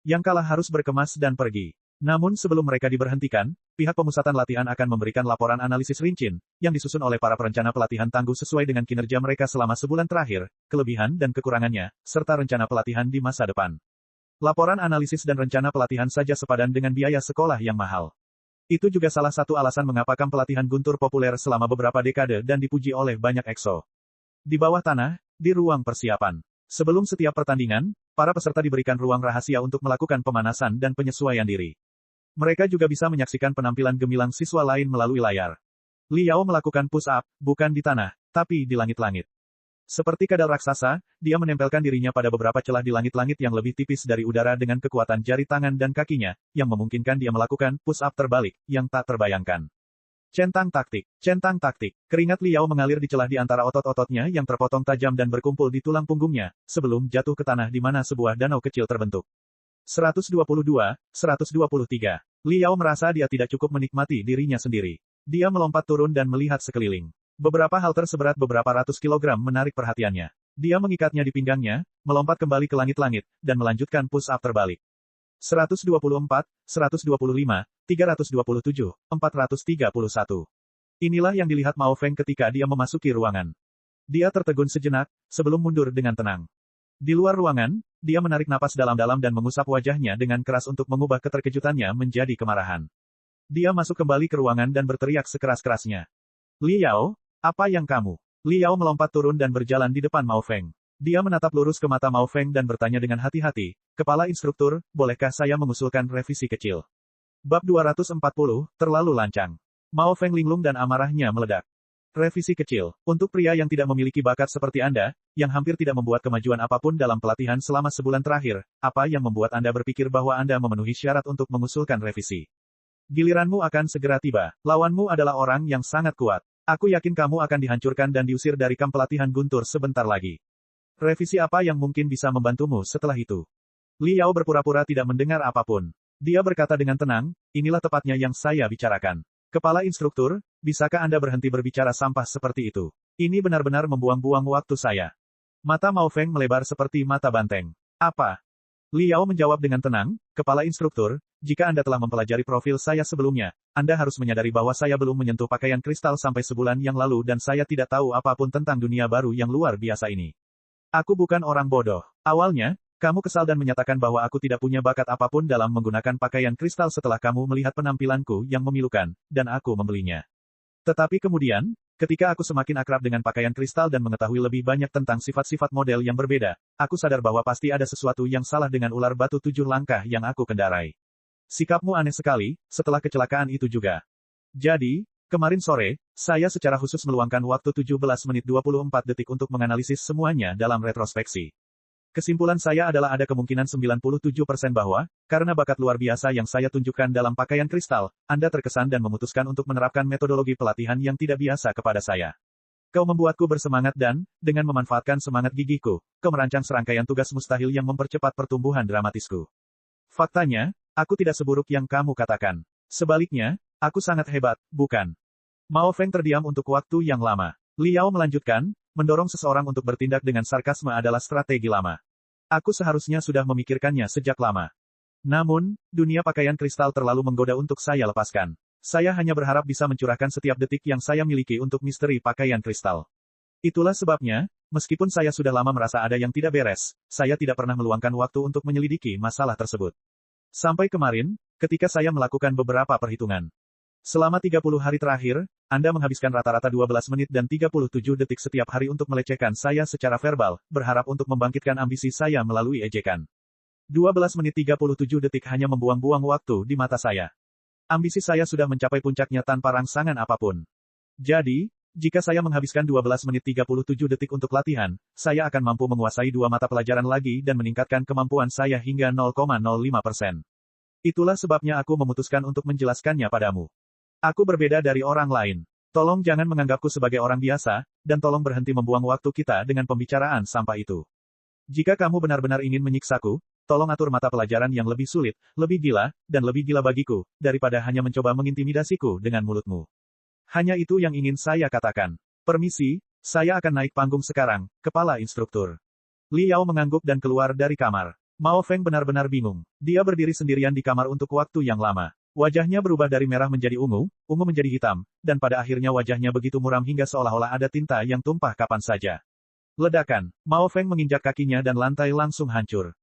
Yang kalah harus berkemas dan pergi. Namun sebelum mereka diberhentikan, pihak pemusatan latihan akan memberikan laporan analisis rinci, yang disusun oleh para perencana pelatihan tangguh sesuai dengan kinerja mereka selama sebulan terakhir, kelebihan dan kekurangannya, serta rencana pelatihan di masa depan. Laporan analisis dan rencana pelatihan saja sepadan dengan biaya sekolah yang mahal. Itu juga salah satu alasan mengapa kamp pelatihan Guntur populer selama beberapa dekade dan dipuji oleh banyak EXO. Di bawah tanah, di ruang persiapan. Sebelum setiap pertandingan, para peserta diberikan ruang rahasia untuk melakukan pemanasan dan penyesuaian diri. Mereka juga bisa menyaksikan penampilan gemilang siswa lain melalui layar. Liao melakukan push-up, bukan di tanah, tapi di langit-langit. Seperti kadal raksasa, dia menempelkan dirinya pada beberapa celah di langit-langit yang lebih tipis dari udara dengan kekuatan jari tangan dan kakinya, yang memungkinkan dia melakukan push-up terbalik, yang tak terbayangkan. Centang taktik. Keringat Liao mengalir di celah di antara otot-ototnya yang terpotong tajam dan berkumpul di tulang punggungnya, sebelum jatuh ke tanah di mana sebuah danau kecil terbentuk. 122, 123. Liao merasa dia tidak cukup menikmati dirinya sendiri. Dia melompat turun dan melihat sekeliling. Beberapa halter seberat beberapa ratus kilogram menarik perhatiannya. Dia mengikatnya di pinggangnya, melompat kembali ke langit-langit, dan melanjutkan push-up terbalik. 124, 125, 327, 431. Inilah yang dilihat Mao Feng ketika dia memasuki ruangan. Dia tertegun sejenak, sebelum mundur dengan tenang. Di luar ruangan, dia menarik napas dalam-dalam dan mengusap wajahnya dengan keras untuk mengubah keterkejutannya menjadi kemarahan. Dia masuk kembali ke ruangan dan berteriak sekeras-kerasnya. Liao, apa yang kamu? Liao melompat turun dan berjalan di depan Mao Feng. Dia menatap lurus ke mata Mao Feng dan bertanya dengan hati-hati, Kepala Instruktur, bolehkah saya mengusulkan revisi kecil? Bab 240, terlalu lancang. Mao Feng linglung dan amarahnya meledak. Revisi kecil. Untuk pria yang tidak memiliki bakat seperti Anda, yang hampir tidak membuat kemajuan apapun dalam pelatihan selama sebulan terakhir, apa yang membuat Anda berpikir bahwa Anda memenuhi syarat untuk mengusulkan revisi? Giliranmu akan segera tiba. Lawanmu adalah orang yang sangat kuat. Aku yakin kamu akan dihancurkan dan diusir dari kamp pelatihan Guntur sebentar lagi. Revisi apa yang mungkin bisa membantumu setelah itu? Liao berpura-pura tidak mendengar apapun. Dia berkata dengan tenang, inilah tepatnya yang saya bicarakan. Kepala Instruktur, bisakah Anda berhenti berbicara sampah seperti itu? Ini benar-benar membuang-buang waktu saya. Mata Mao Feng melebar seperti mata banteng. Apa? Liao menjawab dengan tenang, Kepala Instruktur, jika Anda telah mempelajari profil saya sebelumnya, Anda harus menyadari bahwa saya belum menyentuh pakaian kristal sampai sebulan yang lalu dan saya tidak tahu apapun tentang dunia baru yang luar biasa ini. Aku bukan orang bodoh. Awalnya, kamu kesal dan menyatakan bahwa aku tidak punya bakat apapun dalam menggunakan pakaian kristal setelah kamu melihat penampilanku yang memilukan, dan aku membelinya. Tetapi kemudian, ketika aku semakin akrab dengan pakaian kristal dan mengetahui lebih banyak tentang sifat-sifat model yang berbeda, aku sadar bahwa pasti ada sesuatu yang salah dengan ular batu 7 langkah yang aku kendarai. Sikapmu aneh sekali, setelah kecelakaan itu juga. Jadi, kemarin sore, saya secara khusus meluangkan waktu 17 menit 24 detik untuk menganalisis semuanya dalam retrospeksi. Kesimpulan saya adalah ada kemungkinan 97% bahwa, karena bakat luar biasa yang saya tunjukkan dalam pakaian kristal, Anda terkesan dan memutuskan untuk menerapkan metodologi pelatihan yang tidak biasa kepada saya. Kau membuatku bersemangat dan, dengan memanfaatkan semangat gigihku, kau merancang serangkaian tugas mustahil yang mempercepat pertumbuhan dramatisku. Faktanya, aku tidak seburuk yang kamu katakan. Sebaliknya, aku sangat hebat, bukan? Mao Feng terdiam untuk waktu yang lama. Liao melanjutkan, mendorong seseorang untuk bertindak dengan sarkasme adalah strategi lama. Aku seharusnya sudah memikirkannya sejak lama. Namun, dunia pakaian kristal terlalu menggoda untuk saya lepaskan. Saya hanya berharap bisa mencurahkan setiap detik yang saya miliki untuk misteri pakaian kristal. Itulah sebabnya, meskipun saya sudah lama merasa ada yang tidak beres, saya tidak pernah meluangkan waktu untuk menyelidiki masalah tersebut. Sampai kemarin, ketika saya melakukan beberapa perhitungan. Selama 30 hari terakhir, Anda menghabiskan rata-rata 12 menit dan 37 detik setiap hari untuk melecehkan saya secara verbal, berharap untuk membangkitkan ambisi saya melalui ejekan. 12 menit 37 detik hanya membuang-buang waktu di mata saya. Ambisi saya sudah mencapai puncaknya tanpa rangsangan apapun. Jadi, jika saya menghabiskan 12 menit 37 detik untuk latihan, saya akan mampu menguasai 2 mata pelajaran lagi dan meningkatkan kemampuan saya hingga 0,05%. Itulah sebabnya aku memutuskan untuk menjelaskannya padamu. Aku berbeda dari orang lain. Tolong jangan menganggapku sebagai orang biasa, dan tolong berhenti membuang waktu kita dengan pembicaraan sampah itu. Jika kamu benar-benar ingin menyiksaku, tolong atur mata pelajaran yang lebih sulit, lebih gila, dan lebih gila bagiku, daripada hanya mencoba mengintimidasiku dengan mulutmu. Hanya itu yang ingin saya katakan. Permisi, saya akan naik panggung sekarang, Kepala Instruktur. Liao mengangguk dan keluar dari kamar. Mao Feng benar-benar bingung. Dia berdiri sendirian di kamar untuk waktu yang lama. Wajahnya berubah dari merah menjadi ungu menjadi hitam, dan pada akhirnya wajahnya begitu muram hingga seolah-olah ada tinta yang tumpah kapan saja. Ledakan. Mao Feng menginjak kakinya dan lantai langsung hancur.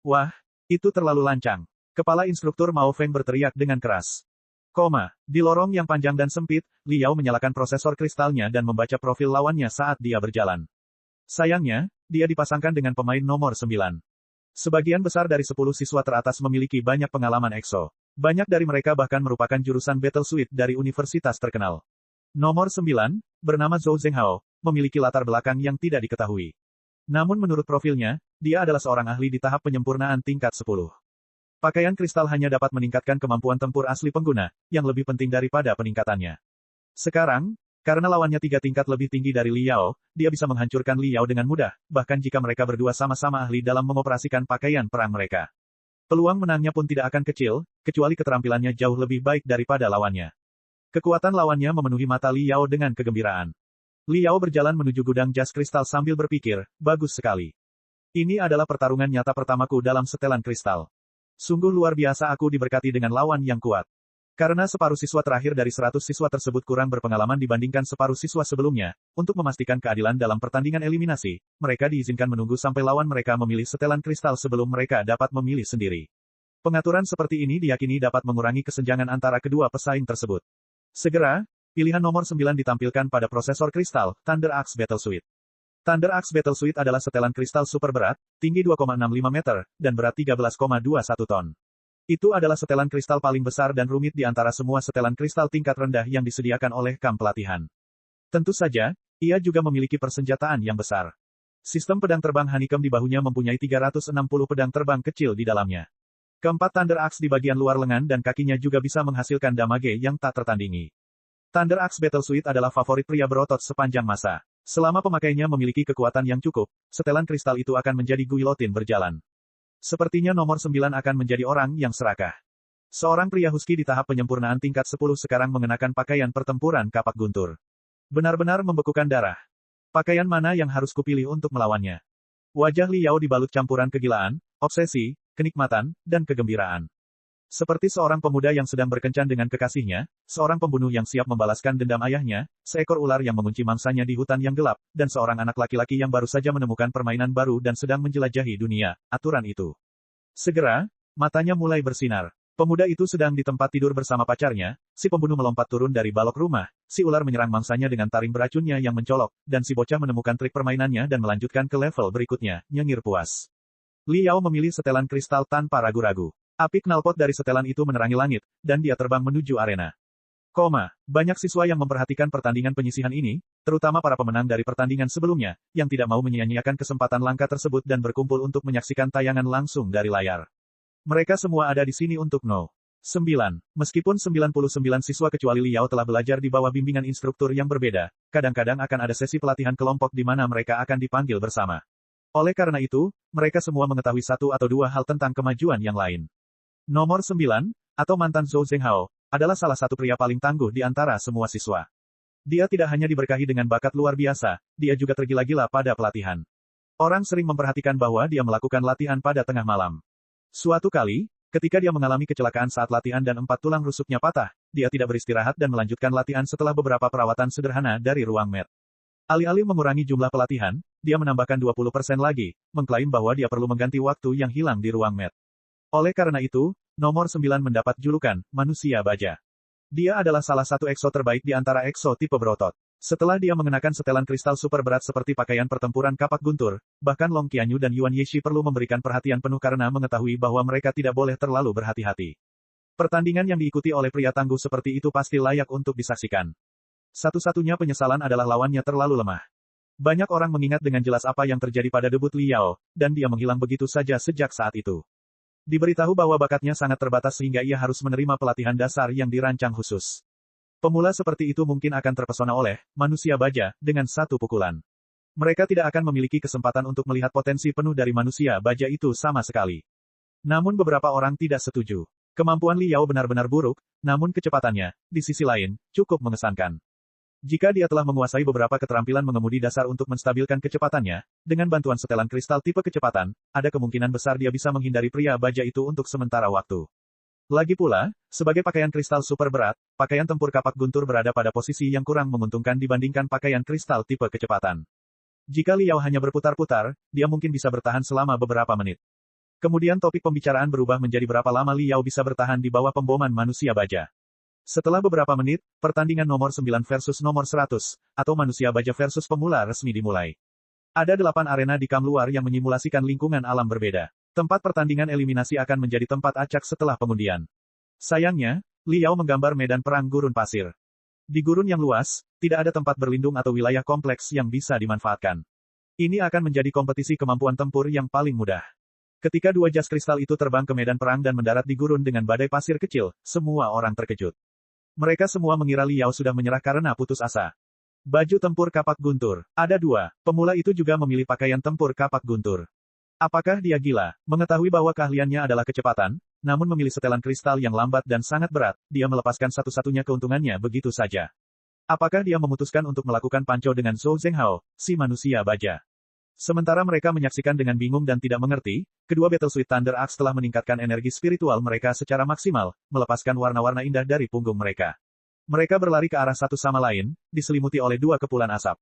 Wah, itu terlalu lancang. Kepala Instruktur Mao Feng berteriak dengan keras. Di lorong yang panjang dan sempit, Liao menyalakan prosesor kristalnya dan membaca profil lawannya saat dia berjalan. Sayangnya, dia dipasangkan dengan pemain nomor 9. Sebagian besar dari 10 siswa teratas memiliki banyak pengalaman EXO. Banyak dari mereka bahkan merupakan jurusan Battle Suite dari universitas terkenal. Nomor 9, bernama Zhou Zhenghao, memiliki latar belakang yang tidak diketahui. Namun menurut profilnya, dia adalah seorang ahli di tahap penyempurnaan tingkat 10. Pakaian kristal hanya dapat meningkatkan kemampuan tempur asli pengguna, yang lebih penting daripada peningkatannya. Sekarang, karena lawannya 3 tingkat lebih tinggi dari Liao, dia bisa menghancurkan Liao dengan mudah, bahkan jika mereka berdua sama-sama ahli dalam mengoperasikan pakaian perang mereka. Peluang menangnya pun tidak akan kecil, kecuali keterampilannya jauh lebih baik daripada lawannya. Kekuatan lawannya memenuhi mata Liao dengan kegembiraan. Liao berjalan menuju gudang jas kristal sambil berpikir, bagus sekali. Ini adalah pertarungan nyata pertamaku dalam setelan kristal. Sungguh luar biasa aku diberkati dengan lawan yang kuat. Karena separuh siswa terakhir dari 100 siswa tersebut kurang berpengalaman dibandingkan separuh siswa sebelumnya, untuk memastikan keadilan dalam pertandingan eliminasi, mereka diizinkan menunggu sampai lawan mereka memilih setelan kristal sebelum mereka dapat memilih sendiri. Pengaturan seperti ini diyakini dapat mengurangi kesenjangan antara kedua pesaing tersebut. Segera, pilihan nomor 9 ditampilkan pada prosesor kristal, Thunder Axe Battle Suite. Thunder Axe Battle Suite adalah setelan kristal super berat, tinggi 2,65 meter, dan berat 13,21 ton. Itu adalah setelan kristal paling besar dan rumit di antara semua setelan kristal tingkat rendah yang disediakan oleh kamp pelatihan. Tentu saja, ia juga memiliki persenjataan yang besar. Sistem pedang terbang honeycomb di bahunya mempunyai 360 pedang terbang kecil di dalamnya. Keempat Thunder Axe di bagian luar lengan dan kakinya juga bisa menghasilkan damage yang tak tertandingi. Thunder Axe Battle Suite adalah favorit pria berotot sepanjang masa. Selama pemakainya memiliki kekuatan yang cukup, setelan kristal itu akan menjadi guillotine berjalan. Sepertinya nomor 9 akan menjadi orang yang serakah. Seorang pria husky di tahap penyempurnaan tingkat 10 sekarang mengenakan pakaian pertempuran kapak guntur. Benar-benar membekukan darah. Pakaian mana yang harus kupilih untuk melawannya? Wajah Li Yao dibalut campuran kegilaan, obsesi, kenikmatan, dan kegembiraan. Seperti seorang pemuda yang sedang berkencan dengan kekasihnya, seorang pembunuh yang siap membalaskan dendam ayahnya, seekor ular yang mengunci mangsanya di hutan yang gelap, dan seorang anak laki-laki yang baru saja menemukan permainan baru dan sedang menjelajahi dunia, aturan itu. Segera, matanya mulai bersinar. Pemuda itu sedang di tempat tidur bersama pacarnya, si pembunuh melompat turun dari balok rumah, si ular menyerang mangsanya dengan taring beracunnya yang mencolok, dan si bocah menemukan trik permainannya dan melanjutkan ke level berikutnya, nyengir puas. Li Yao memilih setelan kristal tanpa ragu-ragu. Api knalpot dari setelan itu menerangi langit, dan dia terbang menuju arena. Banyak siswa yang memperhatikan pertandingan penyisihan ini, terutama para pemenang dari pertandingan sebelumnya, yang tidak mau menyia-nyiakan kesempatan langka tersebut dan berkumpul untuk menyaksikan tayangan langsung dari layar. Mereka semua ada di sini untuk 9. Meskipun 99 siswa kecuali Li Yao telah belajar di bawah bimbingan instruktur yang berbeda, kadang-kadang akan ada sesi pelatihan kelompok di mana mereka akan dipanggil bersama. Oleh karena itu, mereka semua mengetahui satu atau dua hal tentang kemajuan yang lain. Nomor 9, atau mantan Zhou Zhenghao, adalah salah satu pria paling tangguh di antara semua siswa. Dia tidak hanya diberkahi dengan bakat luar biasa, dia juga tergila-gila pada pelatihan. Orang sering memperhatikan bahwa dia melakukan latihan pada tengah malam. Suatu kali, ketika dia mengalami kecelakaan saat latihan dan 4 tulang rusuknya patah, dia tidak beristirahat dan melanjutkan latihan setelah beberapa perawatan sederhana dari ruang med. Alih-alih mengurangi jumlah pelatihan, dia menambahkan 20% lagi, mengklaim bahwa dia perlu mengganti waktu yang hilang di ruang med. Oleh karena itu, nomor 9 mendapat julukan, manusia baja. Dia adalah salah satu EXO terbaik di antara EXO tipe berotot. Setelah dia mengenakan setelan kristal super berat seperti pakaian pertempuran kapak guntur, bahkan Long Qianyu dan Yuan Yeshi perlu memberikan perhatian penuh karena mengetahui bahwa mereka tidak boleh terlalu berhati-hati. Pertandingan yang diikuti oleh pria tangguh seperti itu pasti layak untuk disaksikan. Satu-satunya penyesalan adalah lawannya terlalu lemah. Banyak orang mengingat dengan jelas apa yang terjadi pada debut Li Yao, dan dia menghilang begitu saja sejak saat itu. Diberitahu bahwa bakatnya sangat terbatas sehingga ia harus menerima pelatihan dasar yang dirancang khusus. Pemula seperti itu mungkin akan terpesona oleh manusia baja dengan satu pukulan. Mereka tidak akan memiliki kesempatan untuk melihat potensi penuh dari manusia baja itu sama sekali. Namun beberapa orang tidak setuju. Kemampuan Li Yao benar-benar buruk, namun kecepatannya, di sisi lain, cukup mengesankan. Jika dia telah menguasai beberapa keterampilan mengemudi dasar untuk menstabilkan kecepatannya, dengan bantuan setelan kristal tipe kecepatan, ada kemungkinan besar dia bisa menghindari pria baja itu untuk sementara waktu. Lagi pula, sebagai pakaian kristal super berat, pakaian tempur kapak guntur berada pada posisi yang kurang menguntungkan dibandingkan pakaian kristal tipe kecepatan. Jika Li Yao hanya berputar-putar, dia mungkin bisa bertahan selama beberapa menit. Kemudian topik pembicaraan berubah menjadi berapa lama Li Yao bisa bertahan di bawah pemboman manusia baja. Setelah beberapa menit, pertandingan nomor 9 versus nomor 100, atau manusia baja versus pemula resmi dimulai. Ada 8 arena di kamp luar yang menyimulasikan lingkungan alam berbeda. Tempat pertandingan eliminasi akan menjadi tempat acak setelah pengundian. Sayangnya, Li Yao menggambar medan perang gurun pasir. Di gurun yang luas, tidak ada tempat berlindung atau wilayah kompleks yang bisa dimanfaatkan. Ini akan menjadi kompetisi kemampuan tempur yang paling mudah. Ketika 2 jas kristal itu terbang ke medan perang dan mendarat di gurun dengan badai pasir kecil, semua orang terkejut. Mereka semua mengira Li Yao sudah menyerah karena putus asa. Baju tempur kapak guntur. Ada 2. Pemula itu juga memilih pakaian tempur kapak guntur. Apakah dia gila? Mengetahui bahwa keahliannya adalah kecepatan, namun memilih setelan kristal yang lambat dan sangat berat, dia melepaskan satu-satunya keuntungannya begitu saja. Apakah dia memutuskan untuk melakukan panco dengan Zhou Zhenghao, si manusia baja? Sementara mereka menyaksikan dengan bingung dan tidak mengerti, kedua Battlesuit Thunder Axe telah meningkatkan energi spiritual mereka secara maksimal, melepaskan warna-warna indah dari punggung mereka. Mereka berlari ke arah satu sama lain, diselimuti oleh dua kepulan asap.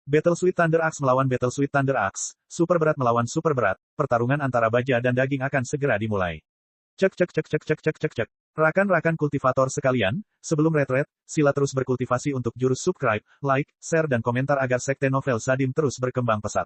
Battlesuit Thunder Axe melawan Battlesuit Thunder Axe, super berat melawan super berat, pertarungan antara baja dan daging akan segera dimulai. Cek cek cek cek cek cek cek cek. Rakan-rakan kultivator sekalian, sebelum retret, sila terus berkultivasi untuk jurus subscribe, like, share dan komentar agar Sekte Novel Sadim terus berkembang pesat.